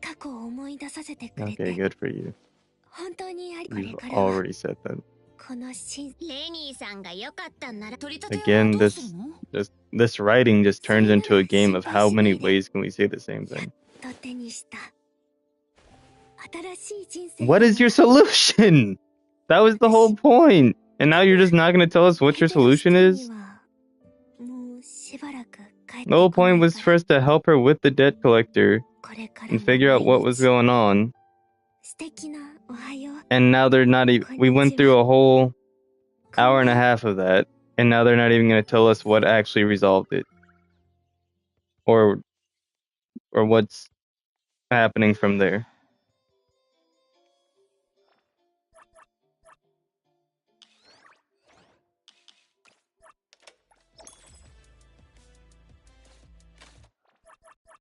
かっ Okay, good for you. You've already said that. Again, this writing just turns into a game of how many ways can we say the same thing. What is your solution? That was the whole point. And now you're just not going to tell us what your solution is? The whole point was for us to help her with the debt collector and figure out what was going on. And now they're not even... We went through a whole hour and a half of that, and now they're not even going to tell us what actually resolved it. Or what's happening from there.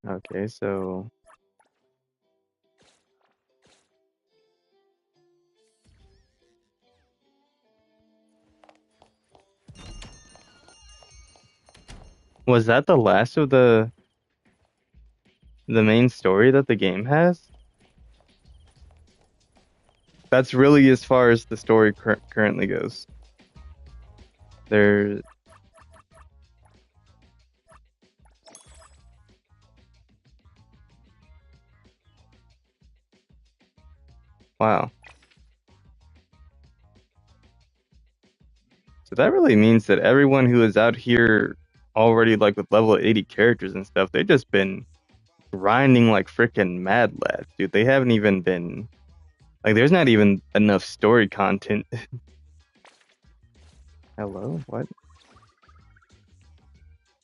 Okay, so... Was that the last of the main story that the game has? That's really as far as the story currently goes. There... Wow. So that really means that everyone who is out here already like with level 80 characters and stuff, they've just been grinding like freaking mad lads, dude. They haven't even been... Like, there's not even enough story content. Hello? What?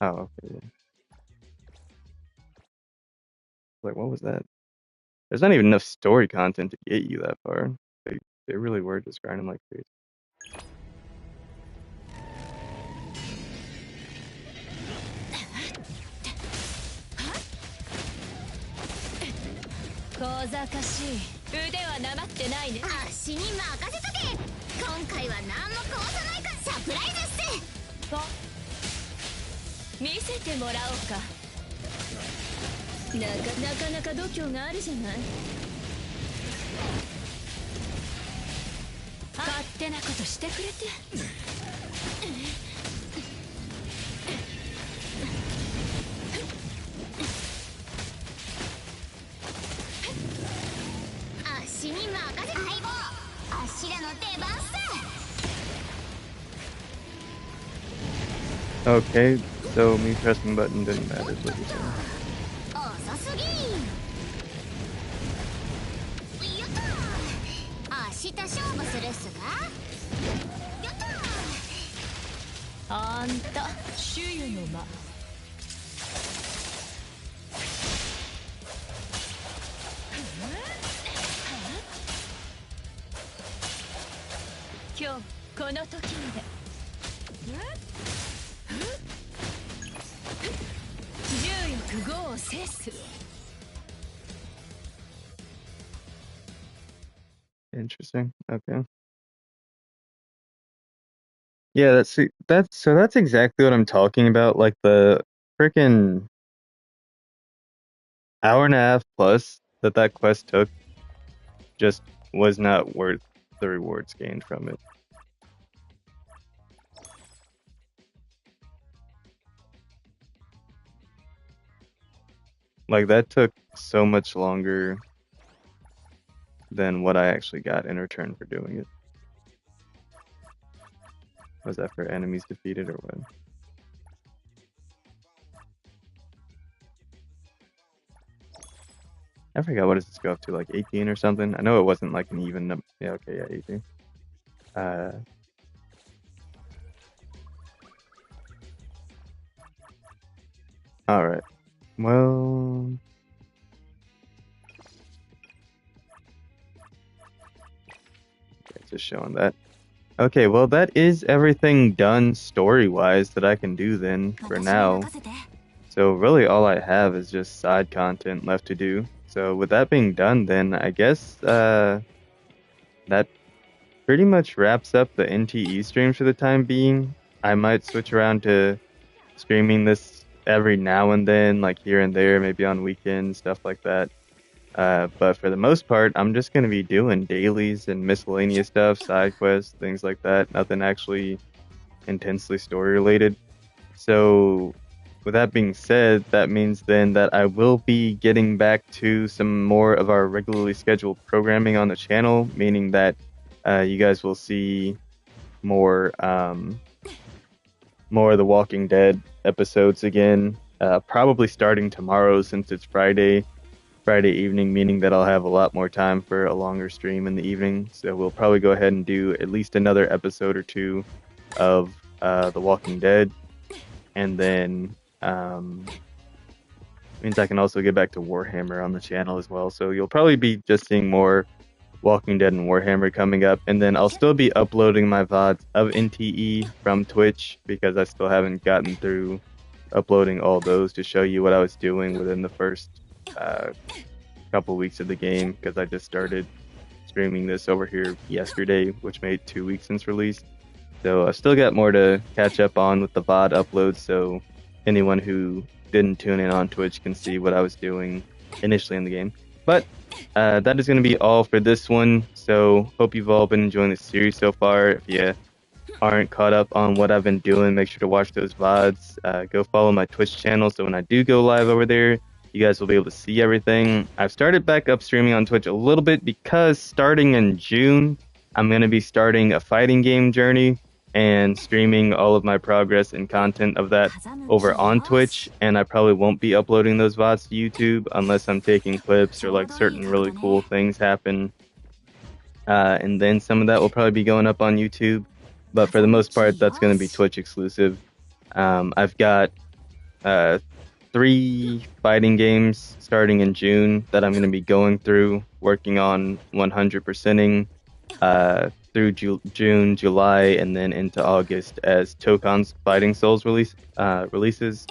Oh, okay. Like, what was that? There's not even enough story content to get you that far. They really were just grinding like crazy.なかなか度胸があるじゃない。勝手なことしてくれて。足に任せ相棒。あっしらの出番さ。Okay, so me pressing the button didn't matter, is what you're saying. Interesting. Okay. Yeah, that's exactly what I'm talking about. Like the freaking hour and a half plus that quest took just was not worth the rewards gained from it. Like that took so much longer than what I actually got in return for doing it. Was that for enemies defeated or what? I forgot, what does this go up to, like 18 or something? I know it wasn't like an even number. Yeah, okay, yeah, 18. Alright. Well... Okay, just showing that. Okay, well that is everything done story-wise that I can do then, for now. So really all I have is just side content left to do. So with that being done then, I guess that pretty much wraps up the NTE streams for the time being. I might switch around to streaming this every now and then, like here and there, maybe on weekends, stuff like that. But for the most part, I'm just going to be doing dailies and miscellaneous stuff, side quests, things like that. Nothing actually intensely story related. So with that being said, that means then that I will be getting back to some more of our regularly scheduled programming on the channel, meaning that you guys will see more more of the Walking Dead episodes again, probably starting tomorrow since it's Friday evening, meaning that I'll have a lot more time for a longer stream in the evening. So we'll probably go ahead and do at least another episode or two of The Walking Dead, and then means I can also get back to Warhammer on the channel as well. So you'll probably be just seeing more Walking Dead and Warhammer coming up, and then I'll still be uploading my VODs of NTE from Twitch because I still haven't gotten through uploading all those to show you what I was doing within the first couple weeks of the game, because I just started streaming this over here yesterday, which made 2 weeks since release. So I still got more to catch up on with the VOD uploads, so anyone who didn't tune in on Twitch can see what I was doing initially in the game. But that is going to be all for this one. So hope you've all been enjoying the series so far. If you aren't caught up on what I've been doing, make sure to watch those VODs. Go follow my Twitch channel, so when I do go live over there, you guys will be able to see everything. I've started back up streaming on Twitch a little bit because starting in June, I'm going to be starting a fighting game journey and streaming all of my progress and content of that over on Twitch, and I probably won't be uploading those VODs to YouTube unless I'm taking clips or like certain really cool things happen. And then some of that will probably be going up on YouTube, but for the most part, that's going to be Twitch exclusive. I've got 3 fighting games starting in June that I'm going to be going through, working on 100%ing through June, July, and then into August as Tokon's Fighting Souls releases.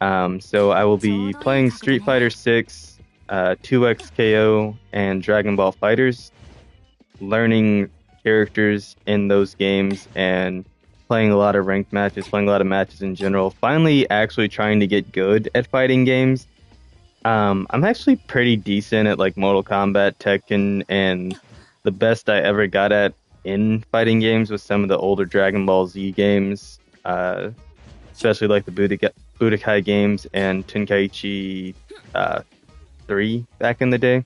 So I will be playing Street Fighter 6, 2XKO, and Dragon Ball FighterZ, learning characters in those games and playing a lot of ranked matches, playing a lot of matches in general. Finally actually trying to get good at fighting games. I'm actually pretty decent at like Mortal Kombat, Tekken, and the best I ever got at in fighting games was some of the older Dragon Ball Z games, especially like the Budokai games and Tenkaichi 3 back in the day.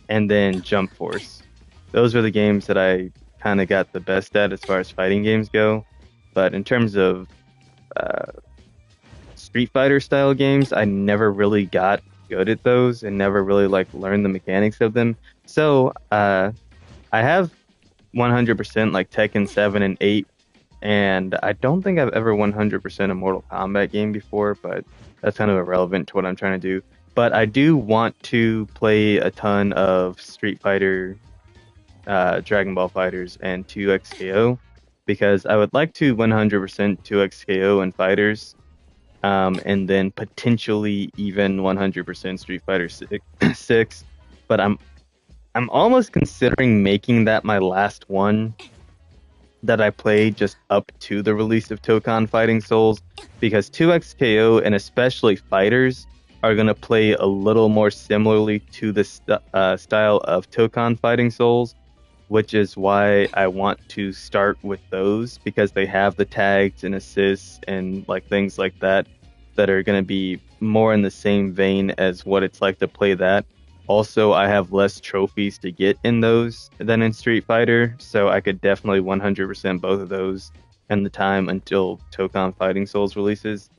And then Jump Force. Those are the games that I kind of got the best at as far as fighting games go. But in terms of Street Fighter style games, I never really got good at those and never really like learned the mechanics of them. So I have 100% like Tekken 7 and 8, and I don't think I've ever 100% a Mortal Kombat game before, but that's kind of irrelevant to what I'm trying to do. But I do want to play a ton of Street Fighter, Dragon Ball FighterZ, and 2XKO, because I would like to 100% 2XKO and FighterZ, and then potentially even 100% Street Fighter 6. But I'm almost considering making that my last one that I played just up to the release of Tokon Fighting Souls, because 2XKO and especially FighterZ are going to play a little more similarly to the style of Tokon Fighting Souls, which is why I want to start with those, because they have the tags and assists and like things like that that are going to be more in the same vein as what it's like to play that. Also, I have less trophies to get in those than in Street Fighter, so I could definitely 100% both of those in the time until Tokon Fighting Souls releases.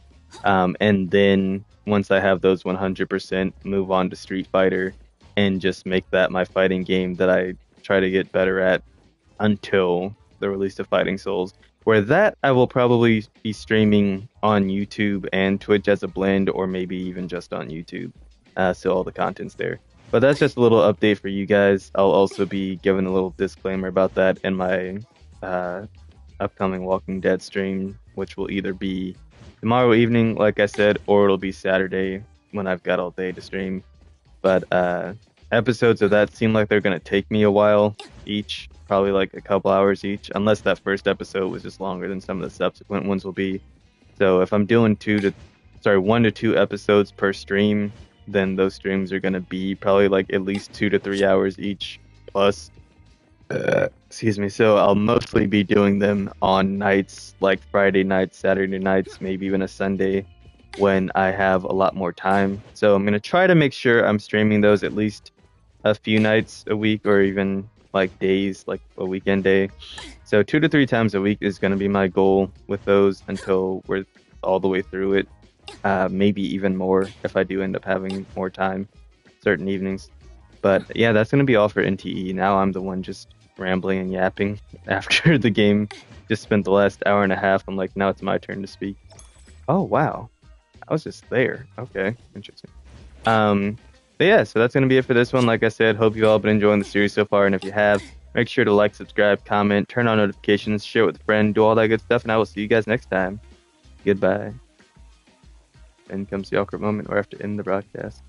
And then once I have those 100%, move on to Street Fighter and just make that my fighting game that I try to get better at until the release of Fighting Souls, where that I will probably be streaming on YouTube and Twitch as a blend, or maybe even just on YouTube, so all the content's there. But that's just a little update for you guys. I'll also be giving a little disclaimer about that in my upcoming Walking Dead stream, which will either be tomorrow evening, like I said, or it'll be Saturday when I've got all day to stream. But episodes of that seem like they're going to take me a while each, probably like a couple hours each, unless that first episode was just longer than some of the subsequent ones will be. So if I'm doing 2 to 1 to 2 episodes per stream, then those streams are going to be probably like at least 2 to 3 hours each plus. Excuse me. So I'll mostly be doing them on nights like Friday nights, Saturday nights, maybe even a Sunday when I have a lot more time. So I'm going to try to make sure I'm streaming those at least a few nights a week, or even like days, like a weekend day. So 2 to 3 times a week is going to be my goal with those until we're all the way through it. Maybe even more if I do end up having more time certain evenings. But yeah, that's going to be all for NTE. Now I'm the one just rambling and yapping after the game just spent the last hour and a half. I'm like, now it's my turn to speak. Oh, wow. I was just there. Okay, interesting. But yeah, so that's going to be it for this one. Like I said, hope you all been enjoying the series so far. And if you have, make sure to like, subscribe, comment, turn on notifications, share with a friend, do all that good stuff. And I will see you guys next time. Goodbye. Then comes the awkward moment where I have to end the broadcast.